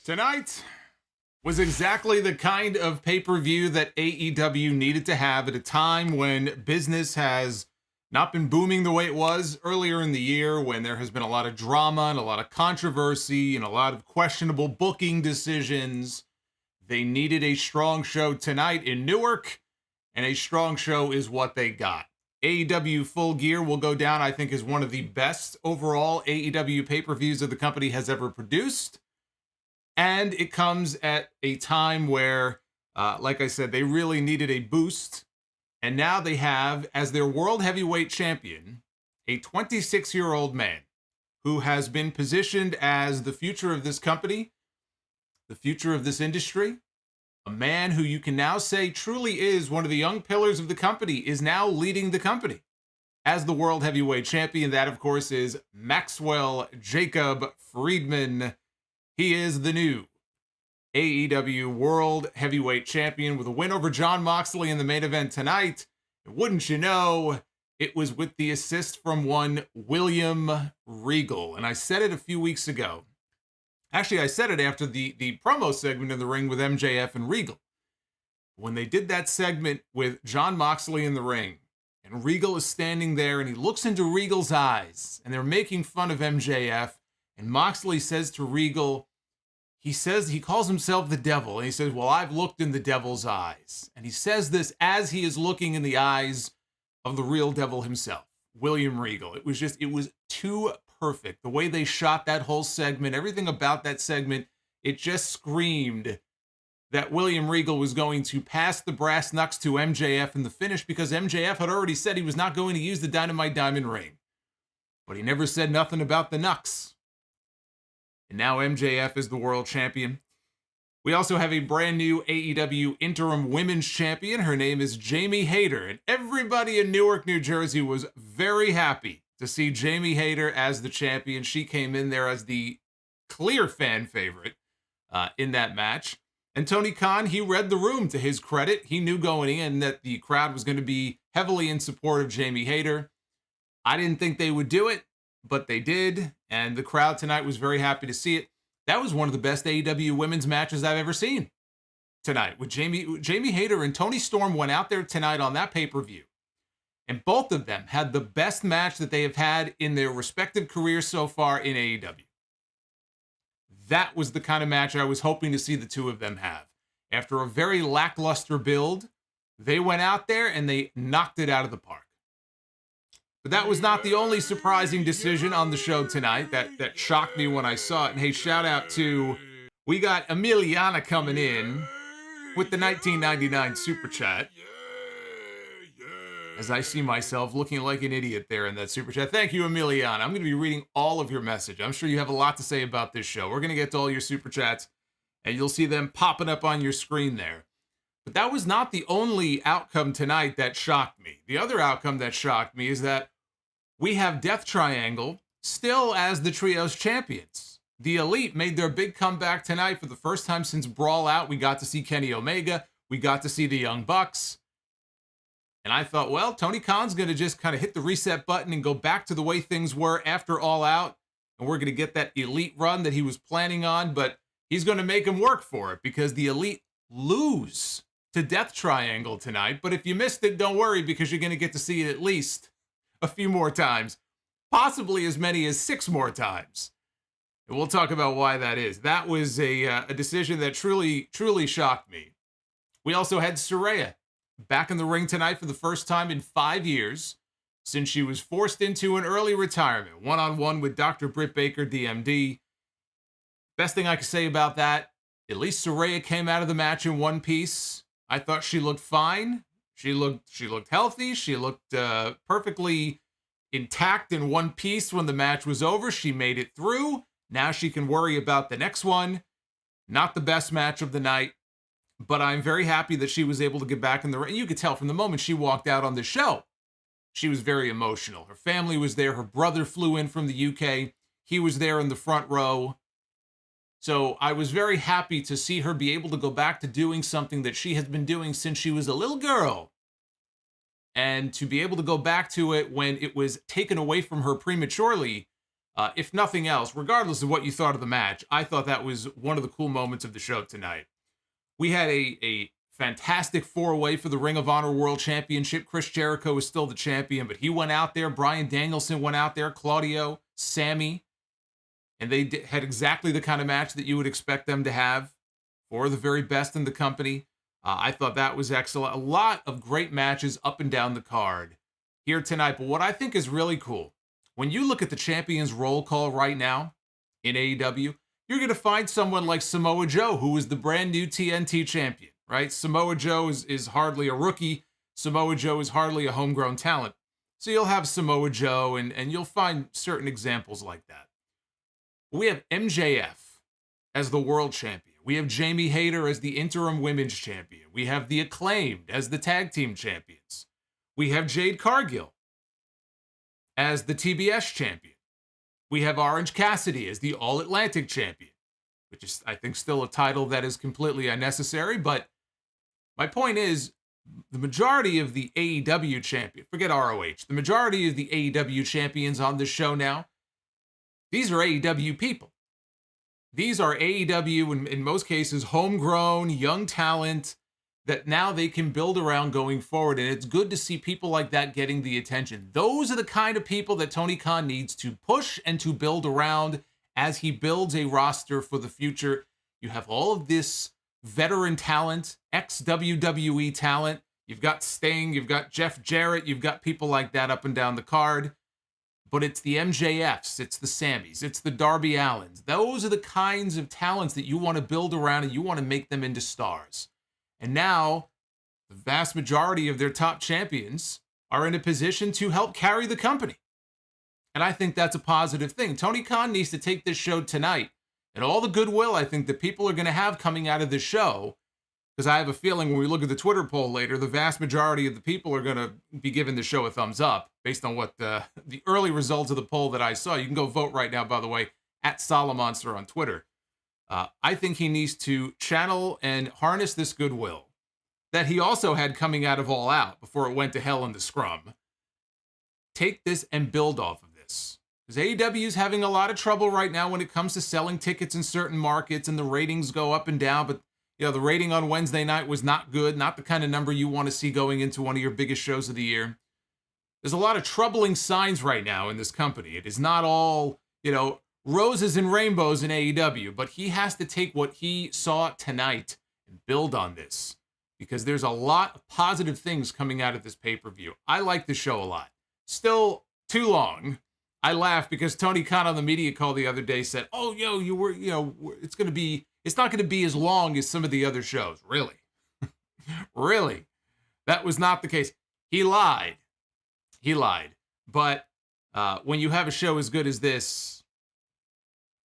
Tonight was exactly the kind of pay-per-view that AEW needed to have at a time when business has not been booming the way it was earlier in the year, when there has been a lot of drama and a lot of controversy and a lot of questionable booking decisions. They needed a strong show tonight in Newark, and a strong show is what they got. AEW Full Gear will go down, I think, as one of the best overall AEW pay-per-views that the company has ever produced. And it comes at a time where, like I said, they really needed a boost. And now they have, as their world heavyweight champion, a 26-year-old man who has been positioned as the future of this company, the future of this industry. A man who you can now say truly is one of the young pillars of the company, is now leading the company as the world heavyweight champion. That, of course, is Maxwell Jacob Friedman. He is the new AEW World Heavyweight Champion with a win over Jon Moxley in the main event tonight. And wouldn't you know, it was with the assist from one William Regal. And I said it a few weeks ago. Actually, I said it after the promo segment in the ring with MJF and Regal. When they did that segment with Jon Moxley in the ring, and Regal is standing there, and he looks into Regal's eyes, and they're making fun of MJF, and Moxley says to Regal, he calls himself the devil, and he says, well, I've looked in the devil's eyes. And he says this as he is looking in the eyes of the real devil himself, William Regal. It was too perfect. The way they shot that whole segment, everything about that segment, it just screamed that William Regal was going to pass the brass knucks to MJF in the finish, because MJF had already said he was not going to use the Dynamite Diamond ring. But he never said nothing about the knucks. And now MJF is the world champion. We also have a brand new AEW Interim Women's Champion. Her name is Jamie Hayter. And everybody in Newark, New Jersey was very happy to see Jamie Hayter as the champion. She came in there as the clear fan favorite in that match. And Tony Khan, he read the room to his credit. He knew going in that the crowd was going to be heavily in support of Jamie Hayter. I didn't think they would do it, but they did. And the crowd tonight was very happy to see it. That was one of the best AEW women's matches I've ever seen tonight. With Jamie Hayter and Toni Storm went out there tonight on that pay-per-view. And both of them had the best match that they have had in their respective careers so far in AEW. That was the kind of match I was hoping to see the two of them have. After a very lackluster build, they went out there and they knocked it out of the park. But that was not the only surprising decision on the show tonight that shocked me when I saw it. And hey, shout out to, we got Emiliana coming in with the 1999 Super Chat. As I see myself looking like an idiot there in that Super Chat. Thank you, Emiliana. I'm going to be reading all of your message. I'm sure you have a lot to say about this show. We're going to get to all your Super Chats, and you'll see them popping up on your screen there. But that was not the only outcome tonight that shocked me. The other outcome that shocked me is that we have Death Triangle still as the Trios champions. The Elite made their big comeback tonight for the first time since Brawl Out. We got to see Kenny Omega. We got to see the Young Bucks. And I thought, well, Tony Khan's going to just kind of hit the reset button and go back to the way things were after All Out. And we're going to get that Elite run that he was planning on. But he's going to make him work for it, because the Elite lose to Death Triangle tonight. But if you missed it, don't worry, because you're going to get to see it at least a few more times, possibly as many as 6 more times. And we'll talk about why that is. That was a decision that truly, truly shocked me. We also had Saraya back in the ring tonight for the first time in 5 years, since she was forced into an early retirement, one-on-one with Dr. Britt Baker, DMD. Best thing I can say about that, at least Saraya came out of the match in one piece. I thought she looked fine. She looked healthy. She looked perfectly intact in one piece when the match was over. She made it through. Now she can worry about the next one. Not the best match of the night, but I'm very happy that she was able to get back in the ring. You could tell from the moment she walked out on the show, she was very emotional. Her family was there. Her brother flew in from the UK. He was there in the front row. So I was very happy to see her be able to go back to doing something that she has been doing since she was a little girl. And to be able to go back to it when it was taken away from her prematurely If nothing else, regardless of what you thought of the match, I thought that was one of the cool moments of the show tonight. We had a fantastic four-way for the Ring of Honor World Championship. Chris Jericho is still the champion, but he went out there. Bryan Danielson went out there. Claudio, Sammy. And they had exactly the kind of match that you would expect them to have for the very best in the company. I thought that was excellent. A lot of great matches up and down the card here tonight. But what I think is really cool, when you look at the Champions roll call right now in AEW, you're going to find someone like Samoa Joe, who is the brand new TNT champion, right? Samoa Joe is hardly a rookie. Samoa Joe is hardly a homegrown talent. So you'll have Samoa Joe, and you'll find certain examples like that. We have MJF as the world champion. We have Jamie Hayter as the interim women's champion. We have the Acclaimed as the tag team champions. We have Jade Cargill as the TBS champion. We have Orange Cassidy as the All-Atlantic champion, which is, I think, still a title that is completely unnecessary. But my point is, the majority of the AEW champion, forget ROH, the majority of the AEW champions on this show now, these are AEW people. These are AEW, in most cases, homegrown, young talent that now they can build around going forward. And it's good to see people like that getting the attention. Those are the kind of people that Tony Khan needs to push and to build around as he builds a roster for the future. You have all of this veteran talent, ex-WWE talent. You've got Sting, you've got Jeff Jarrett, you've got people like that up and down the card. But it's the MJFs, it's the Sammys, it's the Darby Allins. Those are the kinds of talents that you want to build around and you want to make them into stars. And now, the vast majority of their top champions are in a position to help carry the company. And I think that's a positive thing. Tony Khan needs to take this show tonight and all the goodwill I think that people are going to have coming out of this show, because I have a feeling when we look at the Twitter poll later, the vast majority of the people are going to be giving the show a thumbs up based on what the early results of the poll that I saw. You can go vote right now, by the way, at Solomonster on Twitter. I think he needs to channel and harness this goodwill that he also had coming out of All Out before it went to hell in the scrum. Take this and build off of this. Because AEW is having a lot of trouble right now when it comes to selling tickets in certain markets, and the ratings go up and down, but the rating on Wednesday night was not good, not the kind of number you want to see going into one of your biggest shows of the year. There's a lot of troubling signs right now in this company. It is not all, roses and rainbows in AEW, but he has to take what he saw tonight and build on this, because there's a lot of positive things coming out of this pay-per-view. I like the show a lot. Still too long. I laughed because Tony Khan on the media call the other day said, it's not going to be as long as some of the other shows. Really? Really? That was not the case. He lied. But when you have a show as good as this,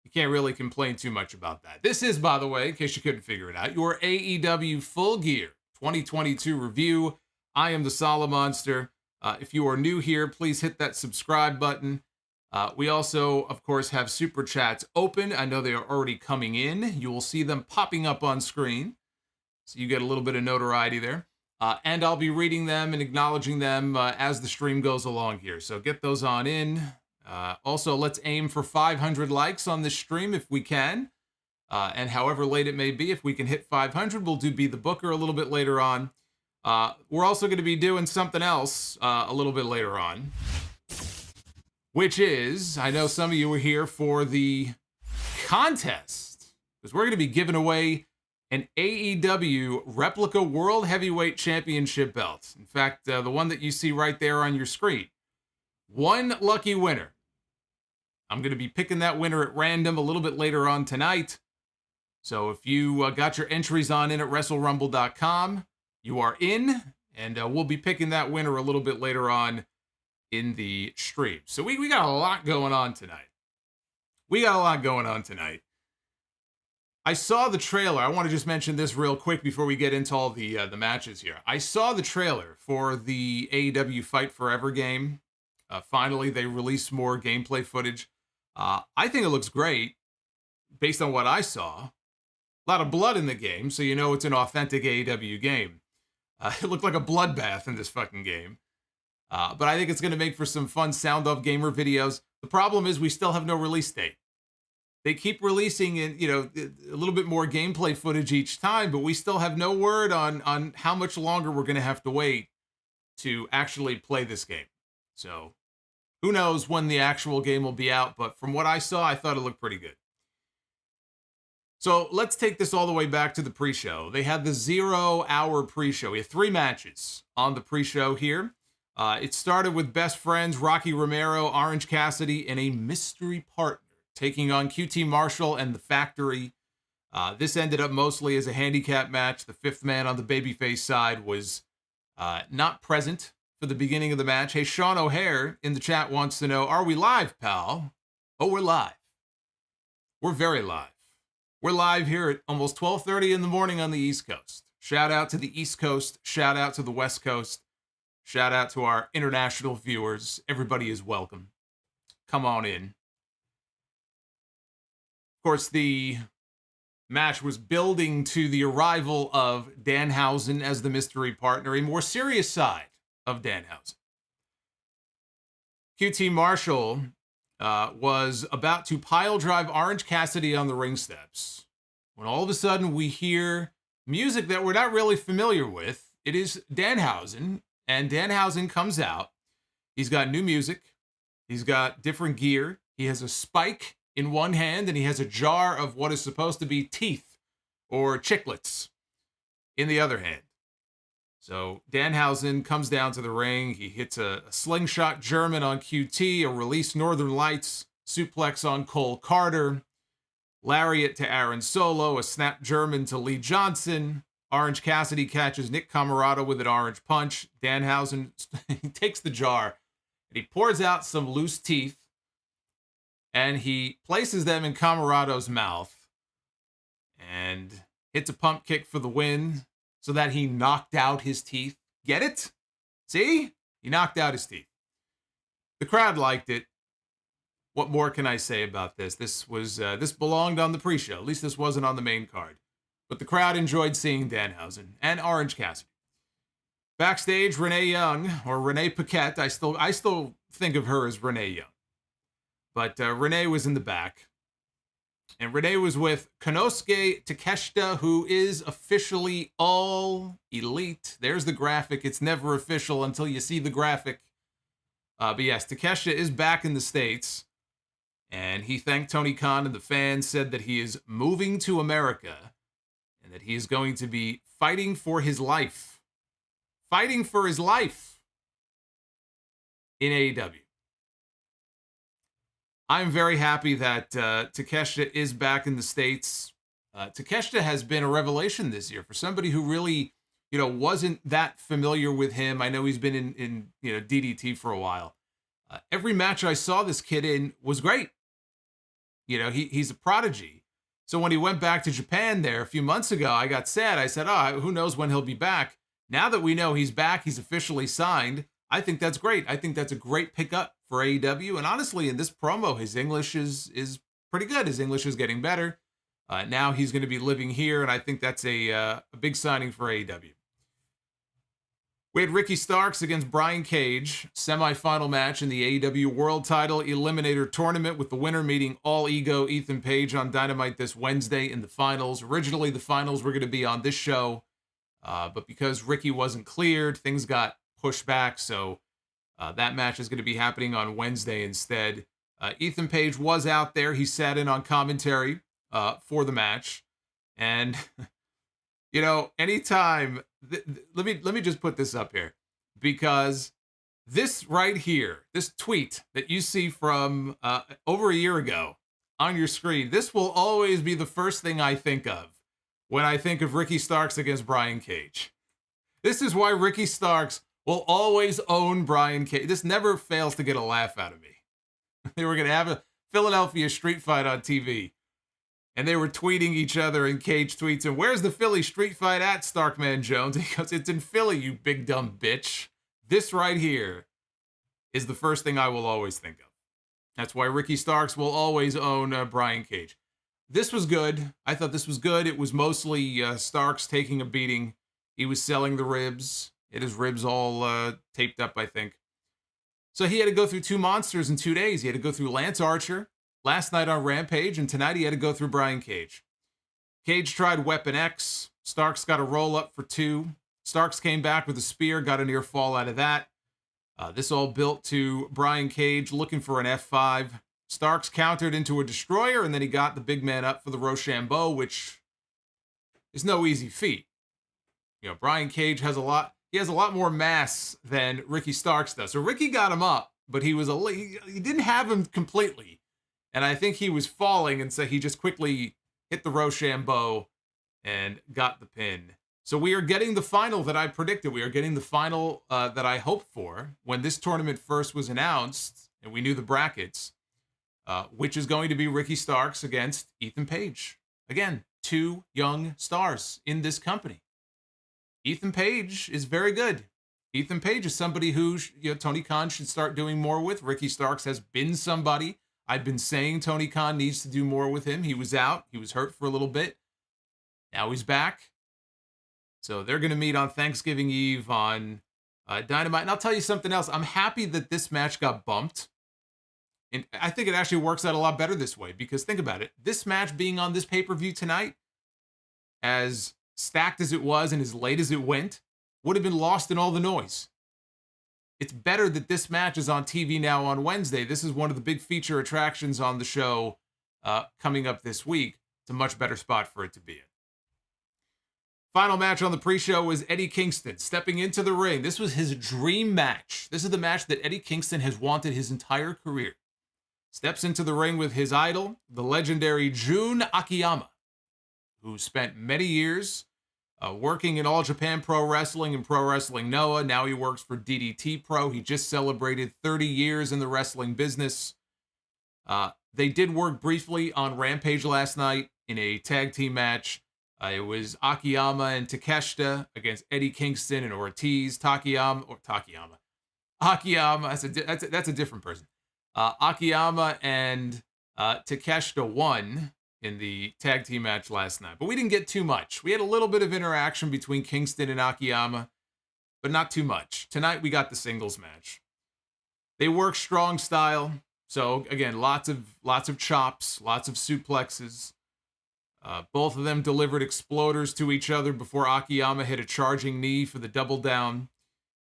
you can't really complain too much about that. This is, by the way, in case you couldn't figure it out, your AEW Full Gear 2022 review. I am the Solomonster. If you are new here, please hit that subscribe button. We also, of course, have Super Chats open. I know they are already coming in. You will see them popping up on screen, so you get a little bit of notoriety there. And I'll be reading them and acknowledging them as the stream goes along here. So get those on in. Also, let's aim for 500 likes on this stream if we can. And however late it may be, if we can hit 500, we'll do Be the Booker a little bit later on. We're also going to be doing something else a little bit later on, which is, I know some of you were here for the contest, because we're going to be giving away an AEW replica World Heavyweight Championship belt. In fact, the one that you see right there on your screen. One lucky winner. I'm going to be picking that winner at random a little bit later on tonight. So if you got your entries on in at WrestleRumble.com, you are in, and we'll be picking that winner a little bit later on in the stream. So we got a lot going on tonight. I saw the trailer. I want to just mention this real quick before we get into all the matches here. I saw the trailer for the AEW Fight Forever game. Finally, they released more gameplay footage. I think it looks great based on what I saw. A lot of blood in the game, so you know it's an authentic AEW game. It looked like a bloodbath in this fucking game. But I think it's going to make for some fun sound-off gamer videos. The problem is we still have no release date. They keep releasing a little bit more gameplay footage each time, but we still have no word on how much longer we're going to have to wait to actually play this game. So who knows when the actual game will be out, but from what I saw, I thought it looked pretty good. So let's take this all the way back to the pre-show. They had the 0-hour pre-show. We had 3 matches on the pre-show here. It started with best friends Rocky Romero, Orange Cassidy, and a mystery partner taking on QT Marshall and The Factory. This ended up mostly as a handicap match. The 5th man on the babyface side was not present for the beginning of the match. Hey, Sean O'Hare in the chat wants to know, are we live, pal? Oh, we're live. We're very live. We're live here at almost 12:30 in the morning on the East Coast. Shout out to the East Coast. Shout out to the West Coast. Shout out to our international viewers. Everybody is welcome. Come on in. Of course, the match was building to the arrival of Danhausen as the mystery partner, a more serious side of Danhausen. QT Marshall was about to pile drive Orange Cassidy on the ring steps when all of a sudden we hear music that we're not really familiar with. It is Danhausen, and Danhausen comes out. He's got new music. He's got different gear. He has a spike in one hand, and he has a jar of what is supposed to be teeth or chiclets in the other hand. So Danhausen comes down to the ring. He hits a slingshot German on QT, a release Northern Lights suplex on Cole Carter, lariat to Aaron Solo, a snap German to Lee Johnson. Orange Cassidy catches Nick Camarado with an orange punch. Danhausen he takes the jar and he pours out some loose teeth and he places them in Camarado's mouth and hits a pump kick for the win so that he knocked out his teeth. Get it? See? He knocked out his teeth. The crowd liked it. What more can I say about this? This belonged on the pre-show. At least this wasn't on the main card. But the crowd enjoyed seeing Danhausen and Orange Cassidy. Backstage, Renee Young, or Renee Paquette. I still think of her as Renee Young. But Renee was in the back. And Renee was with Konosuke Takeshita, who is officially all elite. There's the graphic. It's never official until you see the graphic. But yes, Takeshita is back in the States. And he thanked Tony Khan and the fans, said that he is moving to America and that he is going to be fighting for his life. Fighting for his life in AEW. I'm very happy that Takeshita is back in the States. Takeshita has been a revelation this year for somebody who really, wasn't that familiar with him. I know he's been in DDT for a while. Every match I saw this kid in was great. He's a prodigy. So when he went back to Japan there a few months ago, I got sad. I said, who knows when he'll be back? Now that we know he's back, he's officially signed. I think that's great. I think that's a great pickup for AEW. And honestly, in this promo, his English is pretty good. His English is getting better. Now he's going to be living here, and I think that's a big signing for AEW. We had Ricky Starks against Brian Cage, semifinal match in the AEW World Title Eliminator Tournament, with the winner meeting All Ego Ethan Page on Dynamite this Wednesday in the finals. Originally, the finals were going to be on this show, but because Ricky wasn't cleared, things got pushed back, so that match is going to be happening on Wednesday instead. Ethan Page was out there. He sat in on commentary for the match, and anytime. Let me just put this up here, because this right here, this tweet that you see from over a year ago on your screen, this will always be the first thing I think of when I think of Ricky Starks against Brian Cage. This is why Ricky Starks will always own Brian Cage. This never fails to get a laugh out of me. They were going to have a Philadelphia street fight on TV. And they were tweeting each other, and Cage tweets, and where's the Philly street fight at, Starkman Jones? He goes, it's in Philly, you big dumb bitch. This right here is the first thing I will always think of. That's why Ricky Starks will always own Brian Cage. This was good. I thought this was good. It was mostly Starks taking a beating. He was selling the ribs. It is ribs all taped up, I think. So he had to go through two monsters in 2 days. He had to go through Lance Archer last night on Rampage, and tonight he had to go through Brian Cage. Cage tried Weapon X. Starks got a roll up for 2. Starks came back with a spear, got a near fall out of that. This all built to Brian Cage looking for an F5. Starks countered into a destroyer, and then he got the big man up for the Rochambeau, which is no easy feat. Brian Cage has a lot more mass than Ricky Starks does. So Ricky got him up, but he didn't have him completely. And I think he was falling, and so he just quickly hit the Rochambeau and got the pin. So we are getting the final that I predicted. We are getting the final that I hoped for when this tournament first was announced, and we knew the brackets, which is going to be Ricky Starks against Ethan Page. Again, 2 young stars in this company. Ethan Page is very good. Ethan Page is somebody who Tony Khan should start doing more with. Ricky Starks has been somebody I've been saying Tony Khan needs to do more with him. He was out. He was hurt for a little bit. Now he's back. So they're going to meet on Thanksgiving Eve on Dynamite. And I'll tell you something else. I'm happy that this match got bumped. And I think it actually works out a lot better this way, because think about it. This match being on this pay-per-view tonight, as stacked as it was and as late as it went, would have been lost in all the noise. It's better that this match is on TV now on Wednesday. This is one of the big feature attractions on the show coming up this week. It's a much better spot for it to be in. Final match on the pre-show was Eddie Kingston stepping into the ring. This was his dream match. This is the match that Eddie Kingston has wanted his entire career. Steps into the ring with his idol, the legendary Jun Akiyama, who spent many years working in All Japan Pro Wrestling and Pro Wrestling Noah. Now he works for DDT Pro. He just celebrated 30 years in the wrestling business. They did work briefly on Rampage last night in a tag team match. It was Akiyama and Takeshita against Eddie Kingston and Ortiz. Akiyama, that's a different person. Akiyama and Takeshita won in the tag team match last night, but we didn't get too much. We had a little bit of interaction between Kingston and Akiyama, but not too much. Tonight we got the singles match. They work strong style, so again, lots of chops, lots of suplexes. Both of them delivered exploders to each other before Akiyama hit a charging knee for the double down.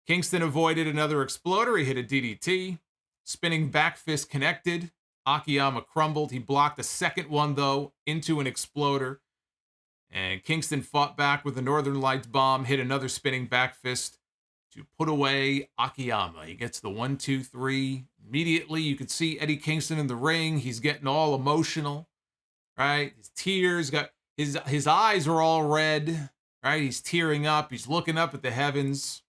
Kingston avoided another exploder. He hit a DDT. Spinning back fist connected. Akiyama crumbled. He blocked a second one, though, into an exploder. And Kingston fought back with a Northern Lights bomb, hit another spinning back fist to put away Akiyama. He gets the 1, 2, 3. Immediately, you could see Eddie Kingston in the ring. He's getting all emotional, right? His tears his eyes are all red, right? He's tearing up. He's looking up at the heavens.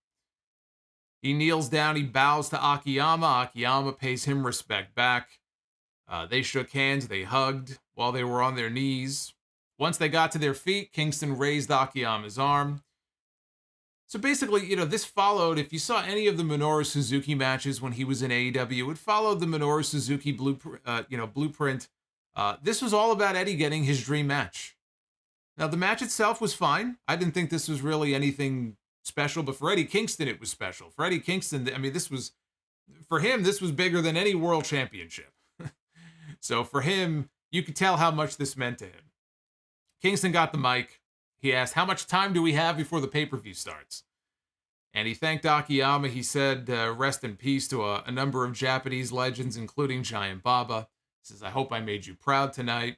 He kneels down. He bows to Akiyama. Akiyama pays him respect back. They shook hands. They hugged while they were on their knees. Once they got to their feet, Kingston raised Akiyama's arm. So basically, this followed, if you saw any of the Minoru Suzuki matches when he was in AEW, it followed the Minoru Suzuki blueprint. This was all about Eddie getting his dream match. Now, the match itself was fine. I didn't think this was really anything special, but for Eddie Kingston, it was special. For Eddie Kingston, this was bigger than any world championship. So for him, you could tell how much this meant to him. Kingston got the mic. He asked, how much time do we have before the pay-per-view starts? And he thanked Akiyama. He said, rest in peace to a number of Japanese legends, including Giant Baba. He says, I hope I made you proud tonight.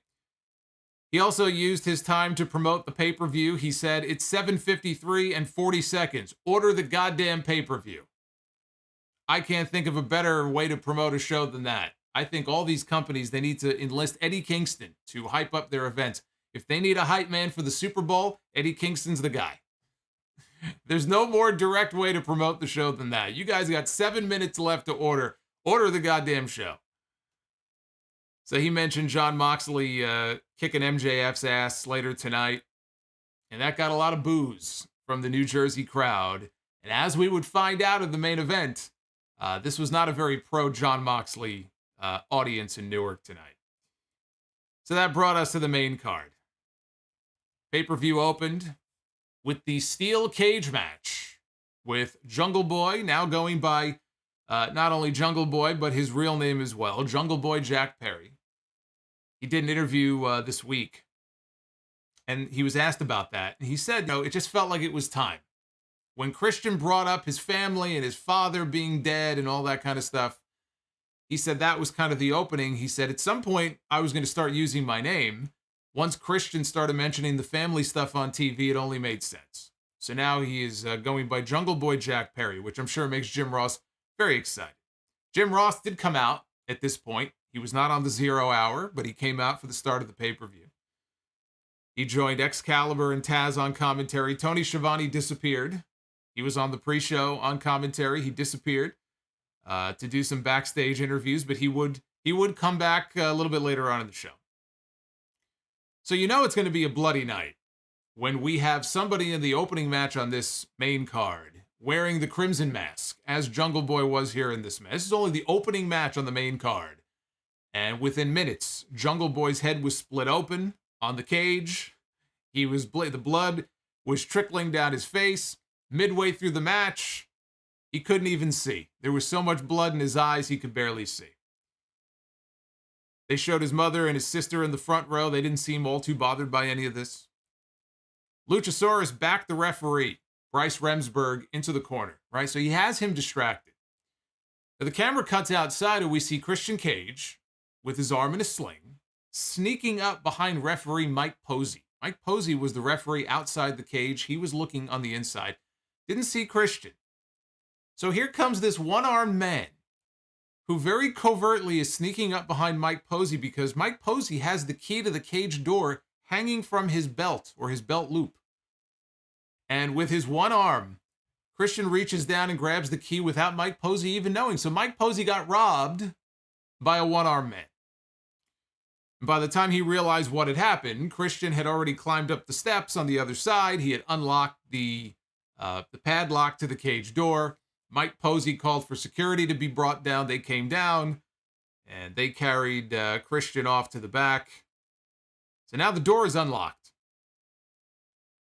He also used his time to promote the pay-per-view. He said, it's 7:53 and 40 seconds. Order the goddamn pay-per-view. I can't think of a better way to promote a show than that. I think all these companies, they need to enlist Eddie Kingston to hype up their events. If they need a hype man for the Super Bowl, Eddie Kingston's the guy. There's no more direct way to promote the show than that. You guys got 7 minutes left to order. Order the goddamn show. So he mentioned Jon Moxley kicking MJF's ass later tonight. And that got a lot of boos from the New Jersey crowd. And as we would find out in the main event, this was not a very pro Jon Moxley audience in Newark tonight. So that brought us to the main card. Pay-per-view opened with the steel cage match with Jungle Boy, now going by not only Jungle Boy, but his real name as well, Jungle Boy Jack Perry. He did an interview this week, and he was asked about that. And he said, no, it just felt like it was time. When Christian brought up his family and his father being dead and all that kind of stuff, he said that was kind of the opening. He said, at some point, I was going to start using my name. Once Christian started mentioning the family stuff on TV, it only made sense. So now he is going by Jungle Boy Jack Perry, which I'm sure makes Jim Ross very excited. Jim Ross did come out at this point. He was not on the 0 hour, but he came out for the start of the pay-per-view. He joined Excalibur and Taz on commentary. Tony Schiavone disappeared. He was on the pre-show on commentary. He disappeared to do some backstage interviews, but he would come back a little bit later on in the show. So you know it's going to be a bloody night when we have somebody in the opening match on this main card wearing the Crimson Mask, as Jungle Boy was here in this match. This is only the opening match on the main card. And within minutes, Jungle Boy's head was split open on the cage. The blood was trickling down his face. Midway through the match, he couldn't even see. There was so much blood in his eyes, he could barely see. They showed his mother and his sister in the front row. They didn't seem all too bothered by any of this. Luchasaurus backed the referee, Bryce Remsburg, into the corner, right? So he has him distracted. Now the camera cuts outside and we see Christian Cage with his arm in a sling, sneaking up behind referee Mike Posey. Mike Posey was the referee outside the cage. He was looking on the inside. Didn't see Christian. So here comes this one-armed man who very covertly is sneaking up behind Mike Posey because Mike Posey has the key to the cage door hanging from his belt or his belt loop. And with his one arm, Christian reaches down and grabs the key without Mike Posey even knowing. So Mike Posey got robbed by a one-armed man. And by the time he realized what had happened, Christian had already climbed up the steps on the other side. He had unlocked the padlock to the cage door. Mike Posey called for security to be brought down. They came down, and they carried Christian off to the back. So now the door is unlocked.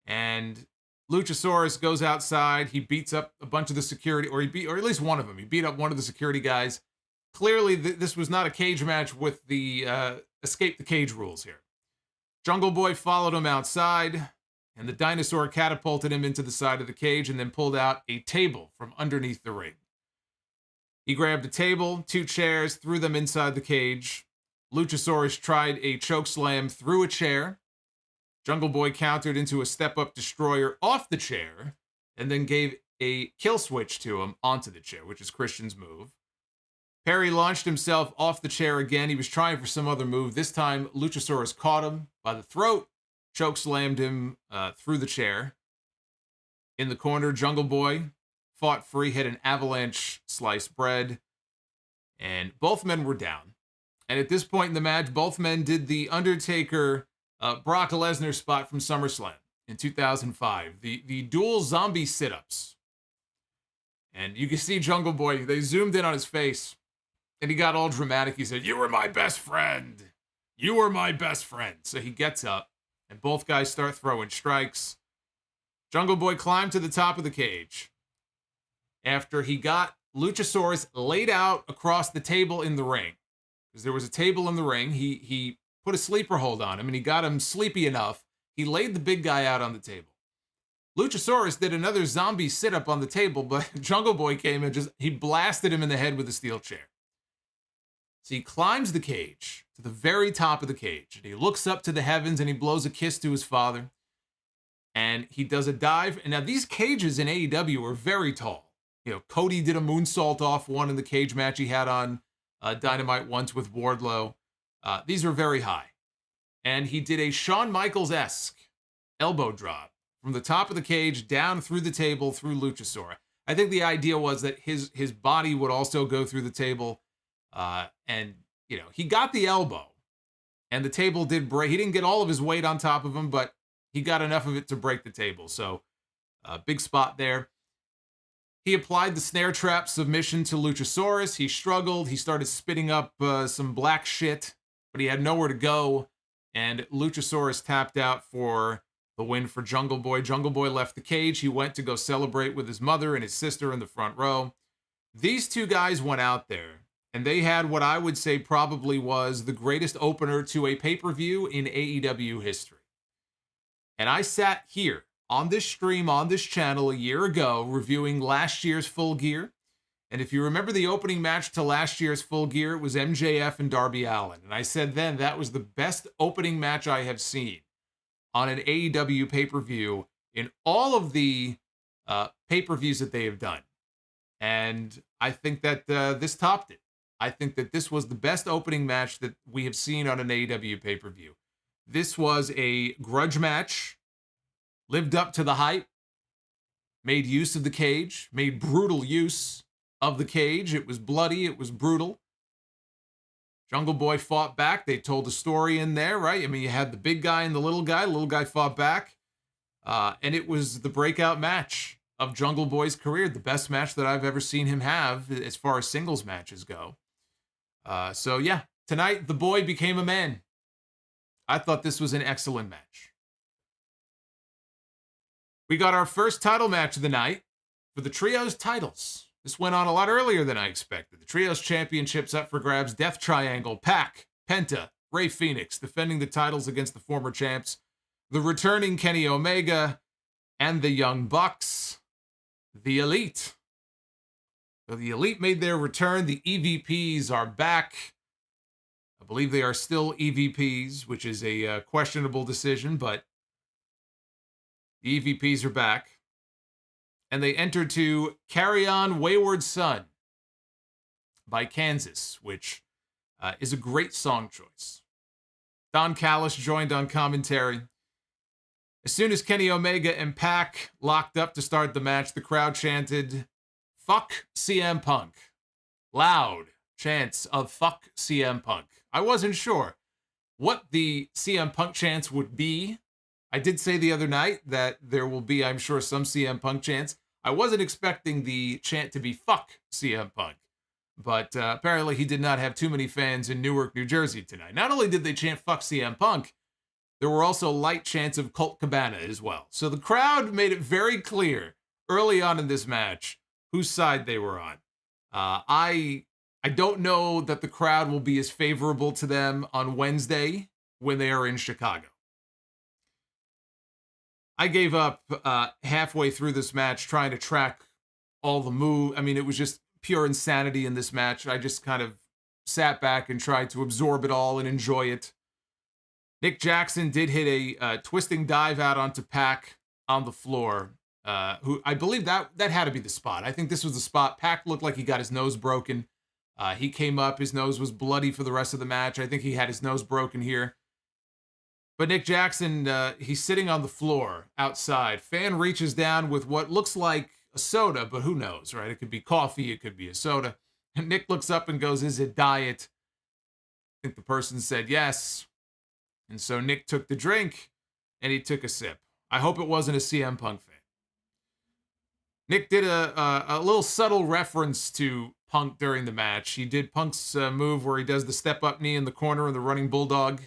And Luchosaurus goes outside. He beats up a bunch of the security, or at least one of them. He beat up one of the security guys. Clearly, this was not a cage match with the escape the cage rules here. Jungle Boy followed him outside, and the dinosaur catapulted him into the side of the cage and then pulled out a table from underneath the ring. He grabbed a table, 2 chairs, threw them inside the cage. Luchasaurus tried a chokeslam through a chair. Jungle Boy countered into a step-up destroyer off the chair and then gave a kill switch to him onto the chair, which is Christian's move. Perry launched himself off the chair again. He was trying for some other move. This time, Luchasaurus caught him by the throat, chokeslammed him through the chair. In the corner, Jungle Boy fought free, hit an avalanche sliced bread, and both men were down. And at this point in the match, both men did the Undertaker Brock Lesnar spot from SummerSlam in 2005, the dual zombie sit-ups. And you can see Jungle Boy, they zoomed in on his face, and he got all dramatic. He said, "You were my best friend. You were my best friend." So he gets up, and both guys start throwing strikes. Jungle Boy climbed to the top of the cage. After he got Luchasaurus laid out across the table in the ring, because there was a table in the ring, he put a sleeper hold on him, and he got him sleepy enough. He laid the big guy out on the table. Luchasaurus did another zombie sit-up on the table, but Jungle Boy came and he blasted him in the head with a steel chair. So he climbs the cage to the very top of the cage, and he looks up to the heavens, and he blows a kiss to his father, and he does a dive. And now these cages in AEW are very tall. You know, Cody did a moonsault off one in the cage match he had on Dynamite once with Wardlow. These are very high. And he did a Shawn Michaels-esque elbow drop from the top of the cage down through the table through Luchasaurus. I think the idea was that his body would also go through the table. And, you know, he got the elbow, and the table did break. He didn't get all of his weight on top of him, but he got enough of it to break the table. So, big spot there. He applied the snare trap submission to Luchasaurus. He struggled. He started spitting up some black shit, but he had nowhere to go. And Luchasaurus tapped out for the win for Jungle Boy. Jungle Boy left the cage. He went to go celebrate with his mother and his sister in the front row. These two guys went out there, and they had what I would say probably was the greatest opener to a pay-per-view in AEW history. And I sat here on this stream, on this channel a year ago, reviewing last year's Full Gear. And if you remember the opening match to last year's Full Gear, it was MJF and Darby Allin. And I said then that was the best opening match I have seen on an AEW pay-per-view in all of the pay-per-views that they have done. And I think that this topped it. I think that this was the best opening match that we have seen on an AEW pay-per-view. This was a grudge match, lived up to the hype, made use of the cage, made brutal use of the cage. It was bloody, it was brutal. Jungle Boy fought back. They told a story in there, right? I mean, you had the big guy and the little guy. The little guy fought back. And it was the breakout match of Jungle Boy's career, the best match that I've ever seen him have as far as singles matches go. So yeah, tonight the boy became a man. I thought this was an excellent match. We got our first title match of the night for the Trios titles. This went on a lot earlier than I expected. The Trios Championship's up for grabs. Death Triangle, Pac, Penta, Rey Fenix defending the titles against the former champs. The returning Kenny Omega and the Young Bucks. The Elite. So the Elite made their return. The EVPs are back. I believe they are still EVPs, which is a questionable decision, but the EVPs are back. And they enter to Carry On Wayward Son by Kansas, which is a great song choice. Don Callis joined on commentary. As soon as Kenny Omega and Pac locked up to start the match, the crowd chanted, "Fuck CM Punk." Loud chants of "Fuck CM Punk." I wasn't sure what the CM Punk chants would be. I did say the other night that there will be, I'm sure, some CM Punk chants. I wasn't expecting the chant to be "Fuck CM Punk." But apparently he did not have too many fans in Newark, New Jersey tonight. Not only did they chant "Fuck CM Punk," there were also light chants of Colt Cabana as well. So the crowd made it very clear early on in this match whose side they were on. I don't know that the crowd will be as favorable to them on Wednesday when they are in Chicago. I gave up halfway through this match trying to track all the moves. I mean, it was just pure insanity in this match. I just kind of sat back and tried to absorb it all and enjoy it. Nick Jackson did hit a twisting dive out onto Pac on the floor, who I believe that had to be the spot. I think this was the spot. Pac looked like he got his nose broken. He came up. His nose was bloody for the rest of the match. I think he had his nose broken here. But Nick Jackson, he's sitting on the floor outside. Fan reaches down with what looks like a soda, but who knows, right? It could be coffee. It could be a soda. And Nick looks up and goes, "Is it diet?" I think the person said yes. And so Nick took the drink, and he took a sip. I hope it wasn't a CM Punk fan. Nick did a little subtle reference to Punk during the match. He did Punk's move where he does the step-up knee in the corner and the running bulldog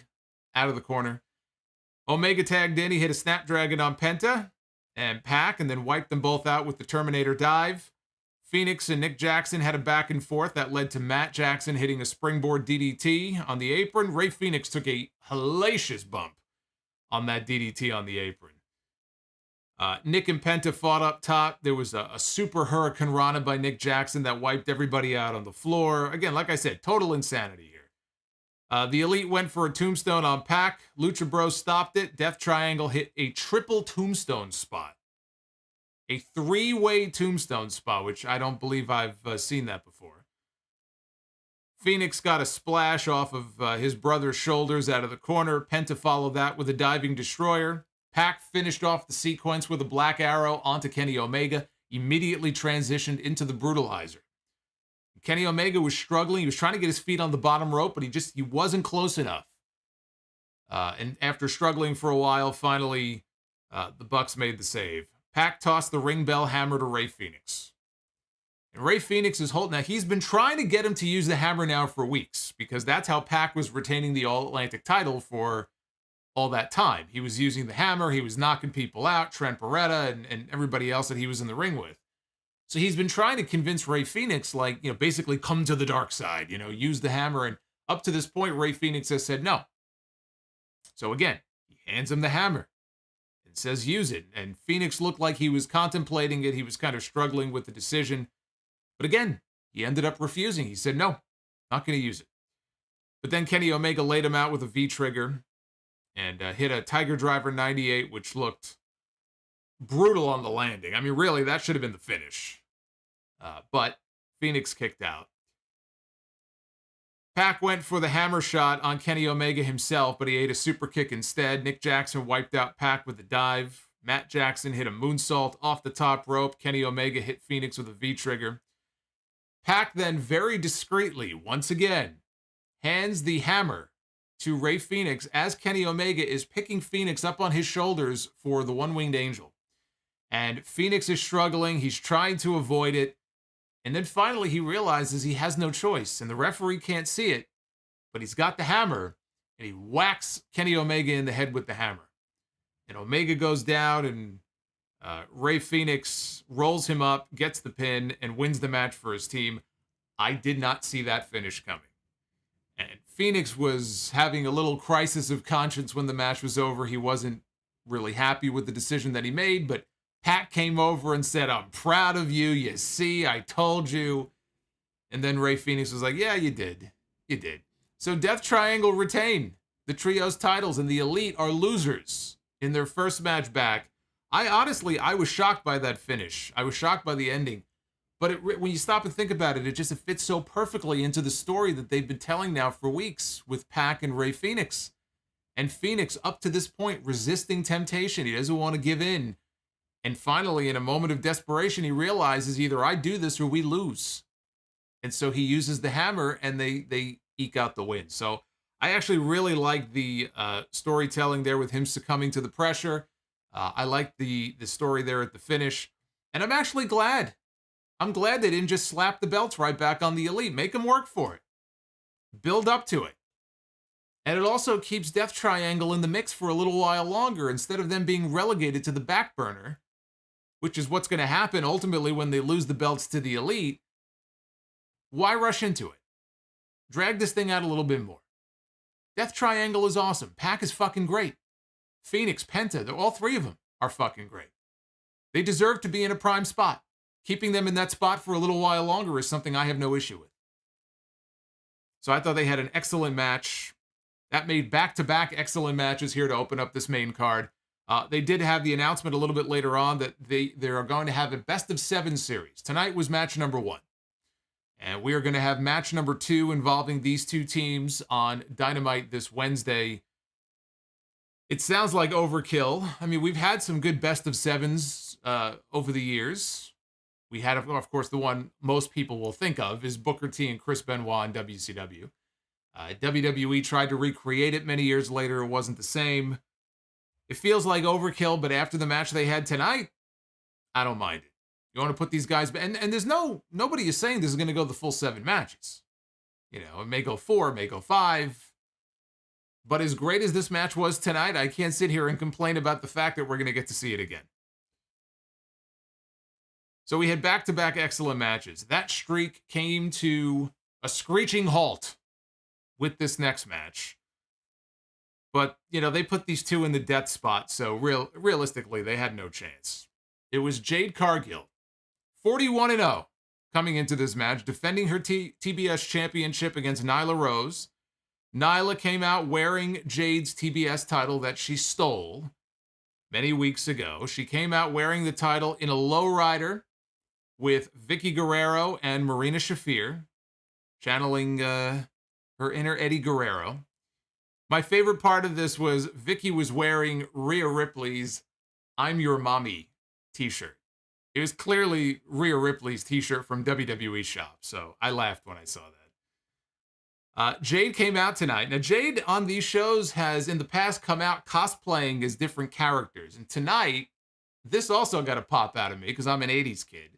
out of the corner. Omega tagged in. He hit a Snapdragon on Penta and Pac, and then wiped them both out with the Terminator dive. Phoenix and Nick Jackson had a back and forth that led to Matt Jackson hitting a springboard DDT on the apron. Rey Fenix took a hellacious bump on that DDT on the apron. Nick and Penta fought up top. There was a super Hurricane Rana by Nick Jackson that wiped everybody out on the floor. Again, like I said, total insanity here. The Elite went for a tombstone on Pac. Lucha Bros stopped it. Death Triangle hit a triple tombstone spot. A three-way tombstone spot, which I don't believe I've seen that before. Phoenix got a splash off of his brother's shoulders out of the corner. Penta followed that with a diving destroyer. Pac finished off the sequence with a black arrow onto Kenny Omega. Immediately transitioned into the brutalizer. Kenny Omega was struggling. He was trying to get his feet on the bottom rope, but he wasn't close enough. And after struggling for a while, finally, the Bucks made the save. Pac tossed the ring bell hammer to Rey Fenix. And Rey Fenix is holding. Now, he's been trying to get him to use the hammer now for weeks, because that's how Pac was retaining the All-Atlantic title for all that time. He was using the hammer. He was knocking people out, Trent Beretta and everybody else that he was in the ring with. So he's been trying to convince Rey Fenix, like, basically come to the dark side, use the hammer. And up to this point, Rey Fenix has said no. So again, he hands him the hammer and says use it. And Fenix looked like he was contemplating it. He was kind of struggling with the decision. But again, he ended up refusing. He said, no, not going to use it. But then Kenny Omega laid him out with a V-trigger and hit a Tiger Driver 98, which looked brutal on the landing. I mean, really, that should have been the finish. But Fenix kicked out. Pac went for the hammer shot on Kenny Omega himself, but he ate a super kick instead. Nick Jackson wiped out Pac with a dive. Matt Jackson hit a moonsault off the top rope. Kenny Omega hit Fenix with a V-trigger. Pac then very discreetly, once again, hands the hammer to Rey Fenix as Kenny Omega is picking Fenix up on his shoulders for the one-winged angel. And Fenix is struggling. He's trying to avoid it. And then finally he realizes he has no choice, and the referee can't see it, but he's got the hammer, and he whacks Kenny Omega in the head with the hammer. And Omega goes down, and Rey Fenix rolls him up, gets the pin, and wins the match for his team. I did not see that finish coming. And Fenix was having a little crisis of conscience when the match was over. He wasn't really happy with the decision that he made, but Pat came over and said, I'm proud of you. You see, I told you. And then Rey Fenix was like, yeah, you did. You did. So Death Triangle retain the trios titles, and the Elite are losers in their first match back. I was shocked by that finish. I was shocked by the ending. But when you stop and think about it, it fits so perfectly into the story that they've been telling now for weeks with Pac and Rey Fenix. And Fenix, up to this point, resisting temptation. He doesn't want to give in. And finally, in a moment of desperation, he realizes either I do this or we lose. And so he uses the hammer, and they eke out the win. So I actually really like the storytelling there with him succumbing to the pressure. I like the story there at the finish. And I'm actually glad. I'm glad they didn't just slap the belts right back on the Elite. Make them work for it. Build up to it. And it also keeps Death Triangle in the mix for a little while longer instead of them being relegated to the back burner, which is what's going to happen ultimately when they lose the belts to the Elite. Why rush into it? Drag this thing out a little bit more. Death Triangle is awesome. Pac is fucking great. Phoenix, Penta, all three of them are fucking great. They deserve to be in a prime spot. Keeping them in that spot for a little while longer is something I have no issue with. So I thought they had an excellent match. That made back-to-back excellent matches here to open up this main card. They did have the announcement a little bit later on that they are going to have a best-of-7 series. Tonight was match number 1. And we are going to have match number 2 involving these two teams on Dynamite this Wednesday. It sounds like overkill. I mean, we've had some good best-of-7s over the years. We had, of course, the one most people will think of is Booker T and Chris Benoit in WCW. WWE tried to recreate it many years later. It wasn't the same. It feels like overkill, but after the match they had tonight, I don't mind it. You want to put these guys, and there's nobody is saying this is going to go the full 7 matches. You know, it may go 4, it may go 5. But as great as this match was tonight, I can't sit here and complain about the fact that we're going to get to see it again. So we had back-to-back excellent matches. That streak came to a screeching halt with this next match. But, you know, they put these two in the death spot, so realistically, they had no chance. It was Jade Cargill, 41-0, coming into this match, defending her TBS Championship against Nyla Rose. Nyla came out wearing Jade's TBS title that she stole many weeks ago. She came out wearing the title in a lowrider with Vicky Guerrero and Marina Shafir, channeling her inner Eddie Guerrero. My favorite part of this was Vicky was wearing Rhea Ripley's I'm Your Mommy t-shirt. It was clearly Rhea Ripley's t-shirt from WWE Shop, so I laughed when I saw that. Jade came out tonight. Now, Jade on these shows has in the past come out cosplaying as different characters, and tonight, this also got a pop out of me because I'm an 80s kid.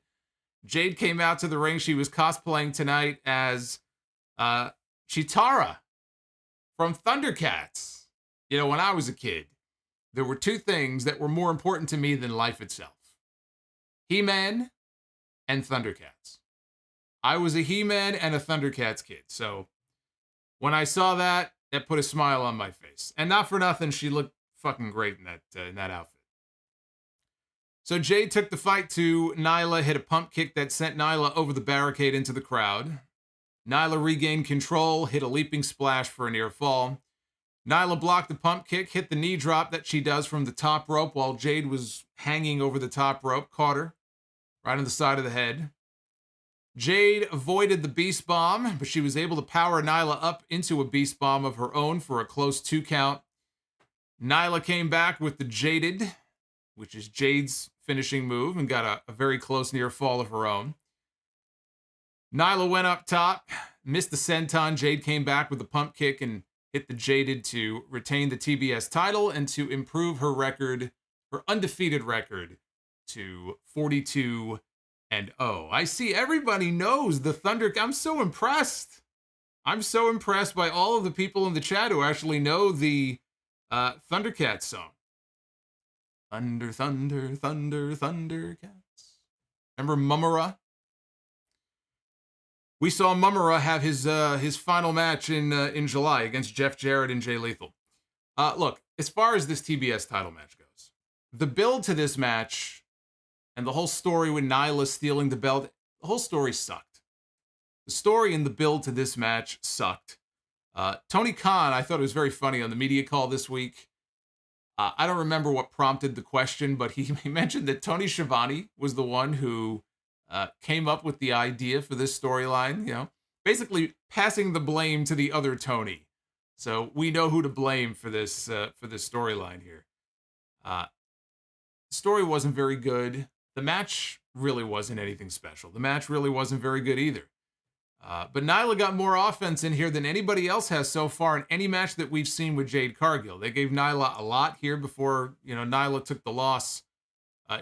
Jade came out to the ring. She was cosplaying tonight as Chitara from Thundercats. You know, when I was a kid, there were two things that were more important to me than life itself. He-Man and Thundercats. I was a He-Man and a Thundercats kid, so when I saw that, that put a smile on my face. And not for nothing, she looked fucking great in that outfit. So Jade took the fight to Nyla, hit a pump kick that sent Nyla over the barricade into the crowd. Nyla regained control, hit a leaping splash for a near fall. Nyla blocked the pump kick, hit the knee drop that she does from the top rope while Jade was hanging over the top rope, caught her right on the side of the head. Jade avoided the beast bomb, but she was able to power Nyla up into a beast bomb of her own for a close 2 count. Nyla came back with the Jaded, which is Jade's finishing move, and got a very close near fall of her own. Nyla went up top, missed the senton. Jade came back with the pump kick and hit the Jaded to retain the TBS title and to improve her record, her undefeated record, to 42-0. I see everybody knows the Thunder. I'm so impressed. I'm so impressed by all of the people in the chat who actually know the Thundercats song. Thunder, thunder, thunder, Thundercats. Remember Mummara? We saw Mummara have his final match in July against Jeff Jarrett and Jay Lethal. Look, as far as this TBS title match goes, the build to this match and the whole story with Nyla stealing the belt, the whole story sucked. The story and the build to this match sucked. Tony Khan, I thought it was very funny on the media call this week. I don't remember what prompted the question, but he mentioned that Tony Schiavone was the one who came up with the idea for this storyline, you know, basically passing the blame to the other Tony. So we know who to blame for this storyline here. The story wasn't very good. The match really wasn't anything special. The match really wasn't very good either. But Nyla got more offense in here than anybody else has so far in any match that we've seen with Jade Cargill. They gave Nyla a lot here before, Nyla took the loss.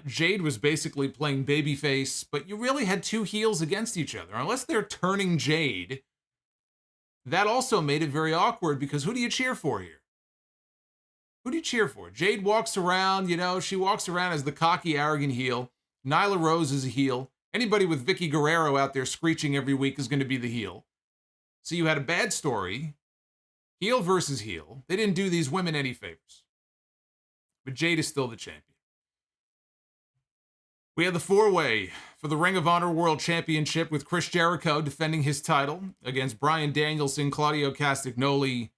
Jade was basically playing babyface, but you really had two heels against each other. Unless they're turning Jade, that also made it very awkward because who do you cheer for here? Who do you cheer for? Jade walks around, she walks around as the cocky, arrogant heel. Nyla Rose is a heel. Anybody with Vicky Guerrero out there screeching every week is going to be the heel. So you had a bad story, heel versus heel. They didn't do these women any favors. But Jade is still the champion. We had the four-way for the Ring of Honor World Championship with Chris Jericho defending his title against Bryan Danielson, Claudio Castagnoli,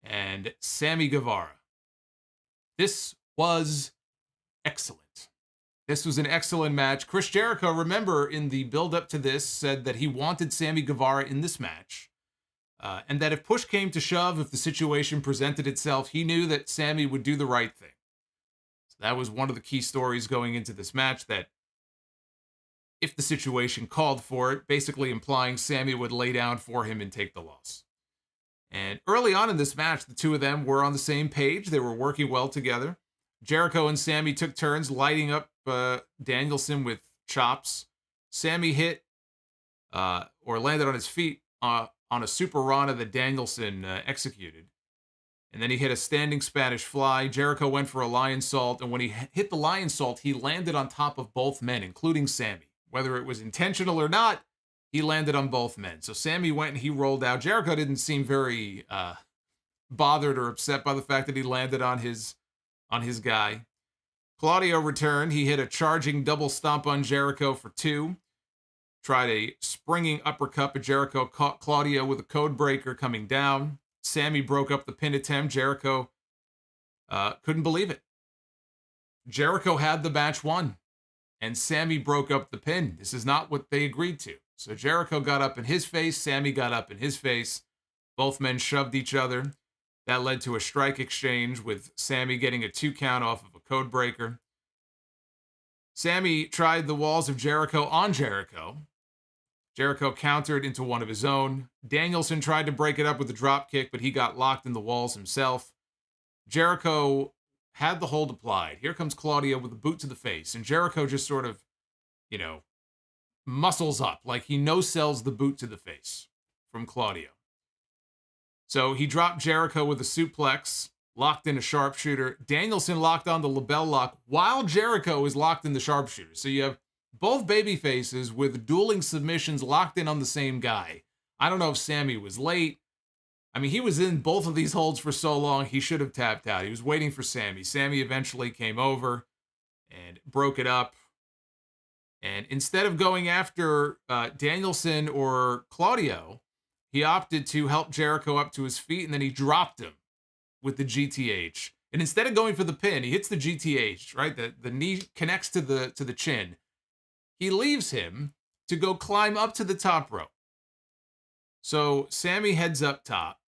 and Sammy Guevara. This was excellent. This was an excellent match. Chris Jericho, remember, in the build-up to this, said that he wanted Sammy Guevara in this match, and that if push came to shove, if the situation presented itself, he knew that Sammy would do the right thing. So that was one of the key stories going into this match, that if the situation called for it, basically implying Sammy would lay down for him and take the loss. And early on in this match, the two of them were on the same page. They were working well together. Jericho and Sammy took turns lighting up Danielson with chops. Sammy hit or landed on his feet on a super rana that Danielson executed. And then he hit a standing Spanish fly. Jericho went for a lion salt, and when he hit the lion salt, he landed on top of both men, including Sammy. Whether it was intentional or not, he landed on both men. So Sammy went and he rolled out. Jericho didn't seem very bothered or upset by the fact that he landed on his guy. Claudio returned. He hit a charging double stomp on Jericho for 2. Tried a springing uppercut, but Jericho caught Claudio with a code breaker coming down. Sammy broke up the pin attempt. Jericho couldn't believe it. Jericho had the match won, and Sammy broke up the pin. This is not what they agreed to. So Jericho got up in his face. Sammy got up in his face. Both men shoved each other. That led to a strike exchange with Sammy getting a 2 count off of a code breaker. Sammy tried the walls of Jericho on Jericho. Jericho countered into one of his own. Danielson tried to break it up with a drop kick, but he got locked in the walls himself. Jericho had the hold applied. Here comes Claudio with a boot to the face, and Jericho just sort of, muscles up, like he no-sells the boot to the face from Claudio. So he dropped Jericho with a suplex, locked in a sharpshooter. Danielson locked on the label lock while Jericho is locked in the sharpshooter. So you have both baby faces with dueling submissions locked in on the same guy. I don't know if Sammy was late. I mean, he was in both of these holds for so long, he should have tapped out. He was waiting for Sammy. Sammy eventually came over and broke it up. And instead of going after Danielson or Claudio, he opted to help Jericho up to his feet, and then he dropped him with the GTH. And instead of going for the pin, he hits the GTH, right? The knee connects to the chin. He leaves him to go climb up to the top rope. So Sammy heads up top,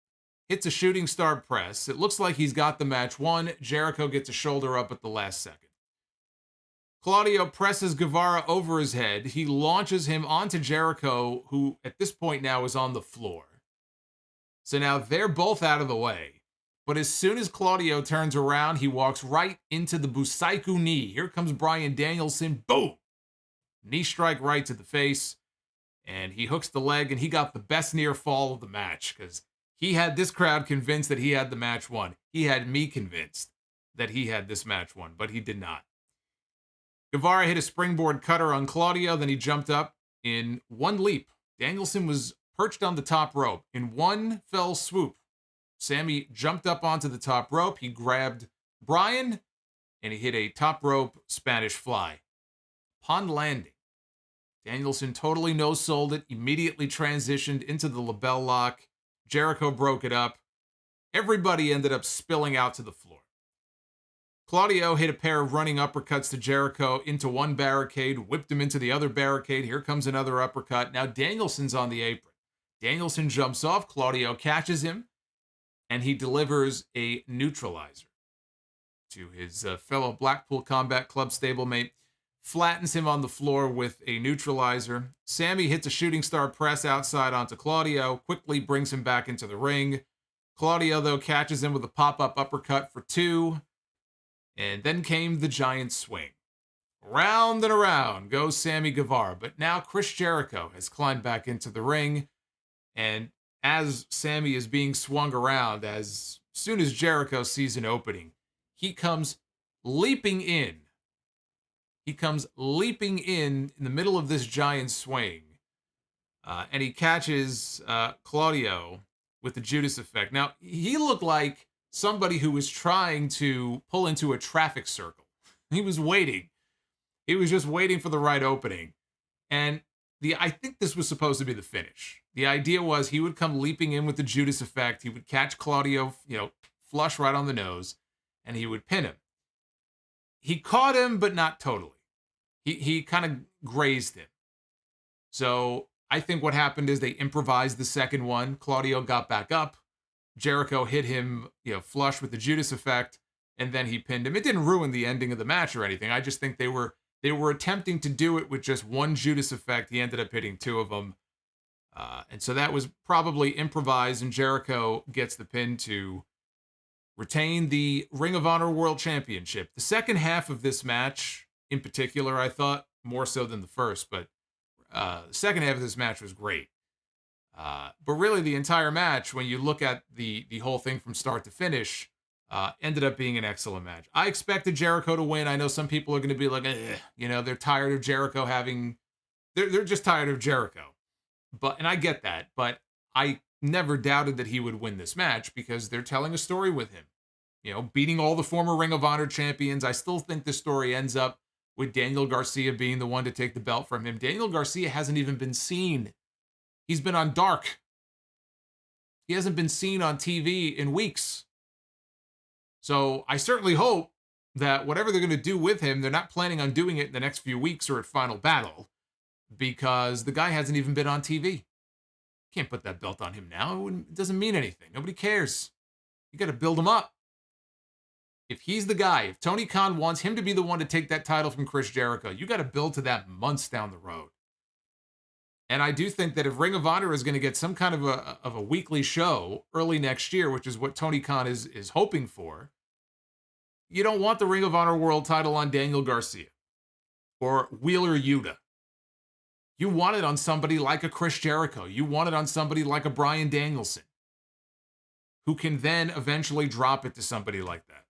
hits a shooting star press. It looks like he's got the match won. Jericho gets a shoulder up at the last second. Claudio presses Guevara over his head. He launches him onto Jericho, who at this point now is on the floor. So now they're both out of the way. But as soon as Claudio turns around, he walks right into the Busaiku knee. Here comes Bryan Danielson. Boom! Knee strike right to the face. And he hooks the leg, and he got the best near fall of the match because he had this crowd convinced that he had the match won. He had me convinced that he had this match won, but he did not. Guevara hit a springboard cutter on Claudio, then he jumped up in one leap. Danielson was perched on the top rope. In one fell swoop, Sammy jumped up onto the top rope. He grabbed Bryan, and he hit a top rope Spanish fly. Upon landing, Danielson totally no-sold it, immediately transitioned into the label lock. Jericho broke it up. Everybody ended up spilling out to the floor. Claudio hit a pair of running uppercuts to Jericho into one barricade, whipped him into the other barricade. Here comes another uppercut. Now Danielson's on the apron. Danielson jumps off. Claudio catches him, and he delivers a neutralizer to his fellow Blackpool Combat Club stablemate. Flattens him on the floor with a neutralizer. Sammy hits a shooting star press outside onto Claudio, quickly brings him back into the ring. Claudio, though, catches him with a pop-up uppercut for 2. And then came the giant swing. Round and around goes Sammy Guevara, but now Chris Jericho has climbed back into the ring. And as Sammy is being swung around, as soon as Jericho sees an opening, he comes leaping in. He comes leaping in the middle of this giant swing. And he catches Claudio with the Judas effect. Now, he looked like somebody who was trying to pull into a traffic circle. He was waiting. He was just waiting for the right opening. And I think this was supposed to be the finish. The idea was he would come leaping in with the Judas effect. He would catch Claudio, flush right on the nose, and he would pin him. He caught him, but not totally. He kind of grazed him. So I think what happened is they improvised the second one. Claudio got back up. Jericho hit him, flush with the Judas effect, and then he pinned him. It didn't ruin the ending of the match or anything. I just think they were attempting to do it with just one Judas effect. He ended up hitting 2 of them. And so that was probably improvised, and Jericho gets the pin to retain the Ring of Honor World Championship. The second half of this match, in particular, I thought, more so than the first, but the second half of this match was great. But really, the entire match, when you look at the whole thing from start to finish, ended up being an excellent match. I expected Jericho to win. I know some people are going to be like, they're tired of Jericho they're just tired of Jericho. And I get that, but I never doubted that he would win this match because they're telling a story with him. Beating all the former Ring of Honor champions. I still think the story ends up with Daniel Garcia being the one to take the belt from him. Daniel Garcia hasn't even been seen. He's been on Dark. He hasn't been seen on TV in weeks. So I certainly hope that whatever they're going to do with him, they're not planning on doing it in the next few weeks or at Final Battle, because the guy hasn't even been on TV. Can't put that belt on him now. It doesn't mean anything. Nobody cares. You got to build him up. If he's the guy, if Tony Khan wants him to be the one to take that title from Chris Jericho, you got to build to that months down the road. And I do think that if Ring of Honor is going to get some kind of a weekly show early next year, which is what Tony Khan is hoping for, you don't want the Ring of Honor World title on Daniel Garcia or Wheeler Yuta. You want it on somebody like a Chris Jericho. You want it on somebody like a Bryan Danielson, who can then eventually drop it to somebody like that.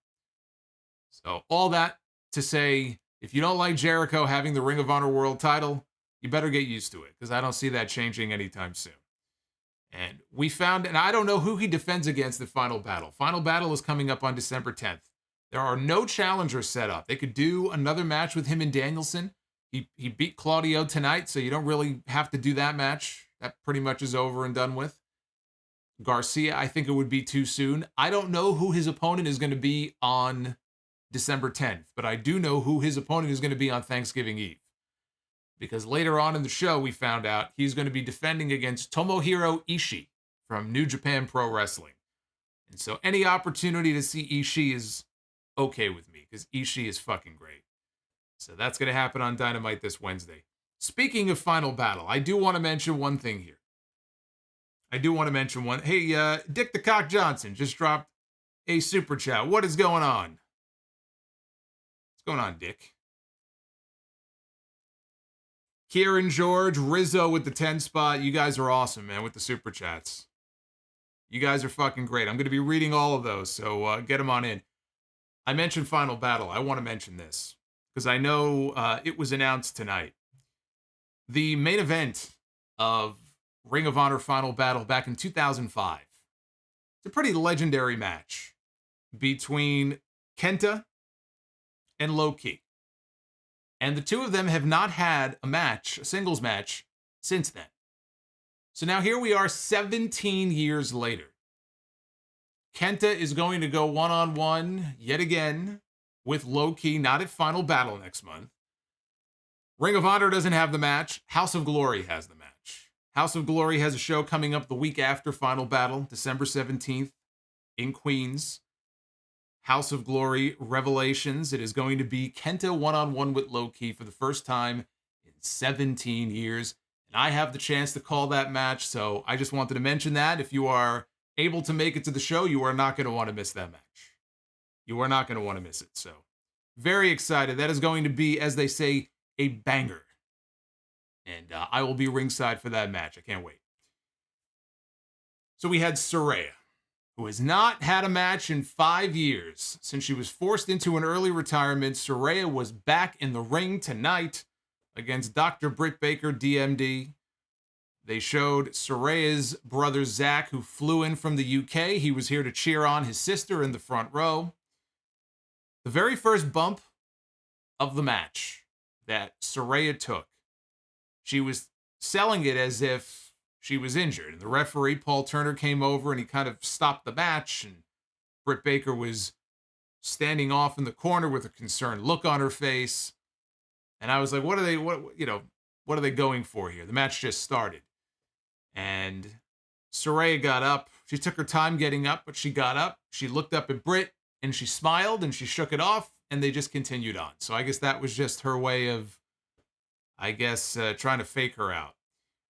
So all that to say, If you don't like Jericho having the Ring of Honor World title, you better get used to it, because I don't see that changing anytime soon. And we found, and I don't know who he defends against the Final Battle. Final Battle is coming up on December 10th. There are no challengers set up. They could do another match with him and Danielson. He beat Claudio tonight, so you don't really have to do that match. That pretty much is over and done with. Garcia, I think it would be too soon. I don't know who his opponent is going to be on December 10th, but I do know who his opponent is going to be on Thanksgiving Eve. Because later on in the show, we found out he's going to be defending against Tomohiro Ishii from New Japan Pro Wrestling. And so any opportunity to see Ishii is okay with me, because Ishii is fucking great. So that's going to happen on Dynamite this Wednesday. Speaking of Final Battle, I do want to mention one thing here. Hey, Dick the Cock Johnson just dropped a super chat. What is going on? What's going on, Dick? Kieran George, Rizzo with the 10 spot. You guys are awesome, man, with the super chats. You guys are fucking great. I'm going to be reading all of those, so get them on in. I mentioned Final Battle. I want to mention this, because I know it was announced tonight. The main event of Ring of Honor Final Battle back in 2005. It's a pretty legendary match between Kenta and Low-Ki. And the two of them have not had a singles match, since then. So now here we are 17 years later. Kenta is going to go one-on-one yet again with Low-Ki, not at Final Battle next month. Ring of Honor doesn't have the match. House of Glory has the match. House of Glory has a show coming up the week after Final Battle, December 17th in Queens. House of Glory Revelations. It is going to be Kenta one-on-one with Low-Ki for the first time in 17 years. And I have the chance to call that match, so I just wanted to mention that. If you are able to make it to the show, you are not going to want to miss that match. You are not going to want to miss it. So, very excited. That is going to be, as they say, a banger. And I will be ringside for that match. I can't wait. So we had Saraya, who has not had a match in 5 years. Since she was forced into an early retirement, Saraya was back in the ring tonight against Dr. Britt Baker, DMD. They showed Saraya's brother, Zach, who flew in from the UK. He was here to cheer on his sister in the front row. The very first bump of the match that Saraya took, she was selling it as if she was injured. And the referee, Paul Turner, came over and he kind of stopped the match. And Britt Baker was standing off in the corner with a concerned look on her face. And I was like, what are they going for here? The match just started. And Saraya got up. She took her time getting up, but she got up. She looked up at Britt and she smiled and she shook it off, and they just continued on. So I guess that was just her way of, trying to fake her out.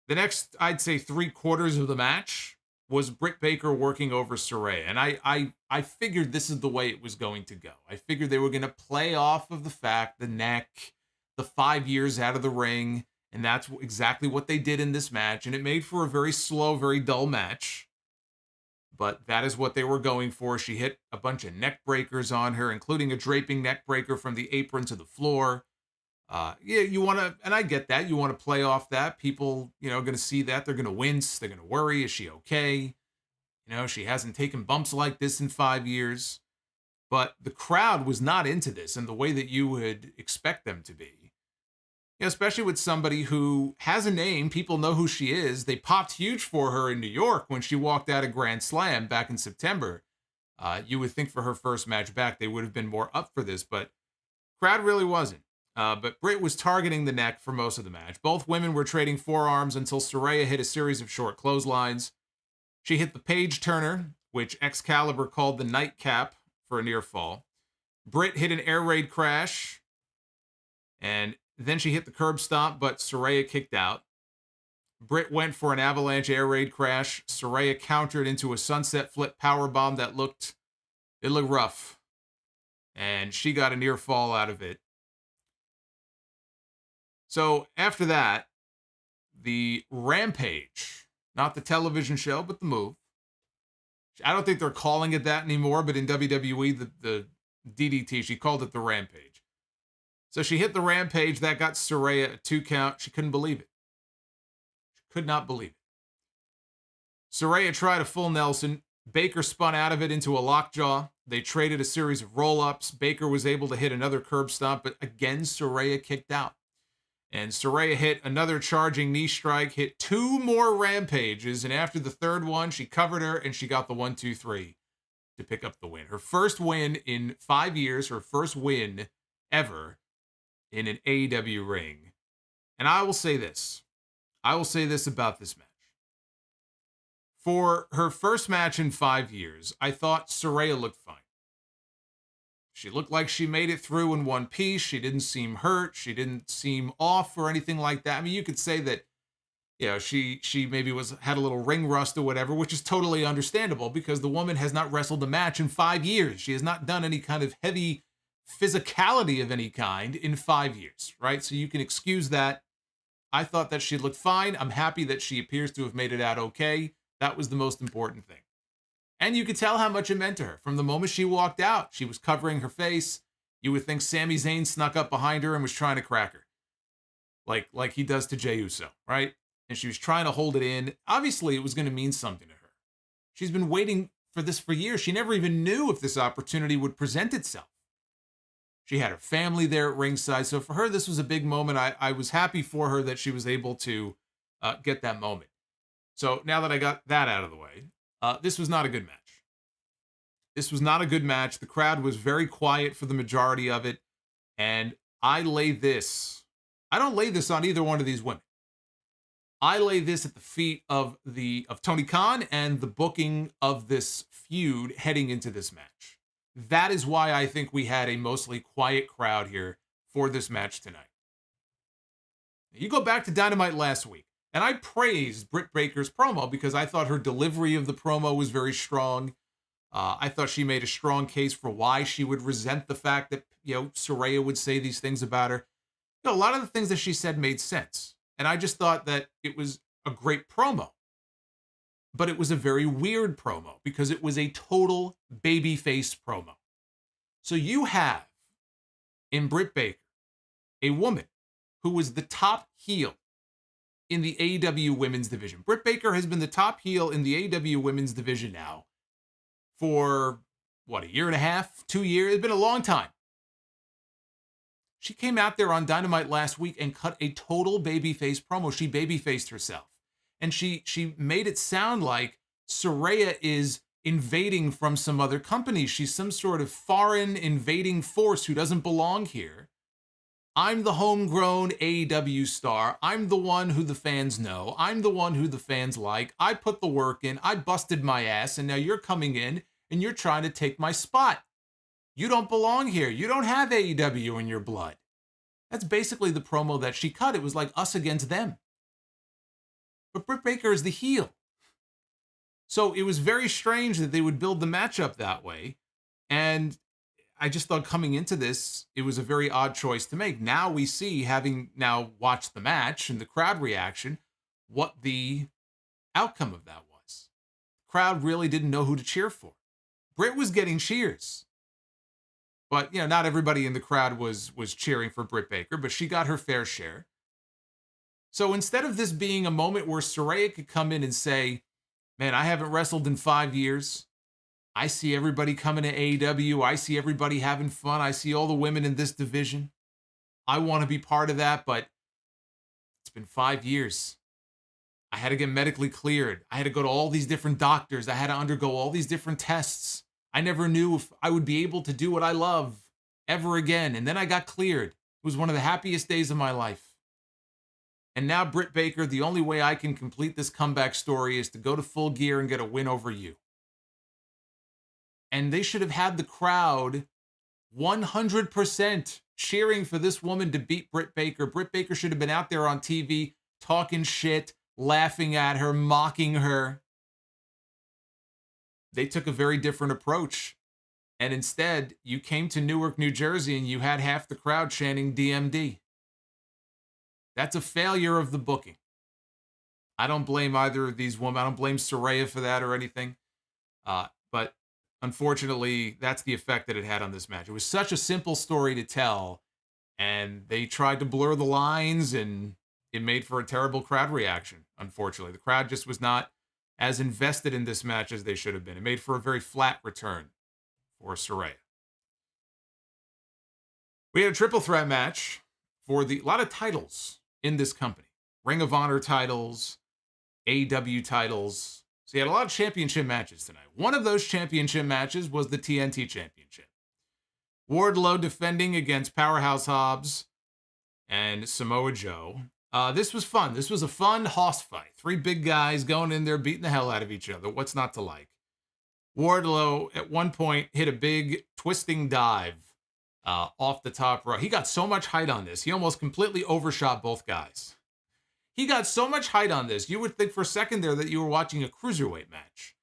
The next, I'd say 3/4 of the match was Britt Baker working over Saraya. And I figured this is the way it was going to go. I figured they were going to play off of the fact, the neck, the 5 years out of the ring. And that's exactly what they did in this match. And it made for a very slow, very dull match. But that is what they were going for. She hit a bunch of neck breakers on her, including a draping neck breaker from the apron to the floor. You want to, and I get that. You want to play off that. People, are going to see that. They're going to wince. They're going to worry. Is she okay? She hasn't taken bumps like this in 5 years. But the crowd was not into this in the way that you would expect them to be. Especially with somebody who has a name. People know who she is. They popped huge for her in New York when she walked out of Grand Slam back in September. You would think for her first match back, they would have been more up for this, but crowd really wasn't. But Britt was targeting the neck for most of the match. Both women were trading forearms until Saraya hit a series of short clotheslines. She hit the page turner, which Excalibur called the nightcap for a near fall. Britt hit an air raid crash, and then she hit the curb stomp, but Saraya kicked out. Britt went for an avalanche air raid crash. Saraya countered into a sunset flip powerbomb that looked rough. And she got a near fall out of it. So after that, the Rampage, not the television show, but the move. I don't think they're calling it that anymore, but in WWE, the DDT, she called it the Rampage. So she hit the rampage. That got Saraya a 2 count. She couldn't believe it. She could not believe it. Saraya tried a full Nelson. Baker spun out of it into a lockjaw. They traded a series of roll-ups. Baker was able to hit another curb stomp, but again, Saraya kicked out. And Saraya hit another charging knee strike, hit 2 more rampages, and after the third one, she covered her, and she got the 1-2-3 to pick up the win. Her first win in 5 years, her first win ever in an AEW ring. And I will say this. I will say this about this match. For her first match in 5 years, I thought Saraya looked fine. She looked like she made it through in one piece. She didn't seem hurt. She didn't seem off or anything like that. I mean, you could say that, you know, she maybe had a little ring rust or whatever, which is totally understandable because the woman has not wrestled a match in 5 years. She has not done any kind of heavy physicality of any kind in 5 years, right? So you can excuse that. I thought that she looked fine. I'm happy that she appears to have made it out okay. That was the most important thing. And you could tell how much it meant to her. From the moment she walked out, she was covering her face. You would think Sami Zayn snuck up behind her and was trying to crack her. Like he does to Jey Uso, right? And she was trying to hold it in. Obviously, it was going to mean something to her. She's been waiting for this for years. She never even knew if this opportunity would present itself. She had her family there at ringside. So for her, this was a big moment. I was happy for her that she was able to get that moment. So now that I got that out of the way, this was not a good match. This was not a good match. The crowd was very quiet for the majority of it. And I don't lay this on either one of these women. I lay this at the feet of Tony Khan and the booking of this feud heading into this match. That is why I think we had a mostly quiet crowd here for this match tonight. You go back to Dynamite last week, and I praised Britt Baker's promo because I thought her delivery of the promo was very strong. I thought she made a strong case for why she would resent the fact that, Saraya would say these things about her. A lot of the things that she said made sense. And I just thought that it was a great promo. But it was a very weird promo because it was a total babyface promo. So you have in Britt Baker a woman who was the top heel in the AEW women's division. Britt Baker has been the top heel in the AEW women's division now for, a year and a half, 2 years? It's been a long time. She came out there on Dynamite last week and cut a total babyface promo. She babyfaced herself. And she made it sound like Saraya is invading from some other company. She's some sort of foreign invading force who doesn't belong here. I'm the homegrown AEW star. I'm the one who the fans know. I'm the one who the fans like. I put the work in. I busted my ass. And now you're coming in and you're trying to take my spot. You don't belong here. You don't have AEW in your blood. That's basically the promo that she cut. It was like us against them. But Britt Baker is the heel. So it was very strange that they would build the matchup that way. And I just thought coming into this, it was a very odd choice to make. Now we see, having now watched the match and the crowd reaction, what the outcome of that was. The crowd really didn't know who to cheer for. Britt was getting cheers. But, not everybody in the crowd was cheering for Britt Baker, but she got her fair share. So instead of this being a moment where Saraya could come in and say, man, I haven't wrestled in 5 years. I see everybody coming to AEW. I see everybody having fun. I see all the women in this division. I want to be part of that, but it's been 5 years. I had to get medically cleared. I had to go to all these different doctors. I had to undergo all these different tests. I never knew if I would be able to do what I love ever again. And then I got cleared. It was one of the happiest days of my life. And now Britt Baker, the only way I can complete this comeback story is to go to Full Gear and get a win over you. And they should have had the crowd 100% cheering for this woman to beat Britt Baker. Britt Baker should have been out there on TV talking shit, laughing at her, mocking her. They took a very different approach. And instead, you came to Newark, New Jersey, and you had half the crowd chanting DMD. That's a failure of the booking. I don't blame either of these women. I don't blame Saraya for that or anything. But unfortunately, that's the effect that it had on this match. It was such a simple story to tell, And they tried to blur the lines, and it made for a terrible crowd reaction, unfortunately. The crowd just was not as invested in this match as they should have been. It made for a very flat return for Saraya. We had a triple threat match for a lot of titles in this company. Ring of Honor titles, AEW titles. So you had a lot of championship matches tonight. One of those championship matches was the TNT Championship. Wardlow defending against Powerhouse Hobbs and Samoa Joe. This was fun. This was a fun hoss fight. Three big guys going in there beating the hell out of each other. What's not to like? Wardlow at one point hit a big twisting dive off the top rope. He got so much height on this. He almost completely overshot both guys. He got so much height on this. You would think for a second there that you were watching a cruiserweight match.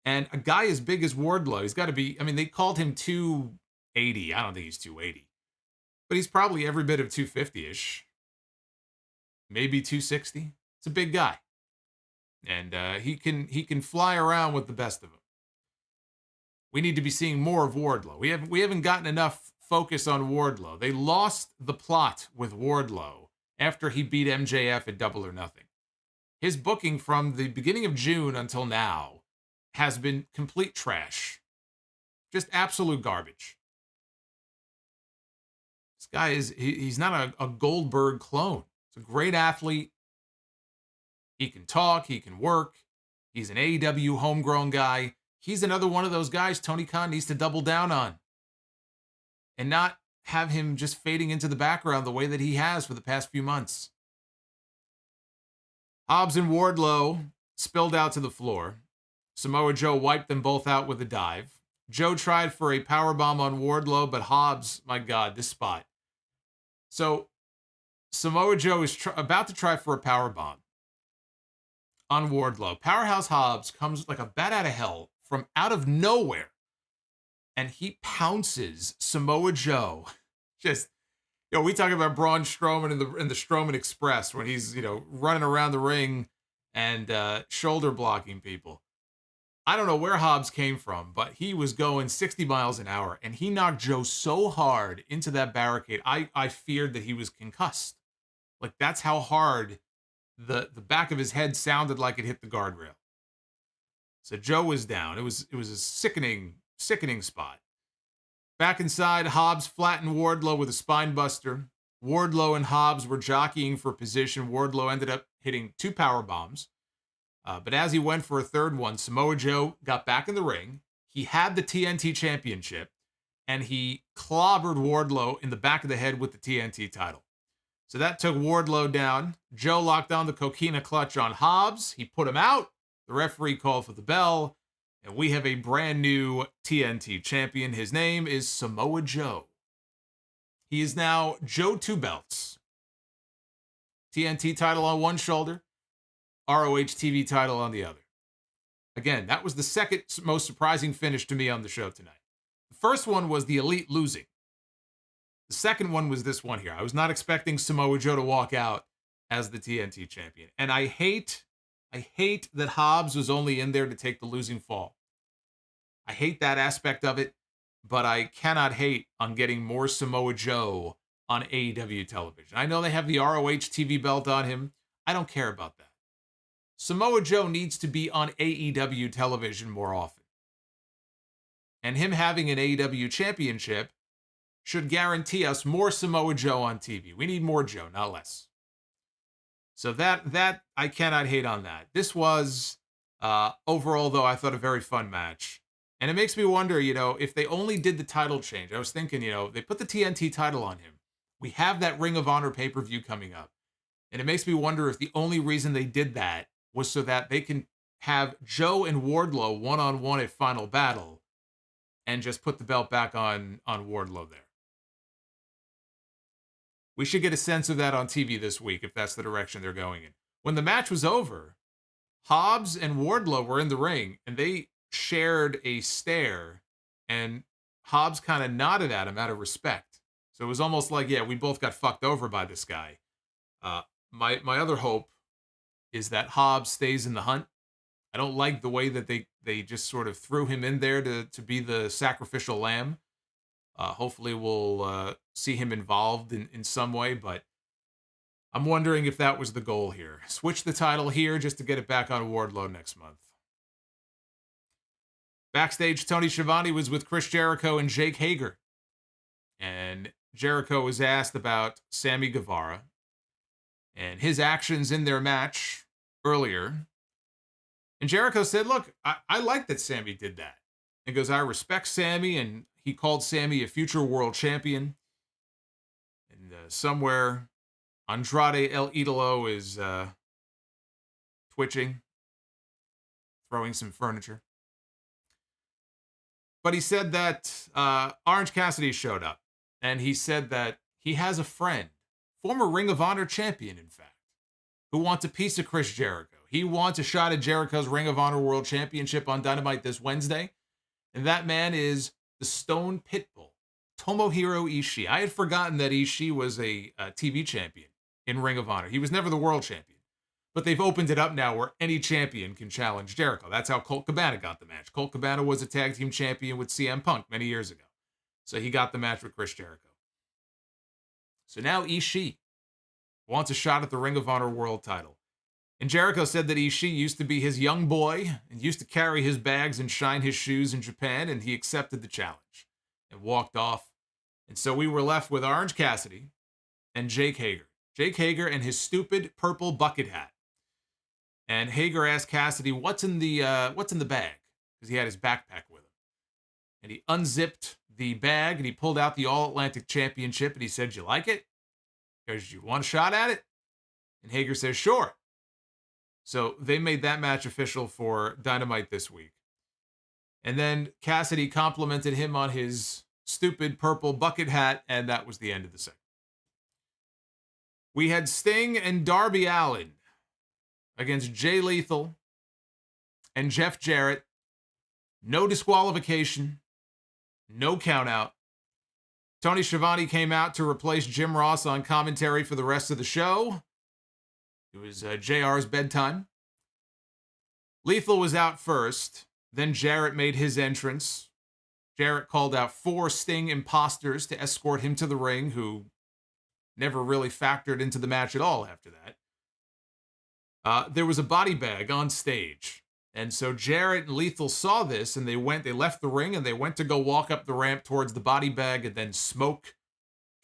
And a guy as big as Wardlow, he's got to be, I mean, they called him 280. I don't think he's 280. But he's probably every bit of 250-ish. Maybe 260. It's a big guy. And he can fly around with the best of them. We need to be seeing more of Wardlow. We haven't gotten enough focus on Wardlow. They lost the plot with Wardlow after he beat MJF at Double or Nothing. His booking from the beginning of June until now has been complete trash. Just absolute garbage. This guy he's not a Goldberg clone. He's a great athlete. He can talk, he can work. He's an AEW homegrown guy. He's another one of those guys Tony Khan needs to double down on. And not have him just fading into the background the way that he has for the past few months. Hobbs and Wardlow spilled out to the floor. Samoa Joe wiped them both out with a dive. Joe tried for a powerbomb on Wardlow, but Hobbs, my God, this spot. So Samoa Joe is about to try for a powerbomb on Wardlow. Powerhouse Hobbs comes like a bat out of hell from out of nowhere. And he pounces Samoa Joe. Just, we talk about Braun Strowman in the Strowman Express when he's, running around the ring and shoulder blocking people. I don't know where Hobbs came from, but he was going 60 miles an hour, and he knocked Joe so hard into that barricade, I feared that he was concussed. Like, that's how hard the back of his head sounded like it hit the guardrail. So Joe was down. It was a sickening spot. Back inside, Hobbs flattened Wardlow with a spine buster. Wardlow and Hobbs were jockeying for position. Wardlow ended up hitting 2 power bombs. But as he went for a third one, Samoa Joe got back in the ring. He had the TNT Championship, and he clobbered Wardlow in the back of the head with the TNT title. So that took Wardlow down. Joe locked on the coquina clutch on Hobbs. He put him out. The referee called for the bell. And we have a brand new TNT champion. His name is Samoa Joe. He is now Joe Two Belts. TNT title on one shoulder, ROH TV title on the other. Again, that was the second most surprising finish to me on the show tonight. The first one was the Elite losing. The second one was this one here. I was not expecting Samoa Joe to walk out as the TNT champion. And I hate that Hobbs was only in there to take the losing fall. I hate that aspect of it, but I cannot hate on getting more Samoa Joe on AEW television. I know they have the ROH TV belt on him. I don't care about that. Samoa Joe needs to be on AEW television more often. And him having an AEW championship should guarantee us more Samoa Joe on TV. We need more Joe, not less. So that I cannot hate on that. This was, overall, though, I thought a very fun match. And it makes me wonder, if they only did the title change. I was thinking, they put the TNT title on him. We have that Ring of Honor pay-per-view coming up. And it makes me wonder if the only reason they did that was so that they can have Joe and Wardlow one-on-one at Final Battle and just put the belt back on Wardlow there. We should get a sense of that on TV this week if that's the direction they're going in. When the match was over, Hobbs and Wardlow were in the ring, and they shared a stare, and Hobbs kind of nodded at him out of respect. So it was almost like, we both got fucked over by this guy. My other hope is that Hobbs stays in the hunt. I don't like the way that they just sort of threw him in there to be the sacrificial lamb. Hopefully we'll see him involved in some way, but I'm wondering if that was the goal here. Switch the title here just to get it back on Wardlow next month. Backstage, Tony Schiavone was with Chris Jericho and Jake Hager. And Jericho was asked about Sammy Guevara and his actions in their match earlier. And Jericho said, look, I like that Sammy did that. He goes, I respect Sammy, and he called Sammy a future world champion. And somewhere, Andrade El Idolo is twitching, throwing some furniture. But he said that Orange Cassidy showed up, and he said that he has a friend, former Ring of Honor champion, in fact, who wants a piece of Chris Jericho. He wants a shot at Jericho's Ring of Honor World Championship on Dynamite this Wednesday, and that man is the Stone Pitbull, Tomohiro Ishii. I had forgotten that Ishii was a TV champion in Ring of Honor. He was never the world champion. But they've opened it up now where any champion can challenge Jericho. That's how Colt Cabana got the match. Colt Cabana was a tag team champion with CM Punk many years ago. So he got the match with Chris Jericho. So now Ishii wants a shot at the Ring of Honor world title. And Jericho said that Ishii used to be his young boy and used to carry his bags and shine his shoes in Japan, and he accepted the challenge and walked off. And so we were left with Orange Cassidy and Jake Hager. Jake Hager and his stupid purple bucket hat. And Hager asked Cassidy, what's in the bag? Because he had his backpack with him. And he unzipped the bag and he pulled out the All-Atlantic Championship and he said, you like it? Because you want a shot at it? And Hager says, sure. So they made that match official for Dynamite this week. And then Cassidy complimented him on his stupid purple bucket hat, and that was the end of the segment. We had Sting and Darby Allin against Jay Lethal and Jeff Jarrett. No disqualification. No countout. Tony Schiavone came out to replace Jim Ross on commentary for the rest of the show. It was JR's bedtime. Lethal was out first. Then Jarrett made his entrance. Jarrett called out 4 Sting imposters to escort him to the ring, who never really factored into the match at all after that. There was a body bag on stage. And so Jarrett and Lethal saw this, and they left the ring, and they went to go walk up the ramp towards the body bag, and then smoke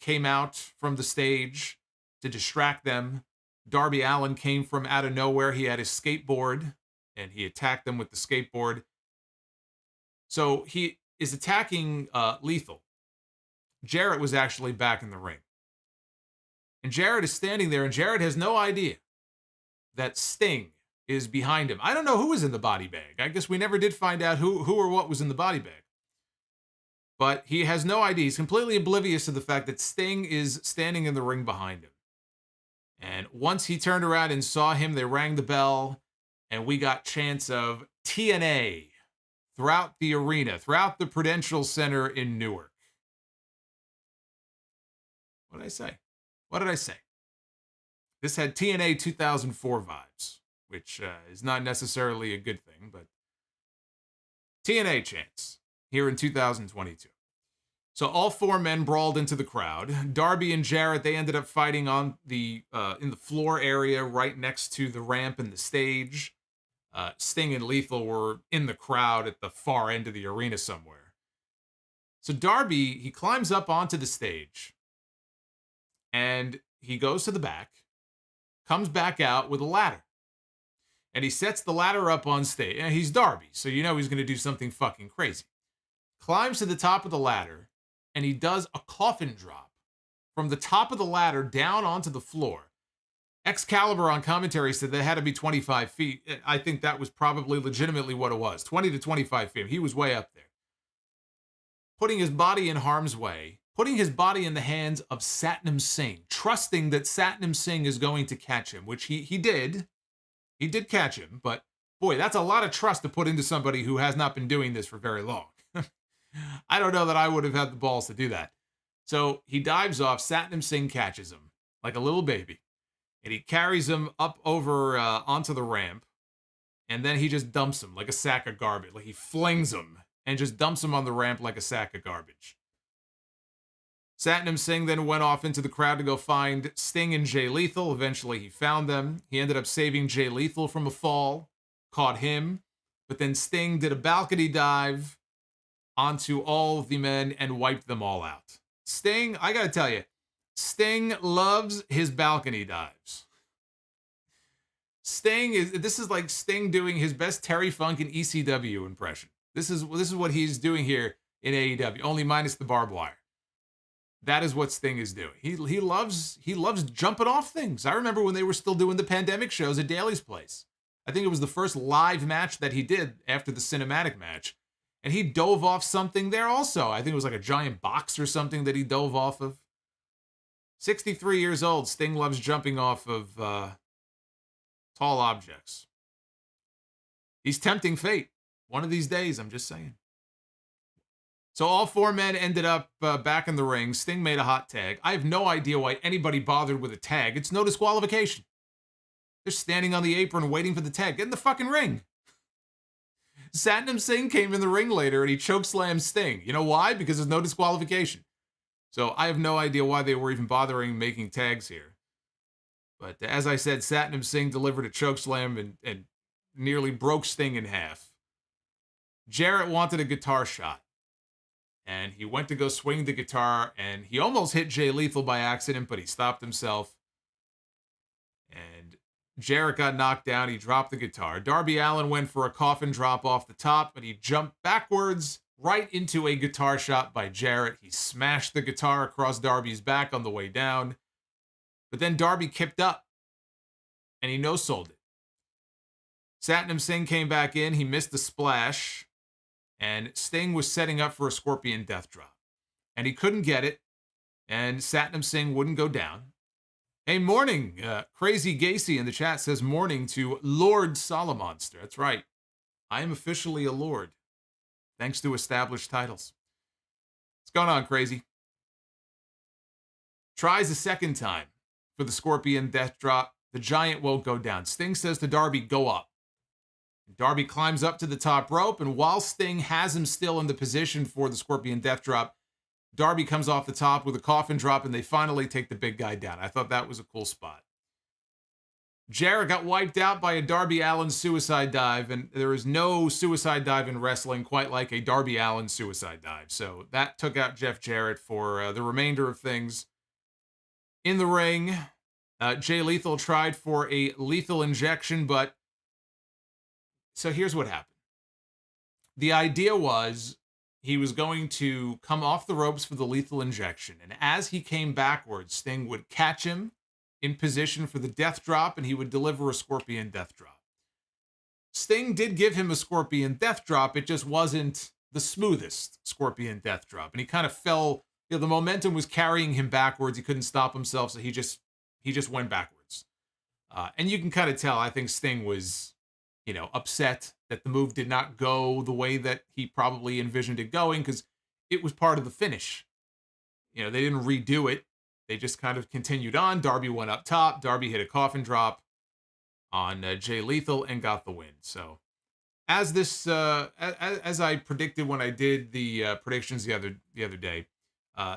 came out from the stage to distract them. Darby Allin came from out of nowhere. He had his skateboard, and he attacked them with the skateboard. So he is attacking Lethal. Jarrett was actually back in the ring. And Jarrett is standing there, and Jarrett has no idea that Sting is behind him. I don't know who was in the body bag. I guess we never did find out who or what was in the body bag. But he has no idea. He's completely oblivious to the fact that Sting is standing in the ring behind him. And once he turned around and saw him, they rang the bell, and we got chants of TNA throughout the arena, throughout the Prudential Center in Newark. What did I say? What did I say? This had TNA 2004 vibes, which is not necessarily a good thing, but TNA chants here in 2022. So all 4 men brawled into the crowd. Darby and Jarrett, they ended up fighting on the in the floor area right next to the ramp and the stage. Sting and Lethal were in the crowd at the far end of the arena somewhere. So Darby, he climbs up onto the stage, and he goes to the back, comes back out with a ladder. And he sets the ladder up on stage. And he's Darby, so you know he's going to do something fucking crazy. Climbs to the top of the ladder, and he does a coffin drop from the top of the ladder down onto the floor. Excalibur on commentary said that had to be 25 feet. I think that was probably legitimately what it was. 20 to 25 feet. He was way up there. Putting his body in harm's way. Putting his body in the hands of Satnam Singh. Trusting that Satnam Singh is going to catch him, which he did. He did catch him, but boy, that's a lot of trust to put into somebody who has not been doing this for very long. I don't know that I would have had the balls to do that. So he dives off. Satnam Singh catches him like a little baby. And he carries him up over onto the ramp. And then he just dumps him like a sack of garbage. Like he flings him and just dumps him on the ramp like a sack of garbage. Satnam Singh then went off into the crowd to go find Sting and Jay Lethal. Eventually, he found them. He ended up saving Jay Lethal from a fall, caught him, but then Sting did a balcony dive onto all of the men and wiped them all out. Sting, I gotta tell you, Sting loves his balcony dives. This is like Sting doing his best Terry Funk and ECW impression. This is what he's doing here in AEW, only minus the barbed wire. That is what Sting is doing. He loves jumping off things. I remember when they were still doing the pandemic shows at Daly's Place. I think it was the first live match that he did after the cinematic match. And he dove off something there also. I think it was like a giant box or something that he dove off of. 63 years old, Sting loves jumping off of tall objects. He's tempting fate. One of these days, I'm just saying. So all four men ended up back in the ring. Sting made a hot tag. I have no idea why anybody bothered with a tag. It's no disqualification. They're standing on the apron waiting for the tag. Get in the fucking ring. Satnam Singh came in the ring later and he chokeslammed Sting. You know why? Because there's no disqualification. So I have no idea why they were even bothering making tags here. But as I said, Satnam Singh delivered a chokeslam and nearly broke Sting in half. Jarrett wanted a guitar shot. And he went to go swing the guitar, and he almost hit Jay Lethal by accident, but he stopped himself. And Jarrett got knocked down. He dropped the guitar. Darby Allin went for a coffin drop off the top, but he jumped backwards right into a guitar shot by Jarrett. He smashed the guitar across Darby's back on the way down. But then Darby kicked up, and he no-sold it. Satnam Singh came back in. He missed the splash. And Sting was setting up for a Scorpion Death Drop. And he couldn't get it. And Satnam Singh wouldn't go down. Hey, morning. Crazy Gacy in the chat says morning to Lord Solomonster. That's right. I am officially a lord. Thanks to established titles. What's going on, Crazy? Tries a second time for the Scorpion Death Drop. The Giant won't go down. Sting says to Darby, go up. Darby climbs up to the top rope, and while Sting has him still in the position for the Scorpion Death Drop, Darby comes off the top with a coffin drop, and they finally take the big guy down. I thought that was a cool spot. Jarrett got wiped out by a Darby Allin suicide dive, and there is no suicide dive in wrestling quite like a Darby Allin suicide dive. So that took out Jeff Jarrett for the remainder of things. In the ring, Jay Lethal tried for a lethal injection, but so here's what happened. The idea was he was going to come off the ropes for the lethal injection. And as he came backwards, Sting would catch him in position for the death drop, and he would deliver a Scorpion Death Drop. Sting did give him a Scorpion Death Drop. It just wasn't the smoothest Scorpion Death Drop. And he kind of fell, the momentum was carrying him backwards. He couldn't stop himself, so he just went backwards. And you can kind of tell, I think Sting was upset that the move did not go the way that he probably envisioned it going, because it was part of the finish. They didn't redo it. They just kind of continued on. Darby went up top. Darby hit a coffin drop on Jay Lethal and got the win. So as I predicted when I did the predictions the other day,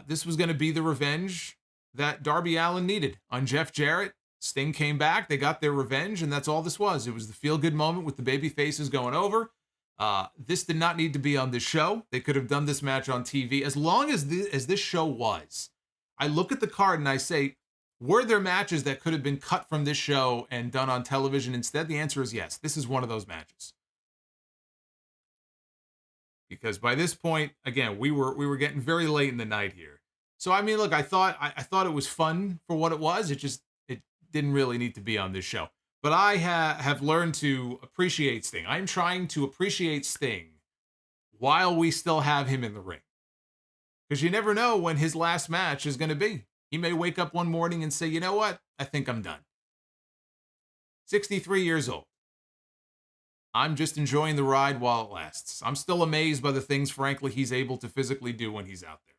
this was going to be the revenge that Darby Allin needed on Jeff Jarrett. Sting came back, they got their revenge, and that's all this was. It was the feel-good moment with the baby faces going over. This did not need to be on this show. They could have done this match on TV. As long as this show was, I look at the card and I say, were there matches that could have been cut from this show and done on television instead? The answer is yes. This is one of those matches. Because by this point, again, we were getting very late in the night here. So I mean, look, I thought it was fun for what it was. It didn't really need to be on this show. But I have learned to appreciate Sting. I'm trying to appreciate Sting while we still have him in the ring. Because you never know when his last match is going to be. He may wake up one morning and say, you know what? I think I'm done. 63 years old. I'm just enjoying the ride while it lasts. I'm still amazed by the things, frankly, he's able to physically do when he's out there.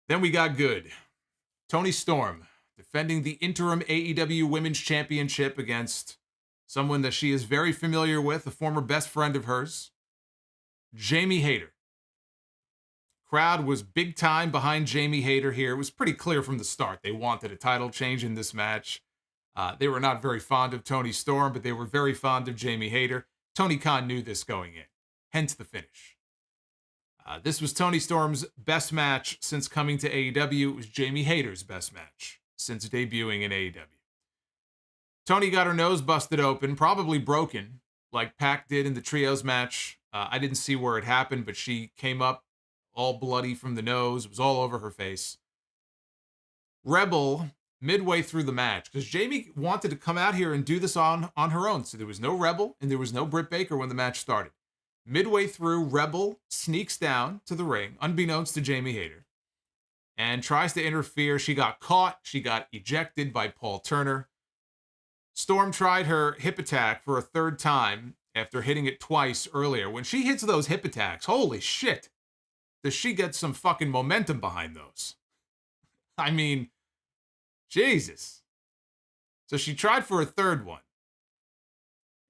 Then we got good. Toni Storm defending the interim AEW Women's Championship against someone that she is very familiar with, a former best friend of hers, Jamie Hayter. Crowd was big time behind Jamie Hayter here. It was pretty clear from the start they wanted a title change in this match. They were not very fond of Toni Storm, but they were very fond of Jamie Hayter. Tony Khan knew this going in, hence the finish. This was Toni Storm's best match since coming to AEW. It was Jamie Hayter's best match since debuting in AEW. Toni got her nose busted open, probably broken, like Pac did in the trios match. I didn't see where it happened, but she came up all bloody from the nose. It was all over her face. Rebel, midway through the match, because Jamie wanted to come out here and do this on her own. So there was no Rebel and there was no Britt Baker when the match started. Midway through, Rebel sneaks down to the ring, unbeknownst to Jamie Hayter, and tries to interfere. She got caught. She got ejected by Paul Turner. Storm tried her hip attack for a third time after hitting it twice earlier. When she hits those hip attacks, holy shit, does she get some fucking momentum behind those? I mean, Jesus. So she tried for a third one.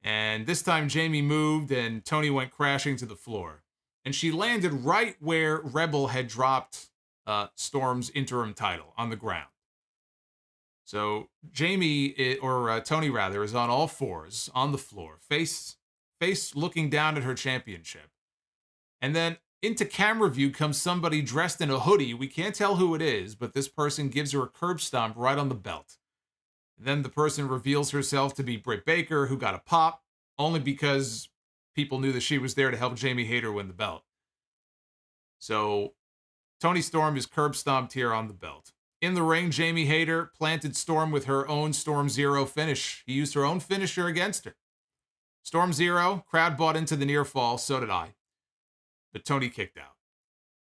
And this time Jamie moved and Toni went crashing to the floor. And she landed right where Rebel had dropped Storm's interim title, on the ground. So Jamie, or Toni rather, is on all fours on the floor, face looking down at her championship. And then into camera view comes somebody dressed in a hoodie. We can't tell who it is, but this person gives her a curb stomp right on the belt. Then the person reveals herself to be Britt Baker, who got a pop, only because people knew that she was there to help Jamie Hayter win the belt. So Toni Storm is curb stomped here on the belt. In the ring, Jamie Hayter planted Storm with her own Storm Zero finish. He used her own finisher against her. Storm Zero, crowd bought into the near fall, so did I. But Toni kicked out.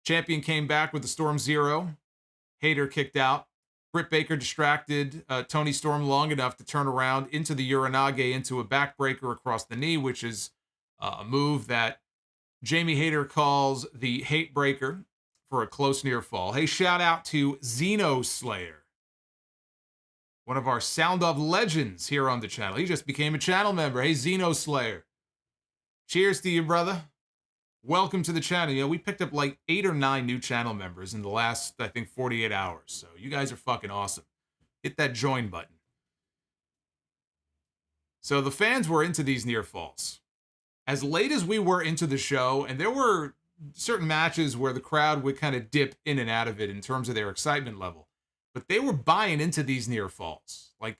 Champion came back with the Storm Zero. Hayter kicked out. Britt Baker distracted Toni Storm long enough to turn around into the Uranage, into a backbreaker across the knee, which is a move that Jamie Hayter calls the Hate Breaker for a close near fall. Hey, shout out to Xeno Slayer, one of our Sound Off legends here on the channel. He just became a channel member. Hey, Xeno Slayer. Cheers to you, brother. Welcome to the channel. You know, we picked up like 8 or 9 new channel members in the last, I think, 48 hours. So you guys are fucking awesome. Hit that join button. So the fans were into these near falls. As late as we were into the show, and there were certain matches where the crowd would kind of dip in and out of it in terms of their excitement level, but they were buying into these near falls. Like,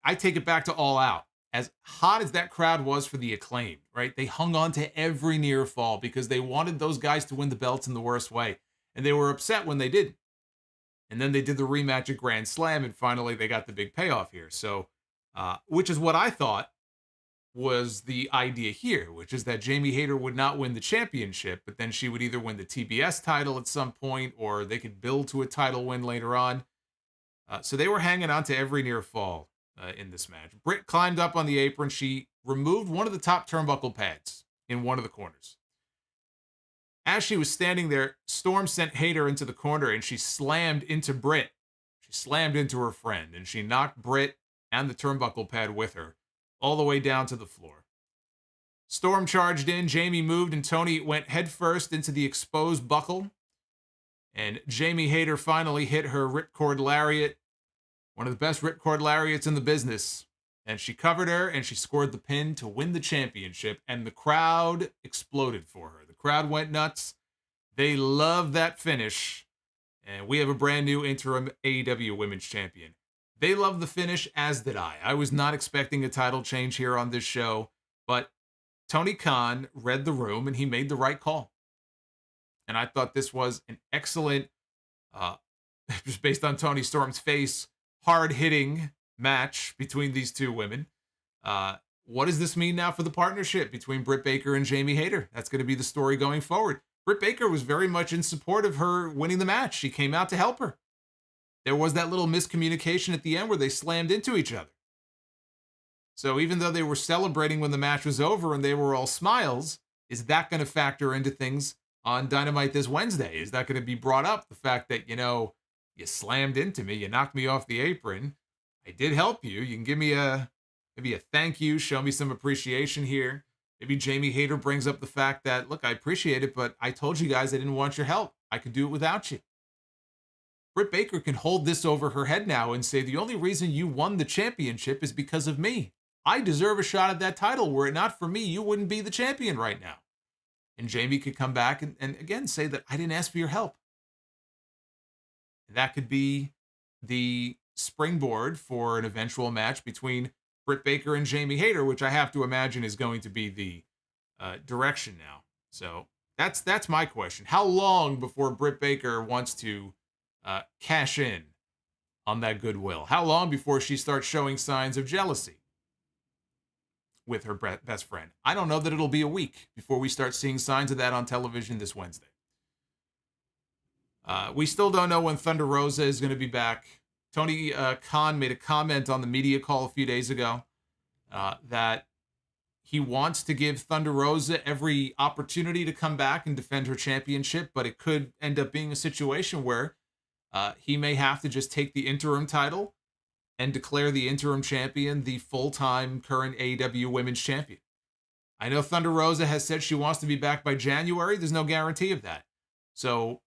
I take it back to All Out. As hot as that crowd was for the Acclaimed, right? They hung on to every near fall because they wanted those guys to win the belts in the worst way. And they were upset when they didn't. And then they did the rematch at Grand Slam, and finally they got the big payoff here. So, which is what I thought was the idea here, which is that Jamie Hayter would not win the championship, but then she would either win the TBS title at some point, or they could build to a title win later on. So they were hanging on to every near fall in this match. Britt climbed up on the apron. She removed one of the top turnbuckle pads in one of the corners. As she was standing there, Storm sent Hayter into the corner, and she slammed into Britt. She slammed into her friend, and she knocked Britt and the turnbuckle pad with her all the way down to the floor. Storm charged in. Jamie moved, and Toni went headfirst into the exposed buckle. And Jamie Hayter finally hit her ripcord lariat, one of the best ripcord lariats in the business. And she covered her, and she scored the pin to win the championship. And the crowd exploded for her. The crowd went nuts. They loved that finish. And we have a brand new interim AEW Women's Champion. They loved the finish, as did I. I was not expecting a title change here on this show, but Tony Khan read the room, and he made the right call. And I thought this was an excellent, just based on Toni Storm's face, hard-hitting match between these two women. What does this mean now for the partnership between Britt Baker and Jamie Hayter? That's going to be the story going forward. Britt Baker was very much in support of her winning the match. She came out to help her. There was that little miscommunication at the end where they slammed into each other. So even though they were celebrating when the match was over and they were all smiles, is that going to factor into things on Dynamite this Wednesday? Is that going to be brought up? The fact that, you know, you slammed into me, you knocked me off the apron. I did help you. You can give me maybe a thank you, show me some appreciation here. Maybe Jamie Hayter brings up the fact that, look, I appreciate it, but I told you guys I didn't want your help. I could do it without you. Britt Baker can hold this over her head now and say, the only reason you won the championship is because of me. I deserve a shot at that title. Were it not for me, you wouldn't be the champion right now. And Jamie could come back and again say that I didn't ask for your help. That could be the springboard for an eventual match between Britt Baker and Jamie Hayter, which I have to imagine is going to be the direction now. So that's my question. How long before Britt Baker wants to cash in on that goodwill? How long before she starts showing signs of jealousy with her best friend? I don't know that it'll be a week before we start seeing signs of that on television this Wednesday. We still don't know when Thunder Rosa is going to be back. Tony Khan made a comment on the media call a few days ago that he wants to give Thunder Rosa every opportunity to come back and defend her championship, but it could end up being a situation where he may have to just take the interim title and declare the interim champion the full-time current AEW Women's Champion. I know Thunder Rosa has said she wants to be back by January. There's no guarantee of that. So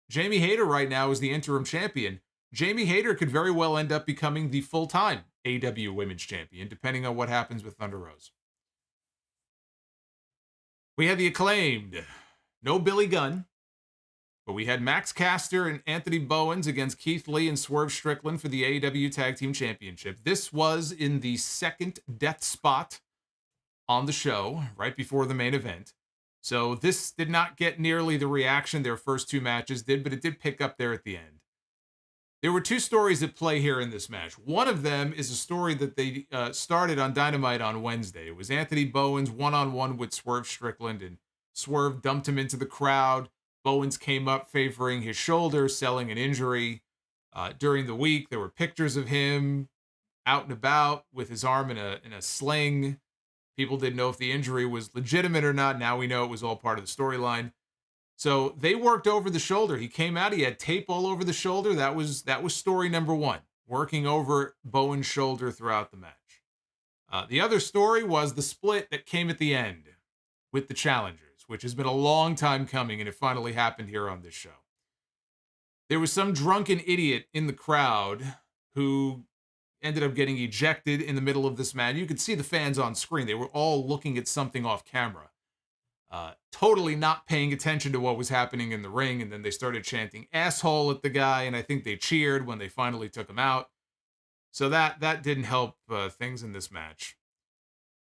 Jamie Hayter right now is the interim champion. Jamie Hayter could very well end up becoming the full-time AEW Women's Champion, depending on what happens with Thunder Rosa. We had the Acclaimed. No Billy Gunn. But we had Max Caster and Anthony Bowens against Keith Lee and Swerve Strickland for the AEW Tag Team Championship. This was in the second death spot on the show, right before the main event. So this did not get nearly the reaction their first two matches did, but it did pick up there at the end. There were two stories at play here in this match. One of them is a story that they started on Dynamite on Wednesday. It was Anthony Bowens one-on-one with Swerve Strickland, and Swerve dumped him into the crowd. Bowens came up favoring his shoulder, selling an injury. During the week, there were pictures of him out and about with his arm in a sling. People didn't know if the injury was legitimate or not. Now we know it was all part of the storyline. So they worked over the shoulder. He came out, he had tape all over the shoulder. That was story number one, working over Bowens' shoulder throughout the match. The other story was the split that came at the end with the challengers, which has been a long time coming, and it finally happened here on this show. There was some drunken idiot in the crowd who ended up getting ejected in the middle of this match. You could see the fans on screen. They were all looking at something off camera. Totally not paying attention to what was happening in the ring, and then they started chanting asshole at the guy, and I think they cheered when they finally took him out. So that didn't help things in this match.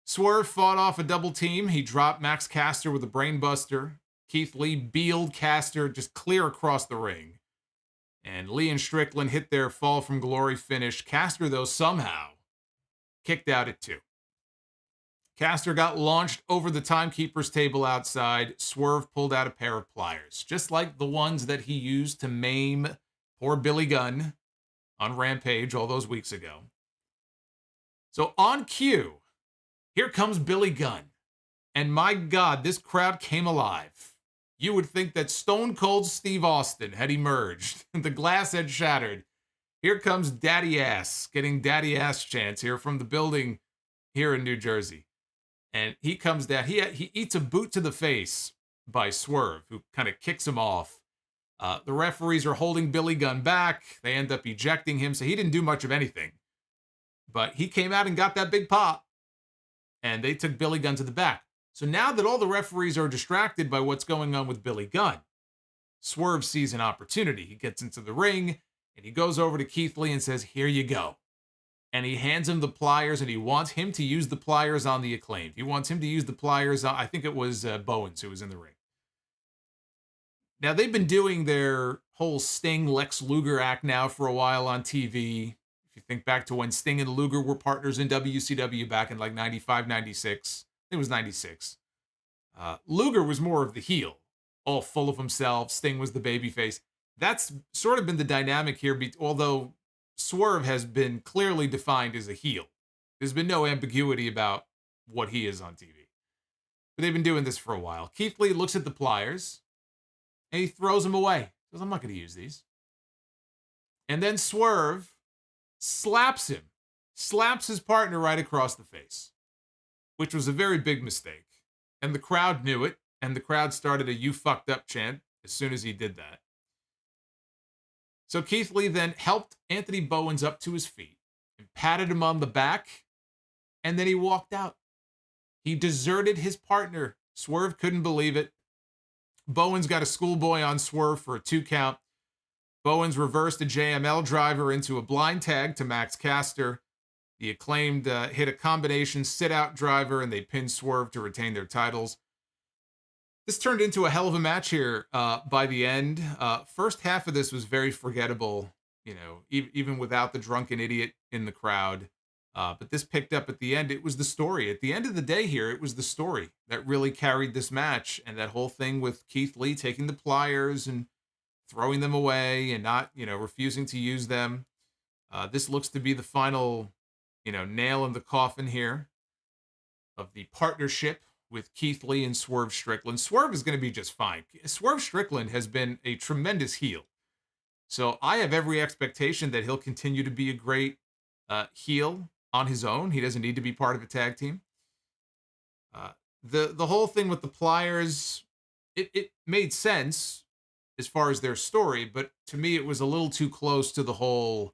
Swerve fought off a double team. He dropped Max Caster with a brainbuster. Keith Lee beeled Caster just clear across the ring. And Lee and Strickland hit their fall from glory finish. Caster, though, somehow kicked out at 2. Caster got launched over the timekeeper's table outside. Swerve pulled out a pair of pliers, just like the ones that he used to maim poor Billy Gunn on Rampage all those weeks ago. So on cue, here comes Billy Gunn. And my God, this crowd came alive. You would think that Stone Cold Steve Austin had emerged. The glass had shattered. Here comes Daddy Ass, getting Daddy Ass chants here from the building here in New Jersey. And he comes down. He eats a boot to the face by Swerve, who kind of kicks him off. The referees are holding Billy Gunn back. They end up ejecting him, so he didn't do much of anything. But he came out and got that big pop. And they took Billy Gunn to the back. So now that all the referees are distracted by what's going on with Billy Gunn, Swerve sees an opportunity. He gets into the ring, and he goes over to Keith Lee and says, here you go. And he hands him the pliers, and he wants him to use the pliers on the Acclaimed. He wants him to use the pliers on, I think it was Bowens who was in the ring. Now, they've been doing their whole Sting Lex Luger act now for a while on TV. If you think back to when Sting and Luger were partners in WCW back in like 95, 96. I think it was 96. Luger was more of the heel, all full of himself. Sting was the babyface. That's sort of been the dynamic here, although Swerve has been clearly defined as a heel. There's been no ambiguity about what he is on TV. But they've been doing this for a while. Keith Lee looks at the pliers, and he throws them away. He goes, I'm not going to use these. And then Swerve slaps him, slaps his partner right across the face, which was a very big mistake. And the crowd knew it, and the crowd started a "you fucked up" chant as soon as he did that. So Keith Lee then helped Anthony Bowens up to his feet and patted him on the back, and then he walked out. He deserted his partner. Swerve couldn't believe it. Bowens got a schoolboy on Swerve for a 2 count. Bowens reversed a JML driver into a blind tag to Max Caster. The Acclaimed hit a combination sit-out driver, and they pinned Swerve to retain their titles. This turned into a hell of a match here by the end. First half of this was very forgettable, even without the drunken idiot in the crowd. But this picked up at the end. It was the story. At the end of the day here, it was the story that really carried this match. And that whole thing with Keith Lee taking the pliers and throwing them away and not, refusing to use them. This looks to be the final, nail in the coffin here of the partnership with Keith Lee and Swerve Strickland. Swerve is going to be just fine. Swerve Strickland has been a tremendous heel. So I have every expectation that he'll continue to be a great heel on his own. He doesn't need to be part of a tag team. The whole thing with the pliers, it made sense as far as their story, but to me it was a little too close to the whole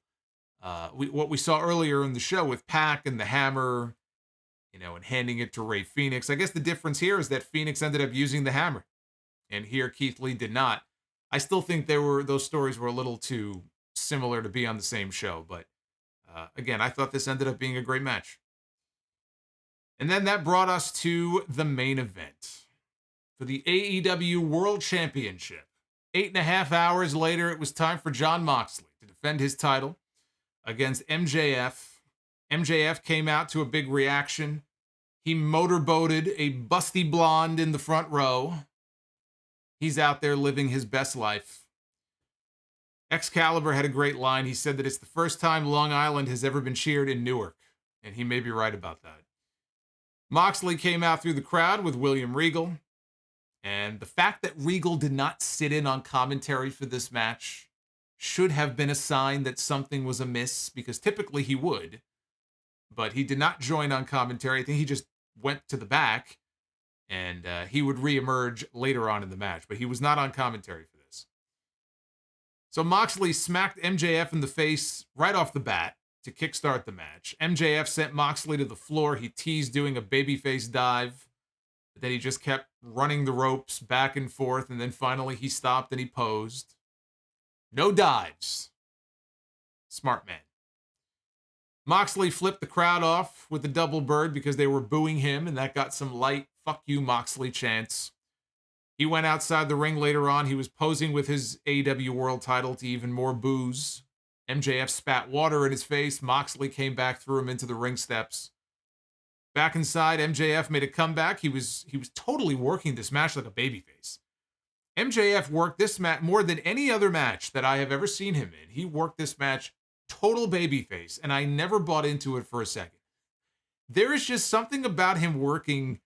what we saw earlier in the show with Pac and the hammer, and handing it to Rey Fenix. I guess the difference here is that Phoenix ended up using the hammer, and here Keith Lee did not. I still think those stories were a little too similar to be on the same show, but again, I thought this ended up being a great match. And then that brought us to the main event for the AEW World Championship. 8.5 hours later, it was time for Jon Moxley to defend his title against MJF. MJF came out to a big reaction. He motorboated a busty blonde in the front row. He's out there living his best life. Excalibur had a great line. He said that it's the first time Long Island has ever been cheered in Newark, and he may be right about that. Moxley came out through the crowd with William Regal, and the fact that Regal did not sit in on commentary for this match should have been a sign that something was amiss, because typically he would, but he did not join on commentary. I think he just went to the back, and he would reemerge later on in the match, but he was not on commentary for this. So Moxley smacked MJF in the face right off the bat to kickstart the match. MJF sent Moxley to the floor. He teased doing a babyface dive, but then he just kept running the ropes back and forth, and then finally he stopped and he posed. No dives. Smart man. Moxley flipped the crowd off with the double bird because they were booing him, and that got some light "fuck you, Moxley" chants. He went outside the ring later on. He was posing with his AEW World title to even more boos. MJF spat water in his face. Moxley came back, threw him into the ring steps. Back inside, MJF made a comeback. He was totally working this match like a babyface. MJF worked this match more than any other match that I have ever seen him in. He worked this match total babyface, and I never bought into it for a second. There is just something about him working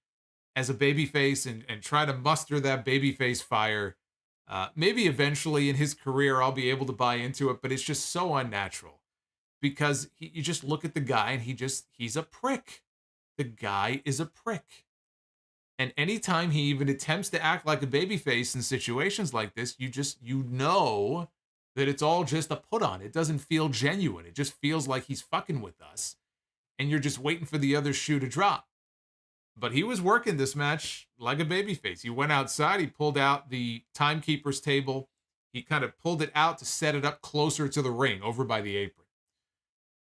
as a babyface and trying to muster that babyface fire. Maybe eventually in his career I'll be able to buy into it, but it's just so unnatural because you just look at the guy and he's a prick. The guy is a prick. And anytime he even attempts to act like a babyface in situations like this, you know that it's all just a put on. It doesn't feel genuine. It just feels like he's fucking with us. And you're just waiting for the other shoe to drop. But he was working this match like a babyface. He went outside. He pulled out the timekeeper's table. He kind of pulled it out to set it up closer to the ring over by the apron.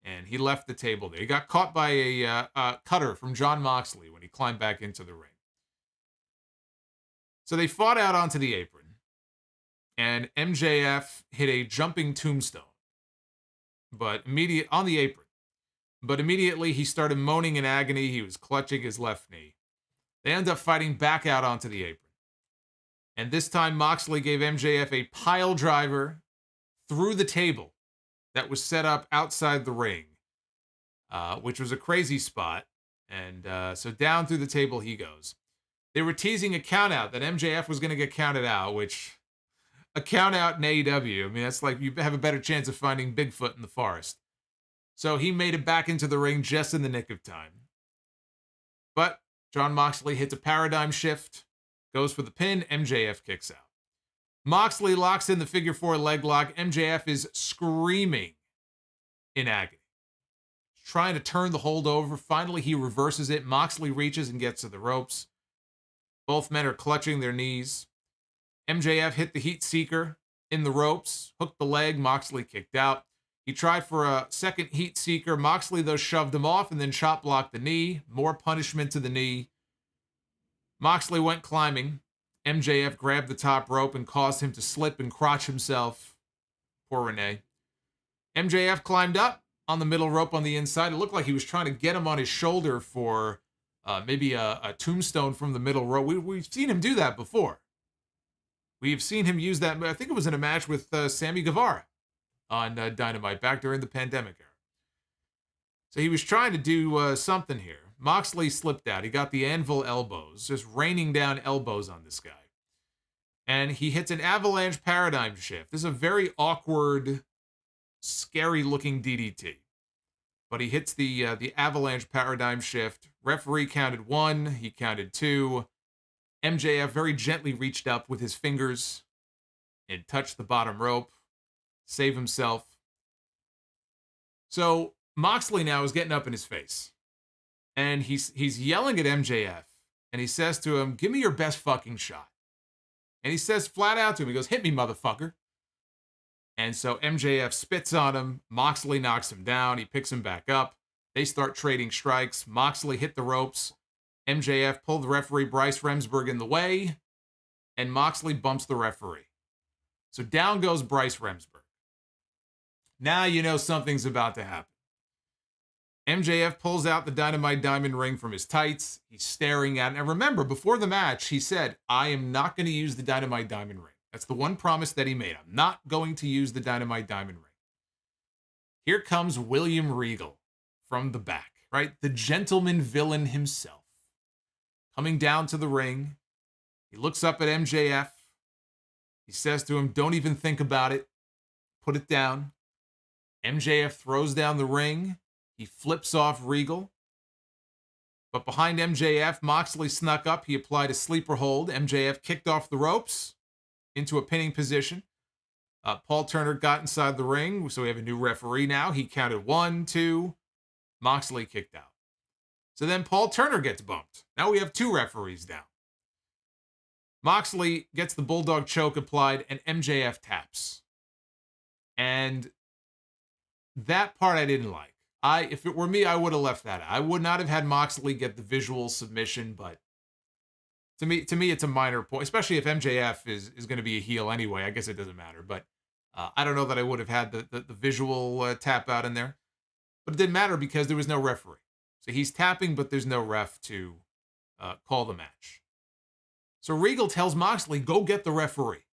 And he left the table there. He got caught by a cutter from Jon Moxley when he climbed back into the ring. So they fought out onto the apron. And MJF hit a jumping tombstone. On the apron. But immediately he started moaning in agony. He was clutching his left knee. They end up fighting back out onto the apron. And this time Moxley gave MJF a pile driver through the table that was set up outside the ring, which was a crazy spot. And so down through the table he goes. They were teasing a count out that MJF was going to get counted out, which a count out in AEW, I mean, that's like you have a better chance of finding Bigfoot in the forest. So he made it back into the ring just in the nick of time. But Jon Moxley hits a paradigm shift, goes for the pin, MJF kicks out. Moxley locks in the figure 4 leg lock. MJF is screaming in agony, trying to turn the hold over. Finally, he reverses it. Moxley reaches and gets to the ropes. Both men are clutching their knees. MJF hit the heat seeker in the ropes, hooked the leg. Moxley kicked out. He tried for a second heat seeker. Moxley, though, shoved him off and then chop blocked the knee. More punishment to the knee. Moxley went climbing. MJF grabbed the top rope and caused him to slip and crotch himself. Poor Renee. MJF climbed up on the middle rope on the inside. It looked like he was trying to get him on his shoulder for maybe a tombstone from the middle rope. We've seen him do that before. We've seen him use that. I think it was in a match with Sammy Guevara on Dynamite back during the pandemic era. So he was trying to do something here. Moxley slipped out. He got the anvil elbows, just raining down elbows on this guy. And he hits an avalanche paradigm shift. This is a very awkward, scary-looking DDT. But he hits the avalanche paradigm shift. Referee counted 1. He counted 2. MJF very gently reached up with his fingers and touched the bottom rope. Save himself. So Moxley now is getting up in his face. And he's yelling at MJF. And he says to him, "Give me your best fucking shot." And he says flat out to him, he goes, "Hit me, motherfucker." And so MJF spits on him. Moxley knocks him down. He picks him back up. They start trading strikes. Moxley hit the ropes. MJF pulled the referee Bryce Remsburg in the way. And Moxley bumps the referee. So down goes Bryce Remsburg. Now you know something's about to happen. MJF pulls out the Dynamite Diamond ring from his tights. He's staring at it. And remember, before the match, he said, "I am not going to use the Dynamite Diamond ring." That's the one promise that he made. I'm not going to use the Dynamite Diamond ring. Here comes William Regal from the back, right? The gentleman villain himself. Coming down to the ring. He looks up at MJF. He says to him, "Don't even think about it. Put it down." MJF throws down the ring. He flips off Regal. But behind MJF, Moxley snuck up. He applied a sleeper hold. MJF kicked off the ropes into a pinning position. Paul Turner got inside the ring, so we have a new referee now. He counted 1, 2. Moxley kicked out. So then Paul Turner gets bumped. Now we have 2 referees down. Moxley gets the Bulldog choke applied, and MJF taps. And that part I didn't like. If it were me, I would have left that out. I would not have had Moxley get the visual submission, but to me, it's a minor point, especially if MJF is going to be a heel anyway. I guess it doesn't matter, but I don't know that I would have had the visual tap out in there. But it didn't matter because there was no referee. So he's tapping, but there's no ref to call the match. So Regal tells Moxley, "Go get the referee.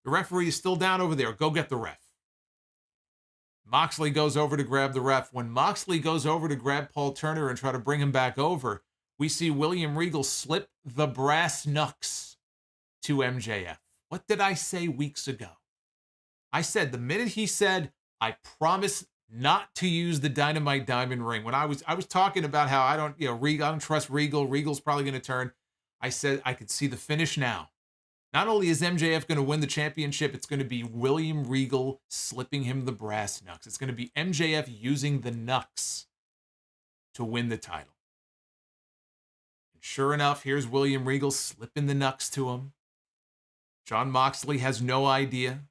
The referee is still down over there. Go get the ref." Moxley goes over to grab the ref. When Moxley goes over to grab Paul Turner and try to bring him back over, we see William Regal slip the brass knucks to MJF. What did I say weeks ago? I said the minute he said, "I promise not to use the Dynamite Diamond ring," when I was talking about how I don't trust Regal. Regal's probably going to turn. I said I could see the finish now. Not only is MJF going to win the championship, it's going to be William Regal slipping him the brass knucks. It's going to be MJF using the knucks to win the title. And sure enough, here's William Regal slipping the knucks to him. Jon Moxley has no idea.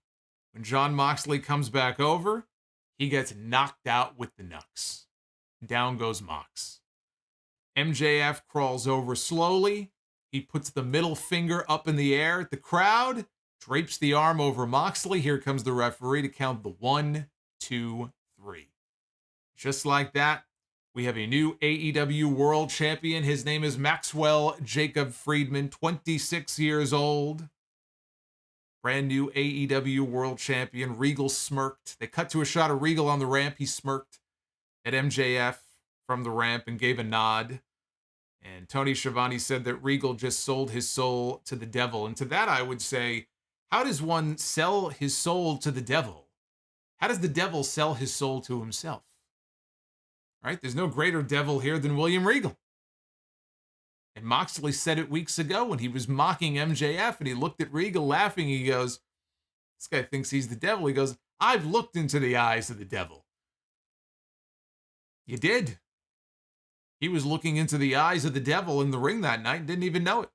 When Jon Moxley comes back over, he gets knocked out with the knucks. Down goes Mox. MJF crawls over slowly. He puts the middle finger up in the air at the crowd, drapes the arm over Moxley. Here comes the referee to count the 1, 2, 3. Just like that, we have a new AEW World Champion. His name is Maxwell Jacob Friedman, 26 years old. Brand new AEW World Champion. Regal smirked. They cut to a shot of Regal on the ramp. He smirked at MJF from the ramp and gave a nod. And Tony Schiavone said that Regal just sold his soul to the devil. And to that, I would say, how does one sell his soul to the devil? How does the devil sell his soul to himself? Right? There's no greater devil here than William Regal. And Moxley said it weeks ago when he was mocking MJF and he looked at Regal laughing. He goes, This guy thinks he's the devil. He goes, I've looked into the eyes of the devil. You did. He was looking into the eyes of the devil in the ring that night and didn't even know it.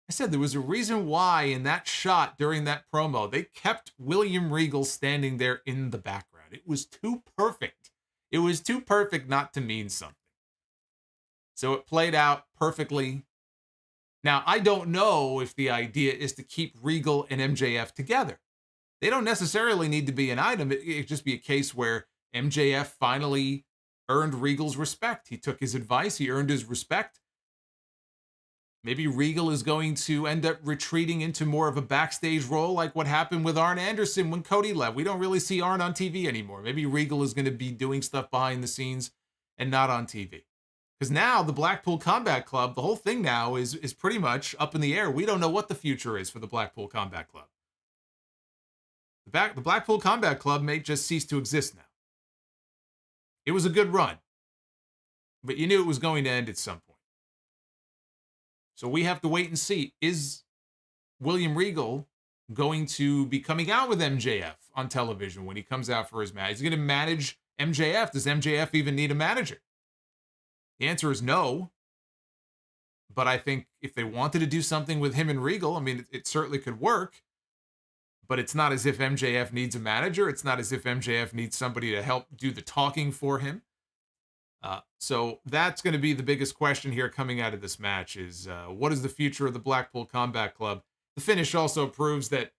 I said there was a reason why in that shot during that promo, they kept William Regal standing there in the background. It was too perfect. It was too perfect not to mean something. So it played out perfectly. Now, I don't know if the idea is to keep Regal and MJF together. They don't necessarily need to be an item. It'd just be a case where MJF finally earned Regal's respect. He took his advice. He earned his respect. Maybe Regal is going to end up retreating into more of a backstage role like what happened with Arn Anderson when Cody left. We don't really see Arn on TV anymore. Maybe Regal is going to be doing stuff behind the scenes and not on TV. Because now the Blackpool Combat Club, the whole thing now is pretty much up in the air. We don't know what the future is for the Blackpool Combat Club. The Blackpool Combat Club may just cease to exist now. It was a good run, but you knew it was going to end at some point. So we have to wait and see. Is William Regal going to be coming out with MJF on television when he comes out for his match? Is he going to manage MJF? Does MJF even need a manager? The answer is no. But I think if they wanted to do something with him and Regal, I mean, it certainly could work. But it's not as if MJF needs a manager. It's not as if MJF needs somebody to help do the talking for him. So that's going to be the biggest question here coming out of this match is what is the future of the Blackpool Combat Club? The finish also proves that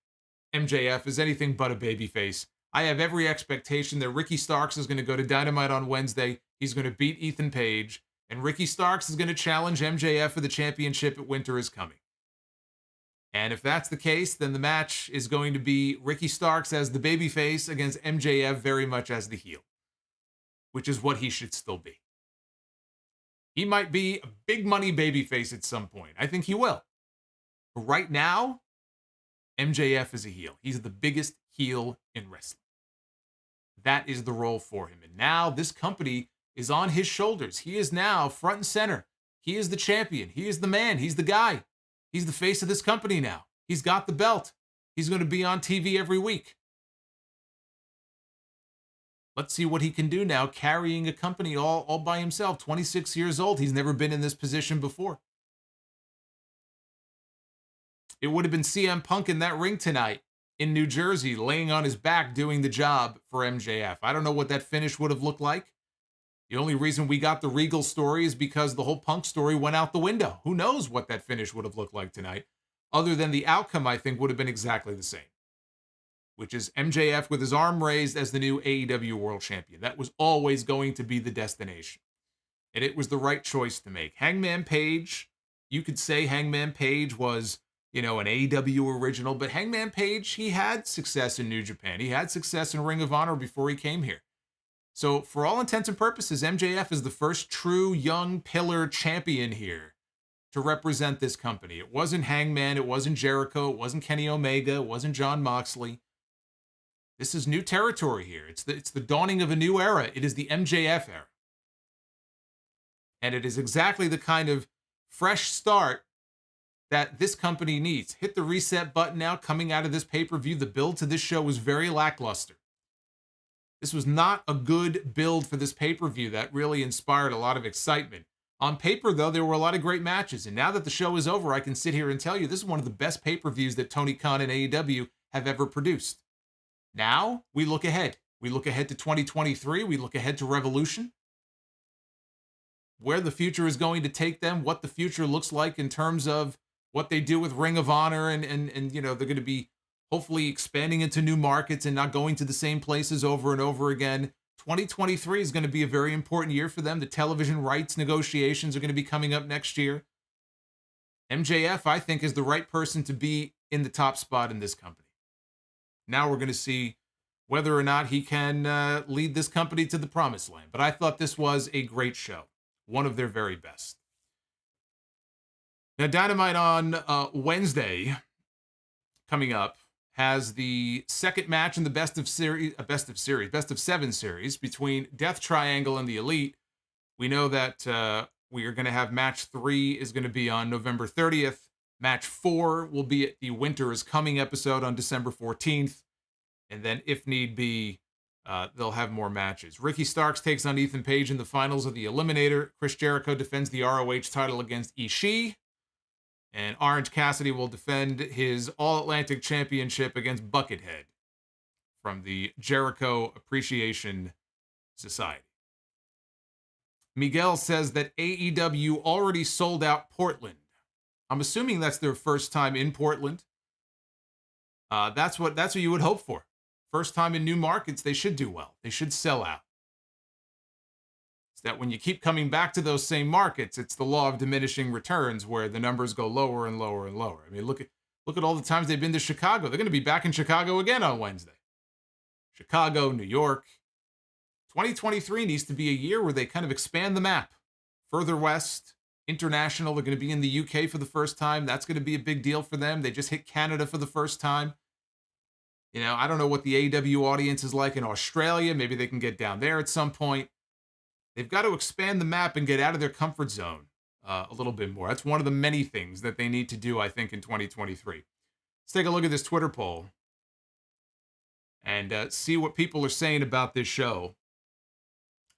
MJF is anything but a babyface. I have every expectation that Ricky Starks is going to go to Dynamite on Wednesday. He's going to beat Ethan Page, and Ricky Starks is going to challenge MJF for the championship at Winter is Coming. And if that's the case, then the match is going to be Ricky Starks as the babyface against MJF very much as the heel, which is what he should still be. He might be a big money babyface at some point. I think he will. But right now, MJF is a heel. He's the biggest heel in wrestling. That is the role for him. And now this company is on his shoulders. He is now front and center. He is the champion. He is the man. He's the guy. He's the face of this company now. He's got the belt. He's going to be on TV every week. Let's see what he can do now, carrying a company all by himself. 26 years old. He's never been in this position before. It would have been CM Punk in that ring tonight in New Jersey, laying on his back, doing the job for MJF. I don't know what that finish would have looked like. The only reason we got the Regal story is because the whole Punk story went out the window. Who knows what that finish would have looked like tonight, other than the outcome, I think, would have been exactly the same, which is MJF with his arm raised as the new AEW World Champion. That was always going to be the destination. And it was the right choice to make. Hangman Page, you could say Hangman Page was, an AEW original, but Hangman Page, he had success in New Japan. He had success in Ring of Honor before he came here. So for all intents and purposes, MJF is the first true young pillar champion here to represent this company. It wasn't Hangman, it wasn't Jericho, it wasn't Kenny Omega, it wasn't Jon Moxley. This is new territory here. It's the dawning of a new era. It is the MJF era. And it is exactly the kind of fresh start that this company needs. Hit the reset button now coming out of this pay-per-view. The build to this show was very lackluster. This was not a good build for this pay-per-view that really inspired a lot of excitement. On paper, though, there were a lot of great matches. And now that the show is over, I can sit here and tell you this is one of the best pay-per-views that Tony Khan and AEW have ever produced. Now, we look ahead. We look ahead to 2023. We look ahead to Revolution. Where the future is going to take them, what the future looks like in terms of what they do with Ring of Honor, and they're going to be hopefully expanding into new markets and not going to the same places over and over again. 2023 is going to be a very important year for them. The television rights negotiations are going to be coming up next year. MJF, I think, is the right person to be in the top spot in this company. Now we're going to see whether or not he can lead this company to the promised land. But I thought this was a great show. One of their very best. Now, Dynamite on Wednesday, coming up, has the second match in the best of seven series between Death Triangle and the Elite. We know that we are going to have match 3 is going to be on November 30th. Match 4 will be at the Winter is Coming episode on December 14th. And then, if need be, they'll have more matches. Ricky Starks takes on Ethan Page in the finals of the Eliminator. Chris Jericho defends the ROH title against Ishii. And Orange Cassidy will defend his All-Atlantic Championship against Buckethead from the Jericho Appreciation Society. Miguel says that AEW already sold out Portland. I'm assuming that's their first time in Portland. That's what you would hope for. First time in new markets, they should do well. They should sell out. It's that when you keep coming back to those same markets, it's the law of diminishing returns where the numbers go lower and lower and lower. I mean, look at all the times they've been to Chicago. They're going to be back in Chicago again on Wednesday. Chicago, New York. 2023 needs to be a year where they kind of expand the map. Further west, international. They're going to be in the UK for the first time. That's going to be a big deal for them. They just hit Canada for the first time. You know, I don't know what the AEW audience is like in Australia. Maybe they can get down there at some point. They've got to expand the map and get out of their comfort zone a little bit more. That's one of the many things that they need to do, I think, in 2023. Let's take a look at this Twitter poll and see what people are saying about this show.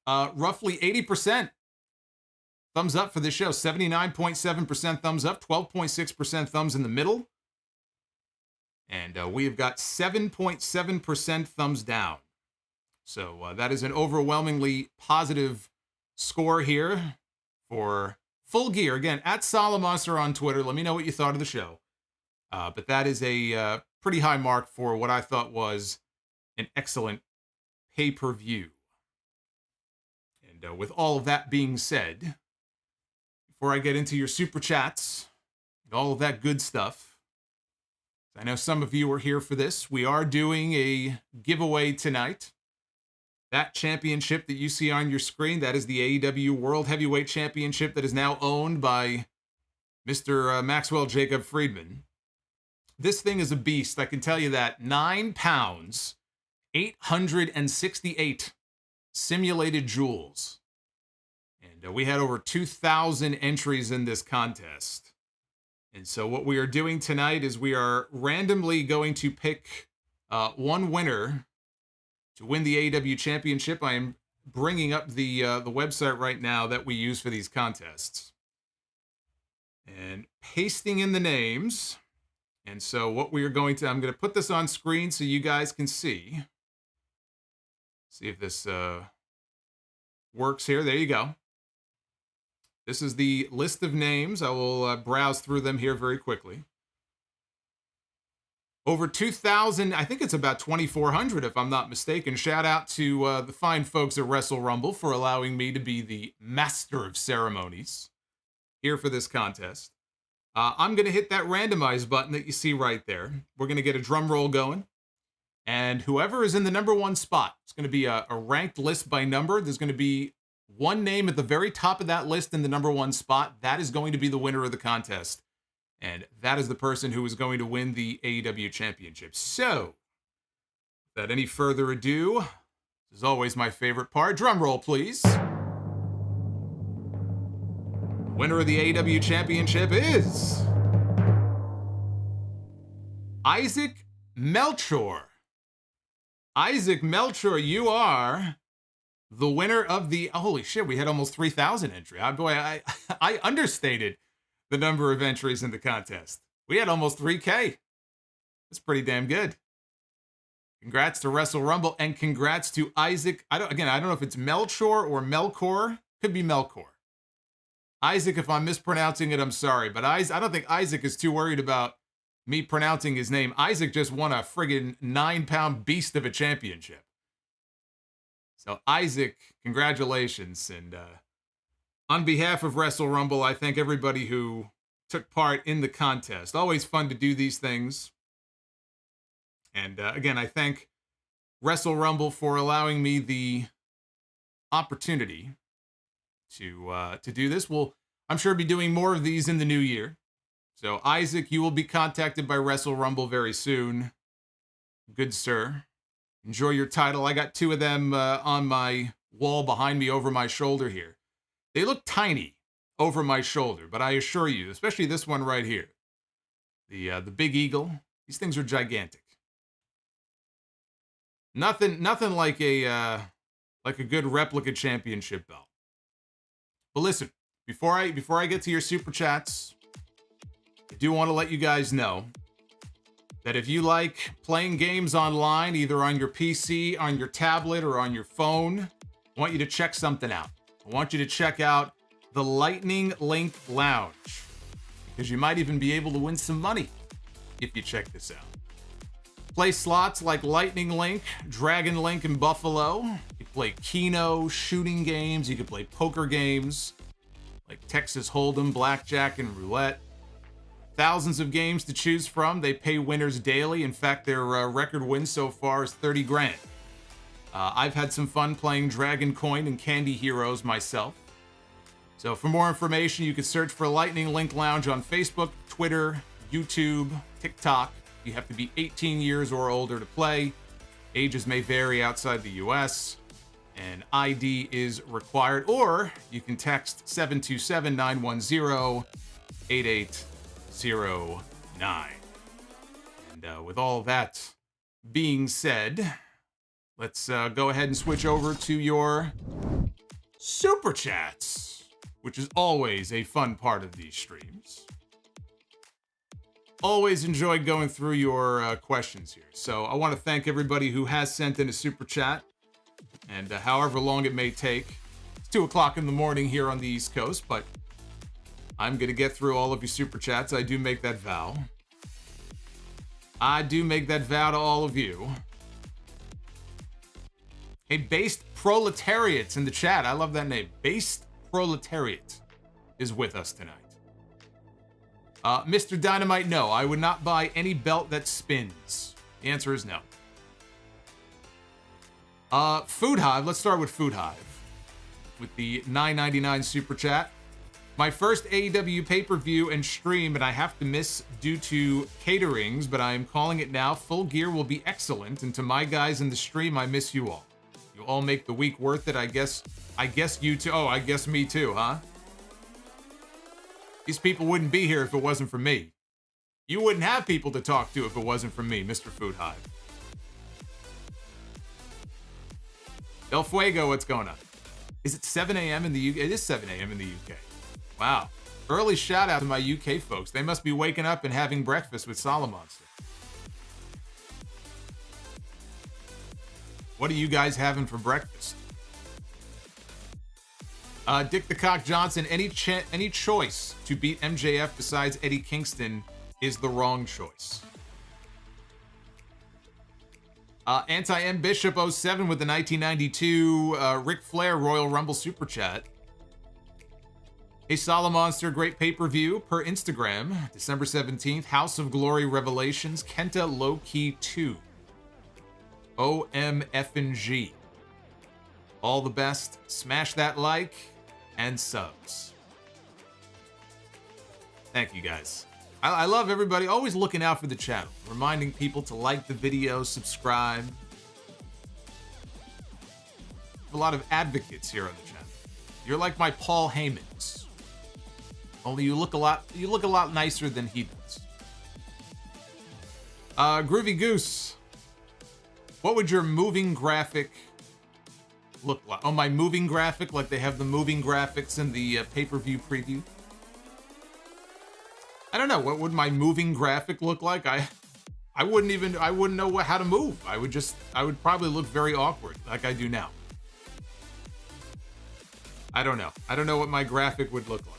Roughly 80% thumbs up for this show. 79.7% thumbs up, 12.6% thumbs in the middle. And we have got 7.7% thumbs down. So that is an overwhelmingly positive score here for Full Gear. Again, at Solomonster on Twitter. Let me know what you thought of the show. But that is a pretty high mark for what I thought was an excellent pay-per-view. And with all of that being said, before I get into your super chats and all of that good stuff, I know some of you are here for this. We are doing a giveaway tonight. That championship that you see on your screen, that is the AEW World Heavyweight Championship that is now owned by Mr. Maxwell Jacob Friedman. This thing is a beast, I can tell you that. 9 pounds, 868 simulated jewels. And we had over 2,000 entries in this contest. And so what we are doing tonight is we are randomly going to pick one winner to win the AEW Championship. I am bringing up the website right now that we use for these contests. And pasting in the names. And so what we are going to, I'm going to put this on screen so you guys can see. See if this works here. There you go. This is the list of names. I will browse through them here very quickly. Over 2,000, I think it's about 2,400 if I'm not mistaken. Shout out to the fine folks at Wrestle Rumble for allowing me to be the master of ceremonies here for this contest. I'm going to hit that randomize button that you see right there. We're going to get a drum roll going. And whoever is in the number one spot, it's going to be a ranked list by number. There's going to be one name at the very top of that list in the number one spot. That is going to be the winner of the contest. And that is the person who is going to win the AEW Championship. So, without any further ado, this is always my favorite part. Drum roll, please. Winner of the AEW Championship is Isaac Melchor. Isaac Melchor, you are the winner of the, holy shit, we had almost 3,000 entry. I understated the number of entries in the contest. We had almost 3K. That's pretty damn good. Congrats to Wrestle Rumble and congrats to Isaac. I don't know if it's Melchor or Melkor. Could be Melkor. Isaac, if I'm mispronouncing it, I'm sorry. But I don't think Isaac is too worried about me pronouncing his name. Isaac just won a friggin' 9-pound beast of a championship. So Isaac, congratulations. And on behalf of Wrestle Rumble, I thank everybody who took part in the contest. Always fun to do these things. And again, I thank Wrestle Rumble for allowing me the opportunity to do this. I'm sure be doing more of these in the new year. So Isaac, you will be contacted by Wrestle Rumble very soon. Good sir. Enjoy your title. I got 2 of them on my wall behind me over my shoulder here. They look tiny over my shoulder, but I assure you, especially this one right here, The Big Eagle. These things are gigantic. Nothing like a good replica championship belt. But listen, before I get to your super chats, I do want to let you guys know that if you like playing games online, either on your PC, on your tablet, or on your phone, I want you to check something out. I want you to check out the Lightning Link Lounge, because you might even be able to win some money if you check this out. Play slots like Lightning Link, Dragon Link, and Buffalo. You play Keno, shooting games. You can play poker games like Texas Hold'em, Blackjack, and Roulette. Thousands of games to choose from. They pay winners daily. In fact, their record win so far is 30 grand. I've had some fun playing Dragon Coin and Candy Heroes myself. So for more information, you can search for Lightning Link Lounge on Facebook, Twitter, YouTube, TikTok. You have to be 18 years or older to play. Ages may vary outside the US, and ID is required. Or you can text 727-910-8809. And with all that being said, let's go ahead and switch over to your Super Chats, which is always a fun part of these streams. Always enjoy going through your questions here. So I want to thank everybody who has sent in a Super Chat, and however long it may take. It's 2 o'clock in the morning here on the East Coast, but I'm going to get through all of your Super Chats. I do make that vow. I do make that vow to all of you. Hey, Based Proletariat's in the chat. I love that name. Based Proletariat is with us tonight. Mr. Dynamite, no. I would not buy any belt that spins. The answer is no. Food Hive. Let's start with Food Hive with the $9.99 Super Chat. My first AEW pay-per-view and stream, and I have to miss due to caterings, but I am calling it now. Full Gear will be excellent, and to my guys in the stream, I miss you all. You all make the week worth it, I guess you too. Oh, I guess me too, huh? These people wouldn't be here if it wasn't for me. You wouldn't have people to talk to if it wasn't for me, Mr. Food Hive. El Fuego, what's going on? Is it 7 a.m. in the UK? It is 7 a.m. in the UK. Wow. Early shout out to my UK folks. They must be waking up and having breakfast with Solomonster. What are you guys having for breakfast? Dick the Cock Johnson, any choice to beat MJF besides Eddie Kingston is the wrong choice. Anti-M Bishop 07 with the 1992 Ric Flair Royal Rumble Super Chat. Hey, Solomonster, great pay-per-view per Instagram. December 17th, House of Glory Revelations, Kenta Low-Key 2. OMFNG. All the best. Smash that like and subs. Thank you, guys. I love everybody always looking out for the channel, reminding people to like the video, subscribe. A lot of advocates here on the channel. You're like my Paul Heymans. Only you look a lot nicer than he does. Groovy Goose. What would your moving graphic look like? Oh, my moving graphic, like they have the moving graphics in the pay-per-view preview. I don't know. What would my moving graphic look like? I wouldn't know how to move. I would probably look very awkward, like I do now. I don't know. I don't know what my graphic would look like.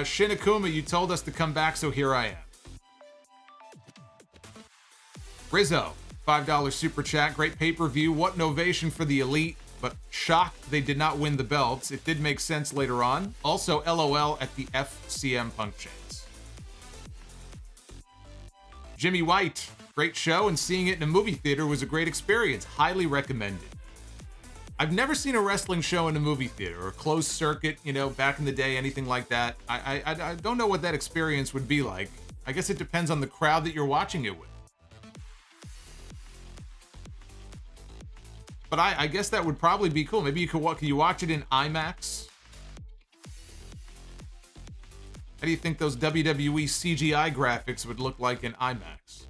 Shinakuma, you told us to come back, so here I am. Rizzo, $5 super chat. Great pay-per-view. What an ovation for the Elite, but shocked they did not win the belts. It did make sense later on. Also, LOL at the FCM Punk chance. Jimmy White, great show, and seeing it in a movie theater was a great experience. Highly recommended. I've never seen a wrestling show in a movie theater or closed circuit, back in the day, anything like that. I don't know what that experience would be like. I guess it depends on the crowd that you're watching it with. But I guess that would probably be cool. Maybe can you watch it in IMAX? How do you think those WWE CGI graphics would look like in IMAX?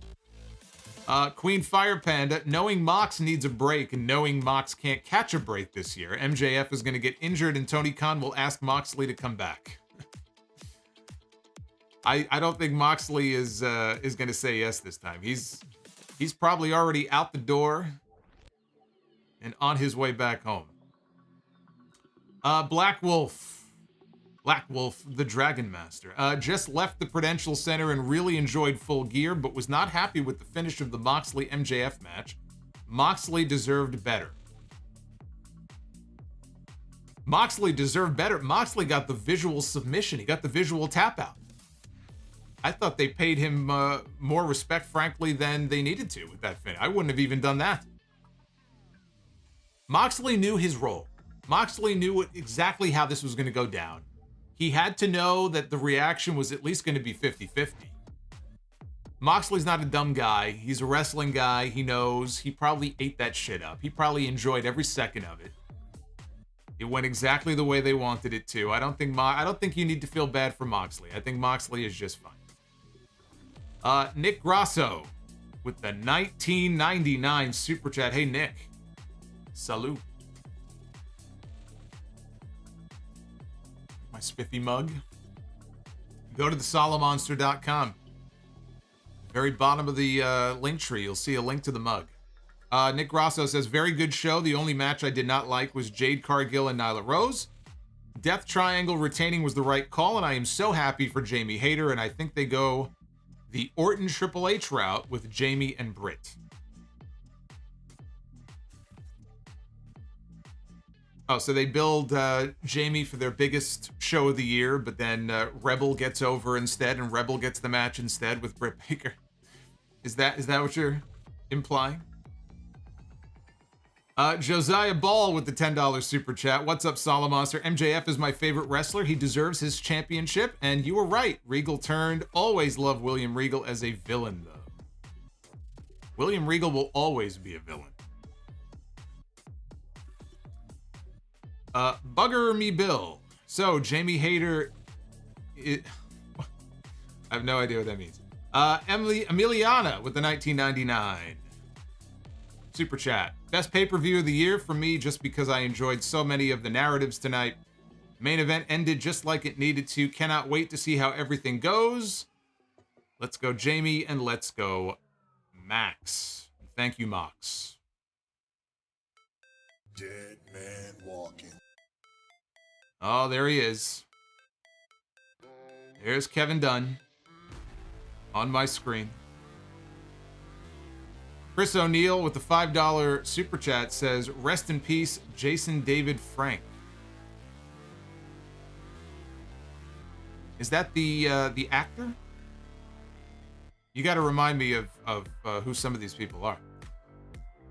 Queen Fire Panda, knowing Mox needs a break and knowing Mox can't catch a break this year, MJF is going to get injured and Tony Khan will ask Moxley to come back. I don't think Moxley is going to say yes this time. He's probably already out the door and on his way back home. Black Wolf, the Dragon Master, just left the Prudential Center and really enjoyed Full Gear, but was not happy with the finish of the Moxley MJF match. Moxley deserved better. Moxley got the visual submission. He got the visual tap out. I thought they paid him more respect, frankly, than they needed to with that finish. I wouldn't have even done that. Moxley knew his role. Moxley knew exactly how this was going to go down. He had to know that the reaction was at least going to be 50-50. Moxley's not a dumb guy. He's a wrestling guy. He knows. He probably ate that shit up. He probably enjoyed every second of it. It went exactly the way they wanted it to. I don't think you need to feel bad for Moxley. I think Moxley is just fine. Nick Grasso with the 1999 Super Chat. Hey, Nick. Salute. My spiffy mug. Go to the Solomonster.com. Very bottom of the link tree, you'll see a link to the mug. Nick Grasso says, very good show. The only match I did not like was Jade Cargill and Nyla Rose. Death Triangle retaining was the right call, and I am so happy for Jamie Hayter, and I think they go the Orton Triple H route with Jamie and Britt. Oh, so they build Jamie for their biggest show of the year, but then Rebel gets over instead, and Rebel gets the match instead with Britt Baker. Is that what you're implying? Josiah Ball with the $10 super chat. What's up, Solomonster? MJF is my favorite wrestler. He deserves his championship, and you were right. Regal turned. Always love William Regal as a villain, though. William Regal will always be a villain. Bugger me Bill. So, Jamie Hayter... I have no idea what that means. Emiliana with the 1999. Super chat. Best pay-per-view of the year for me, just because I enjoyed so many of the narratives tonight. Main event ended just like it needed to. Cannot wait to see how everything goes. Let's go Jamie and let's go Max. Thank you, Mox. Dead man walking. Oh, there he is. There's Kevin Dunn on my screen. Chris O'Neill with the $5 super chat says, rest in peace, Jason David Frank. Is that the actor? You got to remind me of who some of these people are.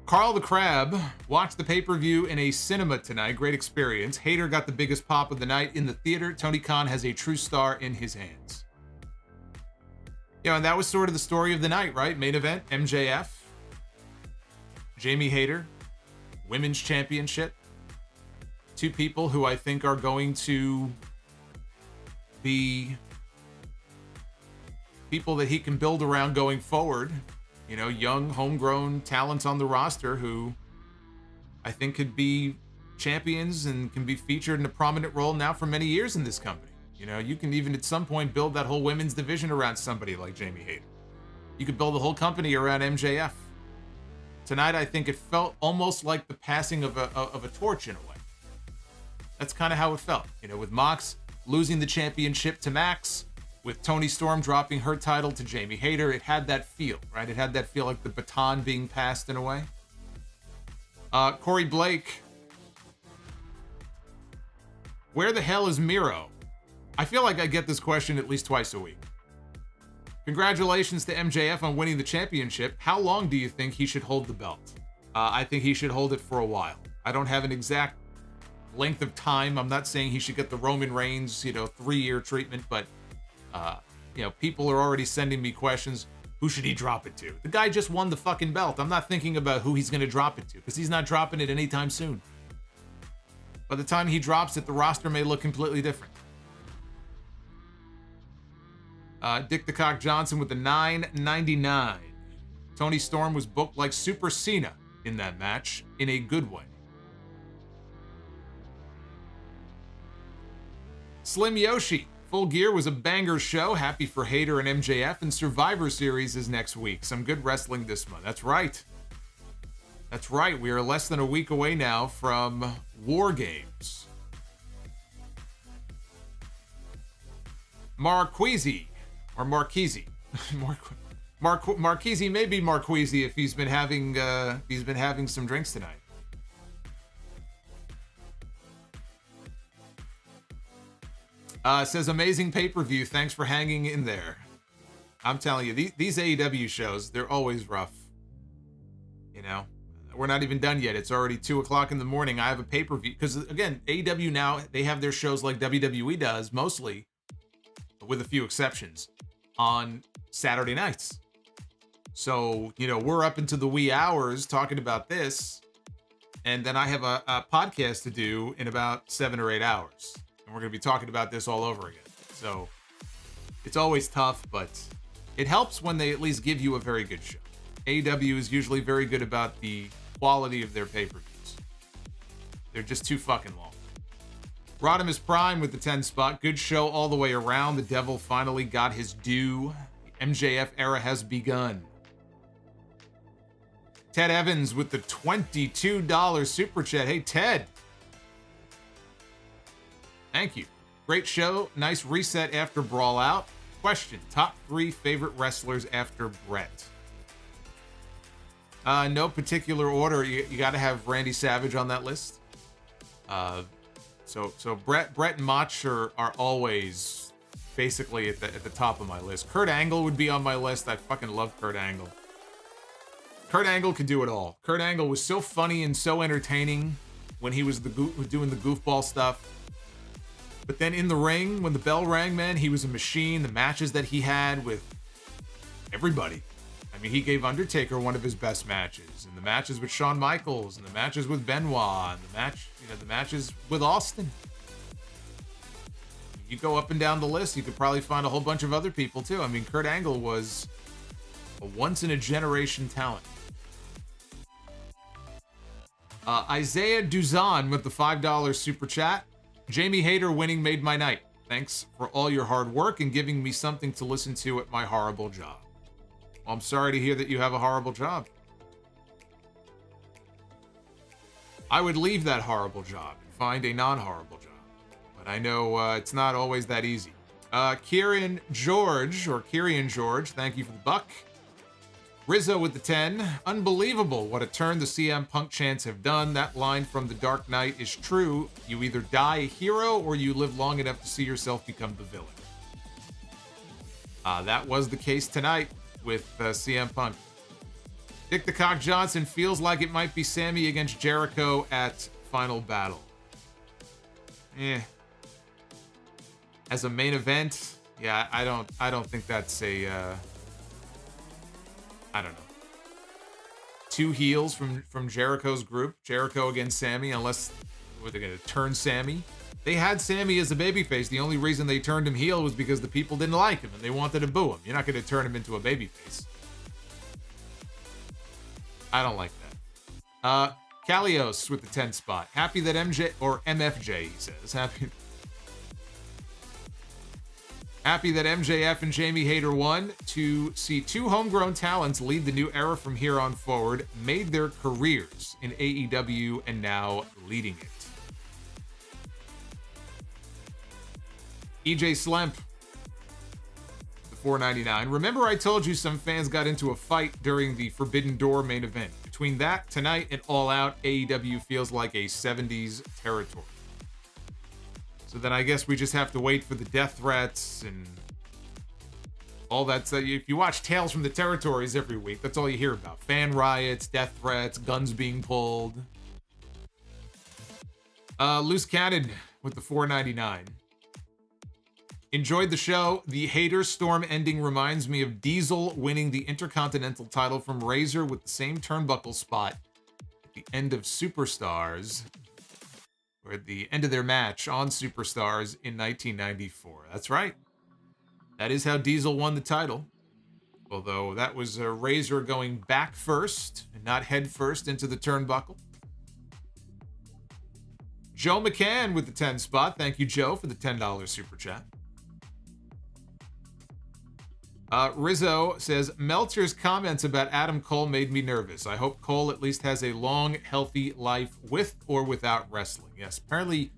Carl the Crab watched the pay-per-view in a cinema tonight. Great experience. Hayter got the biggest pop of the night in the theater. Tony Khan has a true star in his hands. You know, and that was sort of the story of the night, right? Main event, MJF. Jamie Hayter, Women's Championship. Two people who I think are going to be people that he can build around going forward. You know, young, homegrown talents on the roster who I think could be champions and can be featured in a prominent role now for many years in this company. You know, you can even at some point build that whole women's division around somebody like Jamie Hayter. You could build the whole company around MJF. Tonight, I think it felt almost like the passing of a torch in a way. That's kind of how it felt. You know, with Mox losing the championship to Max, with Toni Storm dropping her title to Jamie Hayter, it had that feel, right? It had that feel like the baton being passed in a way. Corey Blake. Where the hell is Miro? I feel like I get this question at least twice a week. Congratulations to MJF on winning the championship. How long do you think he should hold the belt? I think he should hold it for a while. I don't have an exact length of time. I'm not saying he should get the Roman Reigns, 3-year treatment, but, people are already sending me questions. Who should he drop it to? The guy just won the fucking belt. I'm not thinking about who he's going to drop it to, because he's not dropping it anytime soon. By the time he drops it, the roster may look completely different. Dick the Cock Johnson with the $9.99. Tony Storm was booked like Super Cena in that match, in a good way. Slim Yoshi, Full Gear was a banger show. Happy for Hayter and MJF, and Survivor Series is next week. Some good wrestling this month. That's right. That's right. We are less than a week away now from War Games. Marquise, or Marquise. Marquise, maybe Marquise if he's been having some drinks tonight. Says amazing pay-per-view. Thanks for hanging in there. I'm telling you, these AEW shows, they're always rough. You know, we're not even done yet. It's already 2 o'clock in the morning. I have a pay-per-view because, again, AEW now, they have their shows like WWE does, mostly, with a few exceptions, on Saturday nights. So, you know, we're up into the wee hours talking about this, and then I have a podcast to do in about 7 or 8 hours. And we're going to be talking about this all over again. So it's always tough, but it helps when they at least give you a very good show. AEW is usually very good about the quality of their pay-per-views. They're just too fucking long. Rodimus Prime with the 10 spot. Good show all the way around. The Devil finally got his due. The MJF era has begun. Ted Evans with the $22 super chat. Hey, Ted. Thank you. Great show. Nice reset after Brawl Out. Question. Top 3 favorite wrestlers after Brett? No particular order. You got to have Randy Savage on that list. So Brett and Mach are always basically at the top of my list. Kurt Angle would be on my list. I fucking love Kurt Angle. Kurt Angle could do it all. Kurt Angle was so funny and so entertaining when he was doing the goofball stuff. But then in the ring, when the bell rang, man, he was a machine. The matches that he had with everybody. I mean, he gave Undertaker one of his best matches, and the matches with Shawn Michaels, and the matches with Benoit, and the matches with Austin. You go up and down the list, you could probably find a whole bunch of other people too. I mean, Kurt Angle was a once-in-a-generation talent. Isaiah Duzan with the $5 super chat. Jamie Hayter winning made my night. Thanks for all your hard work and giving me something to listen to at my horrible job. Well, I'm sorry to hear that you have a horrible job. I would leave that horrible job and find a non-horrible job. But I know it's not always that easy. Kieran George, thank you for the buck. Rizzo with the 10. Unbelievable what a turn the CM Punk chants have done. That line from The Dark Knight is true. You either die a hero or you live long enough to see yourself become the villain. That was the case tonight with CM Punk. Dick the Cock Johnson feels like it might be Sammy against Jericho at Final Battle. As a main event, yeah, I don't think that's a I don't know. 2 heels from Jericho's group. Jericho against Sammy, unless they're going to turn Sammy. They had Sammy as a babyface. The only reason they turned him heel was because the people didn't like him and they wanted to boo him. You're not going to turn him into a babyface. I don't like that. Kalios with the 10 spot. Happy that MFJ, he says. Happy that MJF and Jamie Hayter won. To see 2 homegrown talents lead the new era from here on forward, made their careers in AEW and now leading it. EJ Slemp, the $4.99. Remember I told you some fans got into a fight during the Forbidden Door main event. Between that, tonight, and All Out, AEW feels like a 70s territory. So then I guess we just have to wait for the death threats and all that. So if you watch Tales from the Territories every week, that's all you hear about. Fan riots, death threats, guns being pulled. Loose Cannon with the $4.99. Enjoyed the show. The Hayter Storm ending reminds me of Diesel winning the Intercontinental title from Razor with the same turnbuckle spot at the end of Superstars. Or at the end of their match on Superstars in 1994. That's right. That is how Diesel won the title. Although that was a Razor going back first and not head first into the turnbuckle. Joe McCann with the 10 spot. Thank you, Joe, for the $10 super chat. Rizzo says, Meltzer's comments about Adam Cole made me nervous. I hope Cole at least has a long, healthy life with or without wrestling. Yes, apparently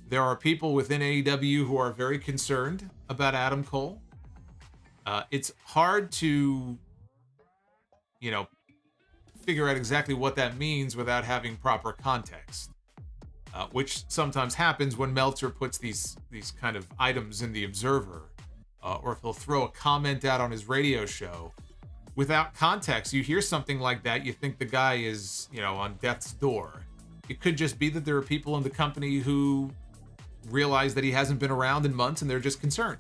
there are people within AEW who are very concerned about Adam Cole. It's hard to, figure out exactly what that means without having proper context, which sometimes happens when Meltzer puts these kind of items in the Observer, or if he'll throw a comment out on his radio show without context. You hear something like that, you think the guy is, on death's door. It could just be that there are people in the company who realize that he hasn't been around in months and they're just concerned.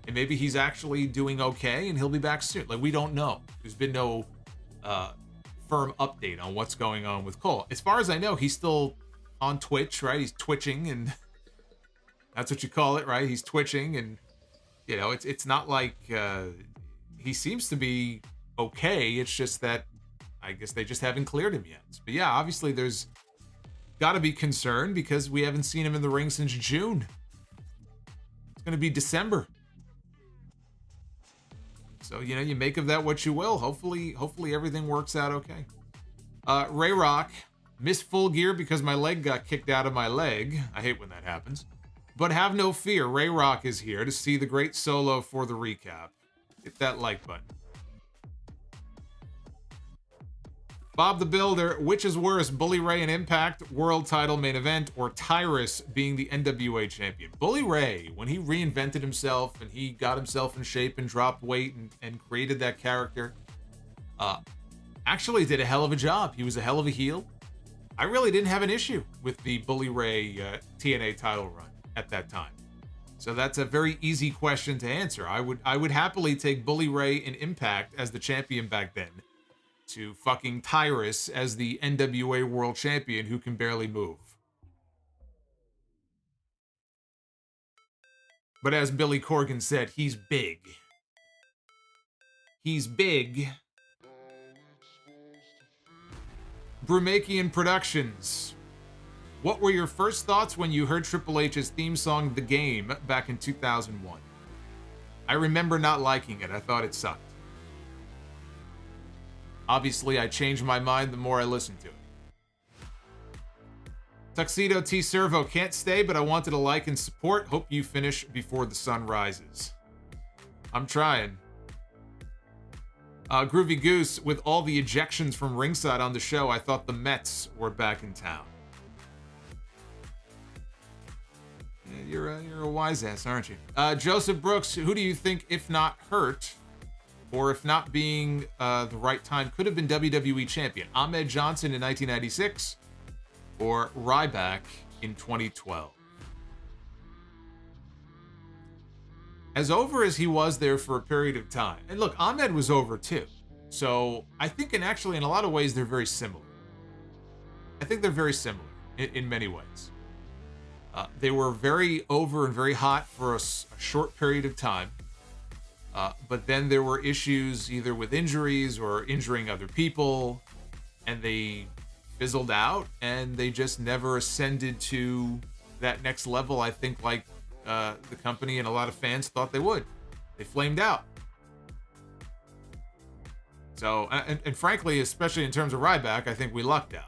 And maybe he's actually doing okay and he'll be back soon. Like, we don't know. There's been no firm update on what's going on with Cole. As far as I know, he's still on Twitch, right? He's twitching, and that's what you call it, right? He's twitching, and it's not like he seems to be okay. It's just that I guess they just haven't cleared him yet. But yeah, obviously there's got to be concern because we haven't seen him in the ring since June. It's going to be December. So, you make of that what you will. Hopefully everything works out okay. Ray Rock, missed Full Gear because my leg got kicked out of my leg. I hate when that happens. But have no fear, Ray Rock is here to see the great Solo for the recap. Hit that like button. Bob the Builder, which is worse, Bully Ray and Impact World Title Main Event, or Tyrus being the NWA champion? Bully Ray, when he reinvented himself and he got himself in shape and dropped weight and created that character, actually did a hell of a job. He was a hell of a heel. I really didn't have an issue with the Bully Ray TNA title run at that time. So that's a very easy question to answer. I would happily take Bully Ray in Impact as the champion back then to fucking Tyrus as the NWA World Champion who can barely move. But as Billy Corgan said, he's big. He's big. Brumakian Productions. What were your first thoughts when you heard Triple H's theme song, The Game, back in 2001? I remember not liking it. I thought it sucked. Obviously, I changed my mind the more I listened to it. Tuxedo T. Servo, can't stay, but I wanted to like and support. Hope you finish before the sun rises. I'm trying. Groovy Goose, with all the ejections from ringside on the show, I thought the Mets were back in town. Yeah, you're a wise ass, aren't you? Joseph Brooks, who do you think, if not hurt, or if not being the right time, could have been WWE champion? Ahmed Johnson in 1996 or Ryback in 2012? As over as he was there for a period of time, and look, Ahmed was over too. So I think, and actually in a lot of ways, they're very similar. I think they're very similar in many ways. They were very over and very hot for a short period of time. But then there were issues either with injuries or injuring other people, and they fizzled out, and they just never ascended to that next level, I think, like the company and a lot of fans thought they would. They flamed out. So, and frankly, especially in terms of Ryback, I think we lucked out.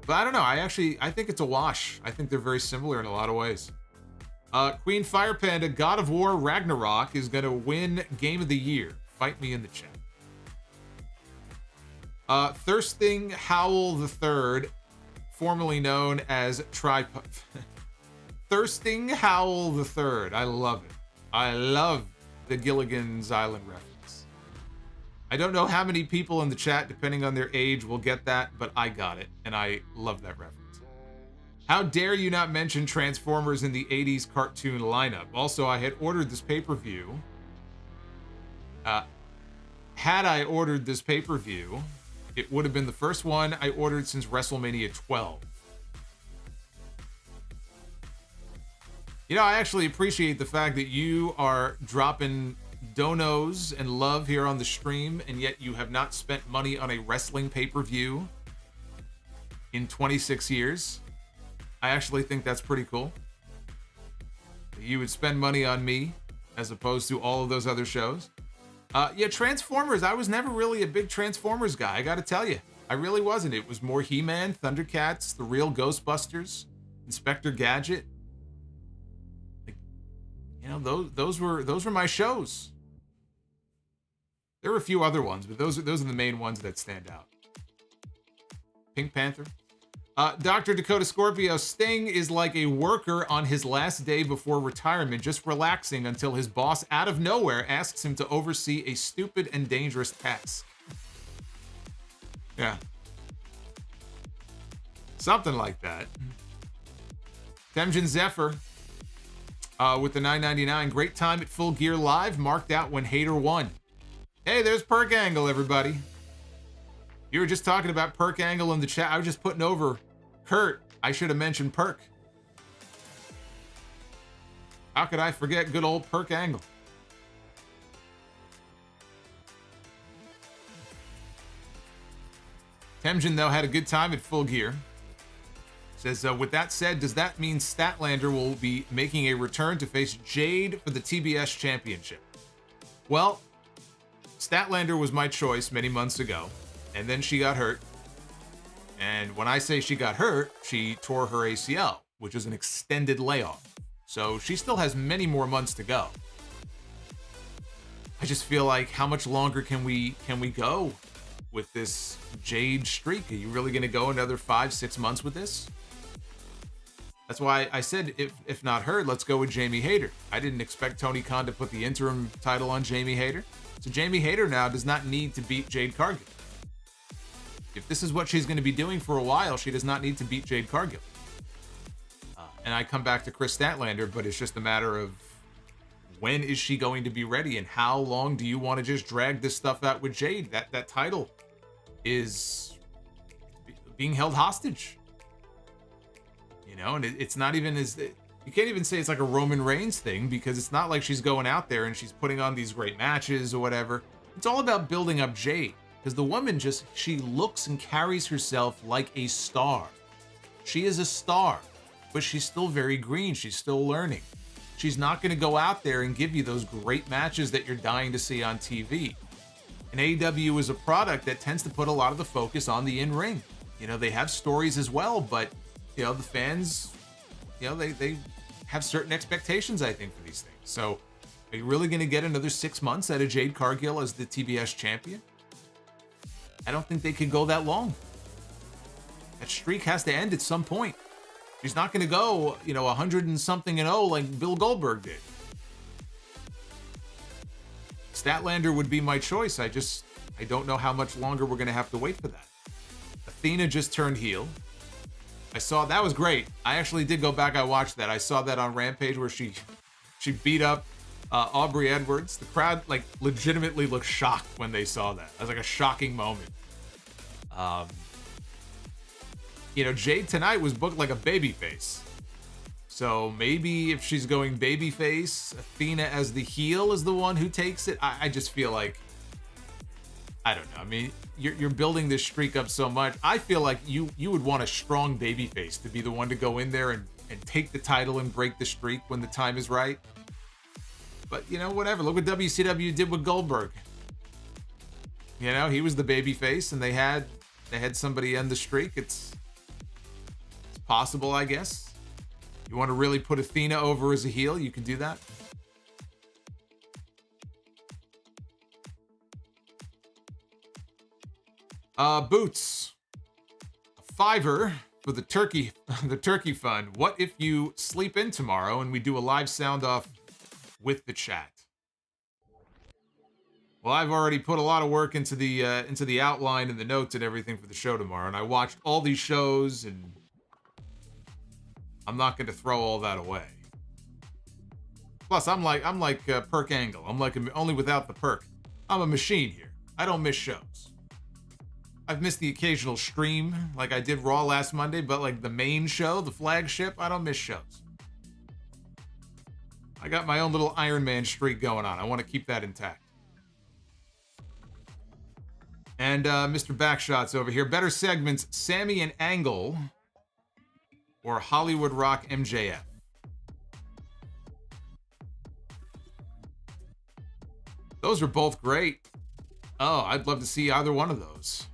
But I don't know. I think it's a wash. I think they're very similar in a lot of ways. Queen Fire Panda, God of War Ragnarok is going to win Game of the Year. Fight me in the chat. Thirsting Howell III, formerly known as Tripod. Thirsting Howell III. I love it. I love the Gilligan's Island reference. I don't know how many people in the chat, depending on their age, will get that, but I got it, and I love that reference. How dare you not mention Transformers in the 80s cartoon lineup? Also, I had ordered this pay-per-view. Had I ordered this pay-per-view, it would have been the first one I ordered since WrestleMania 12. You know, I actually appreciate the fact that you are dropping donos and love here on the stream, and yet you have not spent money on a wrestling pay-per-view in 26 years. I actually think that's pretty cool. You would spend money on me as opposed to all of those other shows. Yeah, Transformers. I was never really a big Transformers guy, I gotta tell you. I really wasn't. It was more He-Man, Thundercats, the real Ghostbusters, Inspector Gadget. Like, you know, those were my shows. There were a few other ones, but those are the main ones that stand out. Pink Panther. Dr. Dakota Scorpio, Sting is like a worker on his last day before retirement, just relaxing until his boss out of nowhere asks him to oversee a stupid and dangerous task. Yeah. Something like that. Temjin Zephyr with the $9.99. Great time at Full Gear Live, marked out when Hayter won. Hey, there's Perk Angle, everybody. You were just talking about Perk Angle in the chat. I was just putting over Kurt. I should have mentioned Perk. How could I forget good old Perk Angle? Temjin, though, had a good time at Full Gear. Says, with that said, does that mean Statlander will be making a return to face Jade for the TBS Championship? Well, Statlander was my choice many months ago, and then she got hurt. And when I say she got hurt, she tore her ACL, which is an extended layoff. So she still has many more months to go. I just feel like, how much longer can we go with this Jade streak? Are you really going to go another 5-6 months with this? That's why I said, if not her, let's go with Jamie Hayter. I didn't expect Tony Khan to put the interim title on Jamie Hayter. So Jamie Hayter now does not need to beat Jade Cargill. If this is what she's going to be doing for a while, she does not need to beat Jade Cargill. And I come back to Chris Statlander, but it's just a matter of when is she going to be ready, and how long do you want to just drag this stuff out with Jade? That title is being held hostage. You know, and it's not even as... You can't even say it's like a Roman Reigns thing, because it's not like she's going out there and she's putting on these great matches or whatever. It's all about building up Jade, because the woman she looks and carries herself like a star. She is a star, but she's still very green. She's still learning. She's not going to go out there and give you those great matches that you're dying to see on TV. And AEW is a product that tends to put a lot of the focus on the in-ring. You know, they have stories as well, but, you know, the fans, you know, they have certain expectations, I think, for these things. So, are you really going to get another 6 months out of Jade Cargill as the TBS champion? I don't think they could go that long. That streak has to end at some point. She's not going to go, you know, 100 and something and 0 like Bill Goldberg did. Statlander would be my choice. I don't know how much longer we're going to have to wait for that. Athena just turned heel. I saw, that was great. I actually did go back, I watched that. I saw that on Rampage where she beat up Aubrey Edwards. The crowd, like, legitimately looked shocked when they saw that. It was like a shocking moment. You know, Jade tonight was booked like a babyface. So maybe if she's going babyface, Athena as the heel is the one who takes it. I just feel like, I don't know. I mean, you're building this streak up so much. I feel like you would want a strong babyface to be the one to go in there and take the title and break the streak when the time is right. But, you know, whatever. Look what WCW did with Goldberg. You know, he was the babyface, and they had somebody end the streak. It's possible, I guess. You want to really put Athena over as a heel, you can do that. Boots. A $5 for the turkey fund. What if you sleep in tomorrow and we do a live sound off with the chat? Well, I've already put a lot of work into the outline and the notes and everything for the show tomorrow, and I watched all these shows, and I'm not going to throw all that away. Plus, I'm like Perk Angle. I'm like only without the perk. I'm a machine here. I don't miss shows. I've missed the occasional stream, like I did Raw last Monday, but like the main show, the flagship, I don't miss shows. I got my own little Iron Man streak going on. I want to keep that intact. And Mr. Backshots over here. Better segments, Sammy and Angle or Hollywood Rock MJF? Those are both great. Oh, I'd love to see either one of those.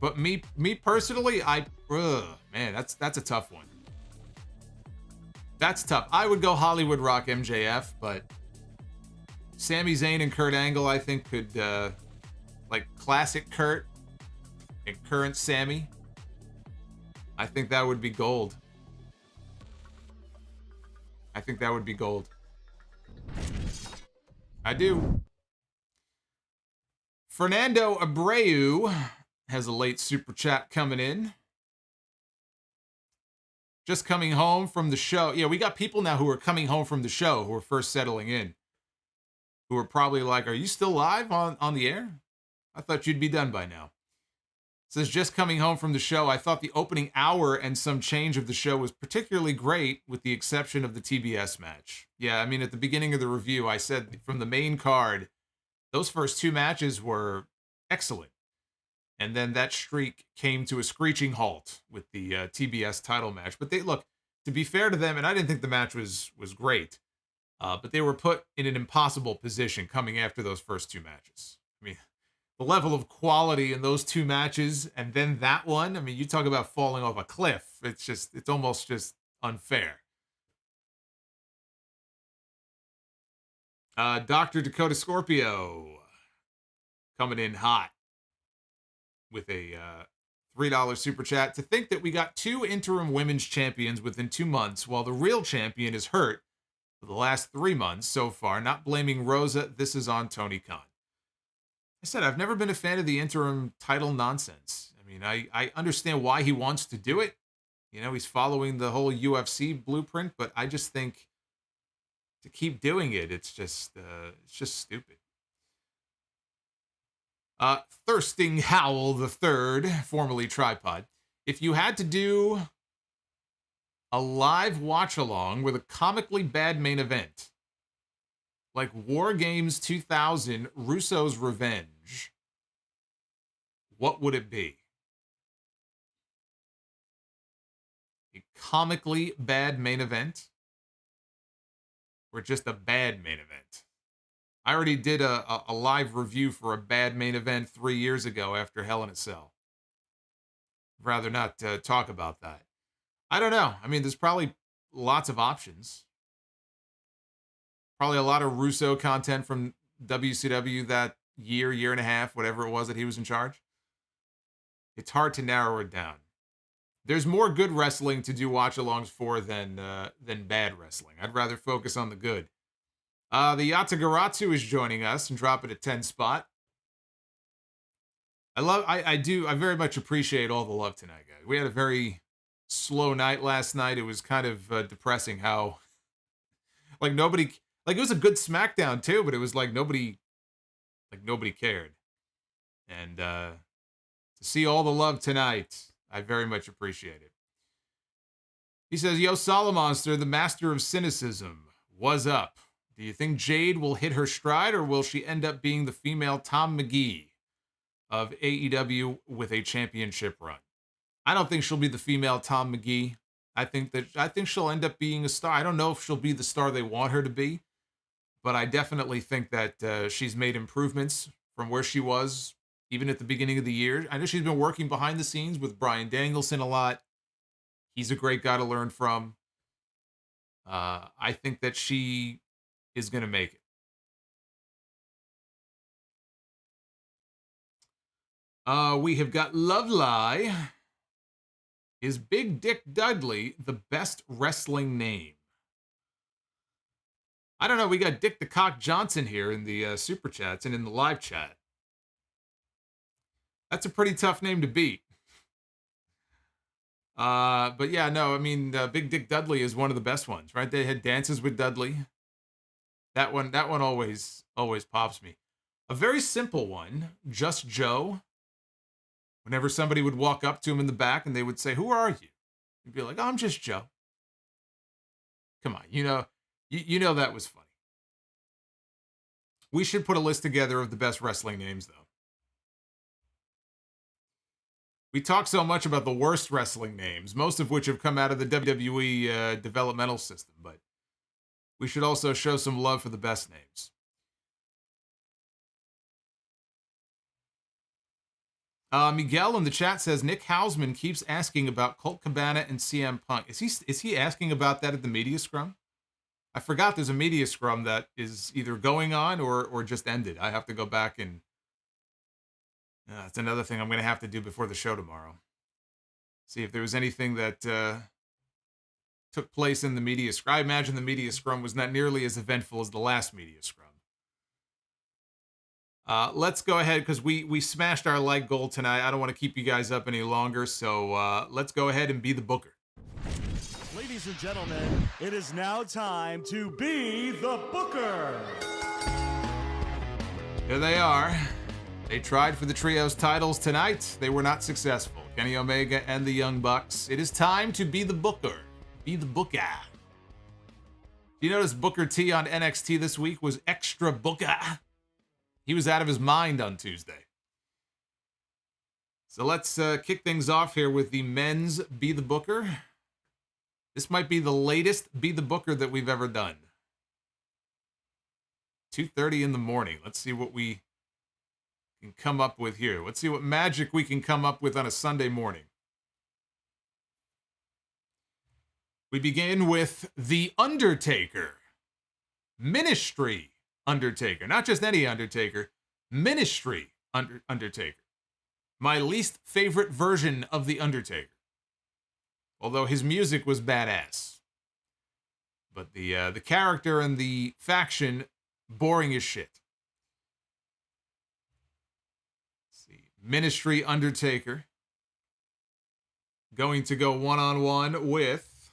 But me personally, man, that's a tough one. That's tough. I would go Hollywood Rock MJF, but Sami Zayn and Kurt Angle, I think, could, like classic Kurt and current Sammy. I think that would be gold. I think that would be gold. I do. Fernando Abreu has a late super chat coming in. Just coming home from the show. Yeah, we got people now who are coming home from the show who are first settling in. Who are probably like, are you still live on the air? I thought you'd be done by now. It says, just coming home from the show. I thought the opening hour and some change of the show was particularly great with the exception of the TBS match. Yeah, I mean, at the beginning of the review, I said from the main card, those first two matches were excellent. And then that streak came to a screeching halt with the TBS title match. But they look, to be fair to them, and I didn't think the match was great, but they were put in an impossible position coming after those first two matches. I mean, the level of quality in those two matches and then that one, I mean, you talk about falling off a cliff. It's almost just unfair. Dr. Dakota Scorpio coming in hot with a $3 super chat. To think that we got 2 interim women's champions within 2 months while the real champion is hurt for the last 3 months so far. Not blaming Rosa. This is on Tony Khan. I said, I've never been a fan of the interim title nonsense. I mean, I understand why he wants to do it. You know, he's following the whole UFC blueprint, but I just think to keep doing it, it's just stupid. Thirsting Howl the Third, formerly Tripod. If you had to do a live watch-along with a comically bad main event, like War Games 2000, Russo's Revenge, what would it be? A comically bad main event? Or just a bad main event? I already did a live review for a bad main event 3 years ago after Hell in a Cell. I'd rather not talk about that. I don't know. I mean, there's probably lots of options. Probably a lot of Russo content from WCW that year and a half, whatever it was that he was in charge. It's hard to narrow it down. There's more good wrestling to do watch-alongs for than bad wrestling. I'd rather focus on the good. The Yatagaratsu is joining us and dropping a 10 spot. I very much appreciate all the love tonight, guys. We had a very slow night last night. It was kind of depressing how, like, nobody, like, it was a good SmackDown too, but it was like nobody cared. And to see all the love tonight, I very much appreciate it. He says, yo, Solomonster, the master of cynicism, what's up? Do you think Jade will hit her stride, or will she end up being the female Tom McGee of AEW with a championship run? I don't think she'll be the female Tom McGee. I think she'll end up being a star. I don't know if she'll be the star they want her to be, but I definitely think that she's made improvements from where she was even at the beginning of the year. I know she's been working behind the scenes with Bryan Danielson a lot. He's a great guy to learn from. I think that she is going to make it. We have got Love Lie. Is Big Dick Dudley the best wrestling name? I don't know. We got Dick the Cock Johnson here in the super chats and in the live chat. That's a pretty tough name to beat. But yeah, no, I mean, Big Dick Dudley is one of the best ones, right? They had Dances with Dudley. That one always pops me. A very simple one, Just Joe. Whenever somebody would walk up to him in the back and they would say, who are you? He'd be like, oh, I'm just Joe. Come on, you know that was funny. We should put a list together of the best wrestling names, though. We talk so much about the worst wrestling names, most of which have come out of the WWE developmental system, but we should also show some love for the best names. Miguel in the chat says Nick Hausman keeps asking about Colt Cabana and CM Punk. Is he asking about that at the media scrum? I forgot there's a media scrum that is either going on or just ended. I have to go back and that's another thing I'm going to have to do before the show tomorrow. See if there was anything that took place in the media scrum. I imagine the media scrum was not nearly as eventful as the last media scrum. Let's go ahead because we smashed our like goal tonight. I don't want to keep you guys up any longer, so let's go ahead and be the booker. Ladies and gentlemen, it is now time to be the booker. Here they are. They tried for the trios titles tonight. They were not successful. Kenny Omega and the Young Bucks. It is time to be the booker. Be the booker. You notice Booker T on NXT this week was extra booker. He was out of his mind on Tuesday. So let's kick things off here with the men's Be the Booker. This might be the latest Be the Booker that we've ever done. 2:30 in the morning. Let's see what we can come up with here. Let's see what magic we can come up with on a Sunday morning. We begin with The Undertaker. Ministry Undertaker. Not just any Undertaker. Ministry Undertaker. My least favorite version of The Undertaker. Although his music was badass. But the character and the faction, boring as shit. Let's see. Ministry Undertaker. Going to go one-on-one with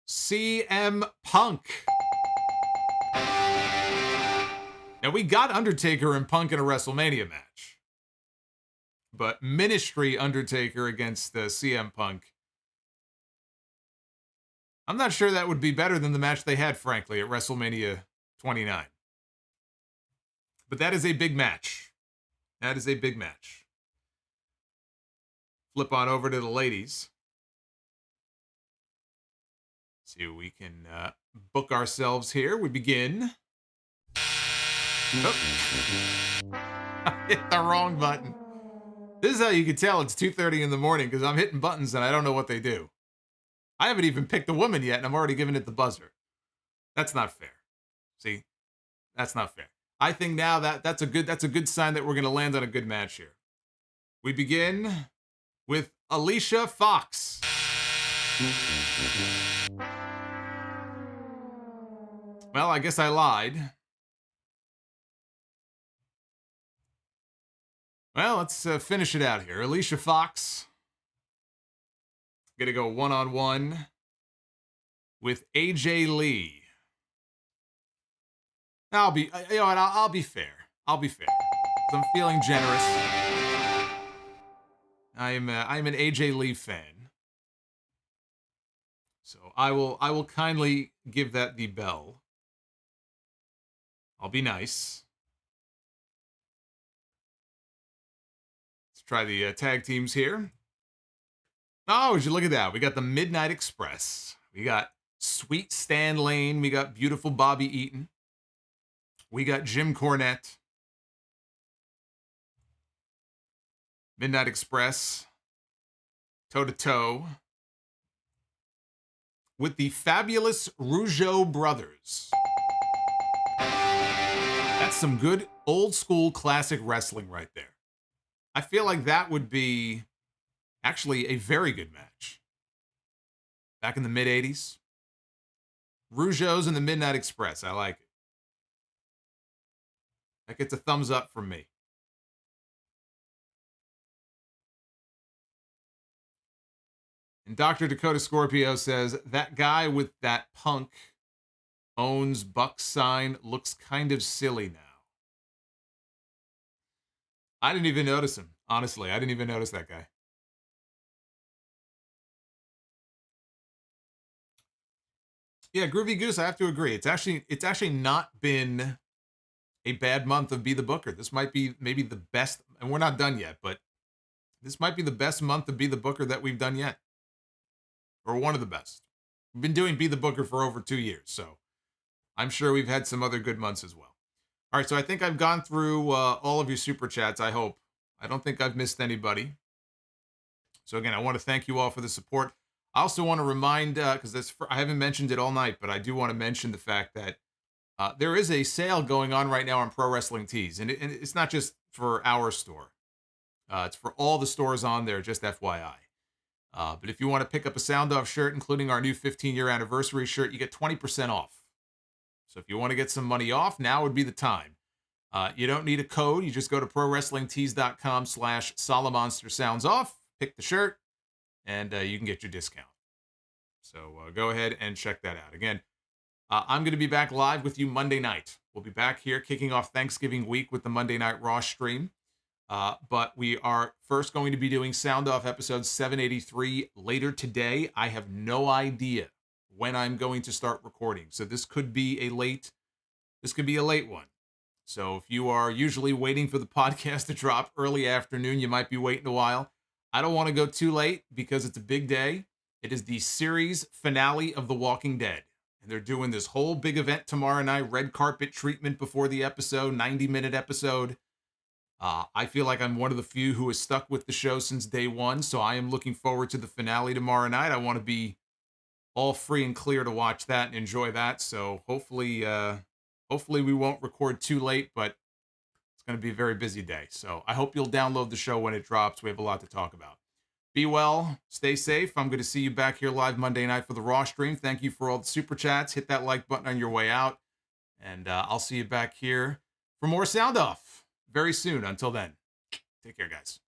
CM Punk. Now, we got Undertaker and Punk in a WrestleMania match. But Ministry Undertaker against CM Punk. I'm not sure that would be better than the match they had, frankly, at WrestleMania 29. But that is a big match. That is a big match. Flip on over to the ladies. See what we can book ourselves here. We begin. Oh. I hit the wrong button. This is how you can tell it's 2:30 in the morning because I'm hitting buttons and I don't know what they do. I haven't even picked a woman yet, and I'm already giving it the buzzer. That's not fair. See, that's not fair. I think now that's a good sign that we're going to land on a good match here. We begin with Alicia Fox. Well, I guess I lied. Well, let's finish it out here. Alicia Fox. Gonna go one-on-one with AJ Lee. I'll be fair. I'll be fair. I'm feeling generous. I'm an AJ Lee fan, so I will kindly give that the bell. I'll be nice. Let's try the tag teams here. Oh, would you look at that? We got the Midnight Express. We got Sweet Stan Lane. We got beautiful Bobby Eaton. We got Jim Cornette. Midnight Express. Toe-to-toe. With the fabulous Rougeau brothers. That's some good old school classic wrestling right there. I feel like that would be actually a very good match. Back in the mid-'80s. Rougeau's and the Midnight Express. I like it. That gets a thumbs up from me. And Dr. Dakota Scorpio says, that guy with that Punk owns Buck sign looks kind of silly now. I didn't even notice him. Honestly, I didn't even notice that guy. Yeah, Groovy Goose, I have to agree. It's actually not been a bad month of Be the Booker. This might be maybe the best, and we're not done yet, but this might be the best month of Be the Booker that we've done yet. Or one of the best. We've been doing Be the Booker for over 2 years, so I'm sure we've had some other good months as well. All right, so I think I've gone through all of your super chats, I hope. I don't think I've missed anybody. So again, I want to thank you all for the support. I also want to remind, because I haven't mentioned it all night, but I do want to mention the fact that there is a sale going on right now on Pro Wrestling Tees, and it's not just for our store. It's for all the stores on there, just FYI. But if you want to pick up a Sound Off shirt, including our new 15-year anniversary shirt, you get 20% off. So if you want to get some money off, now would be the time. You don't need a code. You just go to prowrestlingtees.com/Solomonster Sounds Off, pick the shirt, and you can get your discount. So go ahead and check that out. Again, I'm going to be back live with you Monday night. We'll be back here kicking off Thanksgiving week with the Monday Night Raw stream. But we are first going to be doing Sound Off episode 783 later today. I have no idea when I'm going to start recording. So this could be a late one. So if you are usually waiting for the podcast to drop early afternoon, you might be waiting a while. I don't want to go too late because it's a big day. It is the series finale of The Walking Dead. And they're doing this whole big event tomorrow night, red carpet treatment before the episode, 90-minute episode. I feel like I'm one of the few who has stuck with the show since day one, so I am looking forward to the finale tomorrow night. I want to be all free and clear to watch that and enjoy that. So hopefully we won't record too late, but it's going to be a very busy day. So I hope you'll download the show when it drops. We have a lot to talk about. Be well, stay safe. I'm going to see you back here live Monday night for the Raw stream. Thank you for all the super chats. Hit that like button on your way out, and I'll see you back here for more Sound Off very soon. Until then, take care, guys.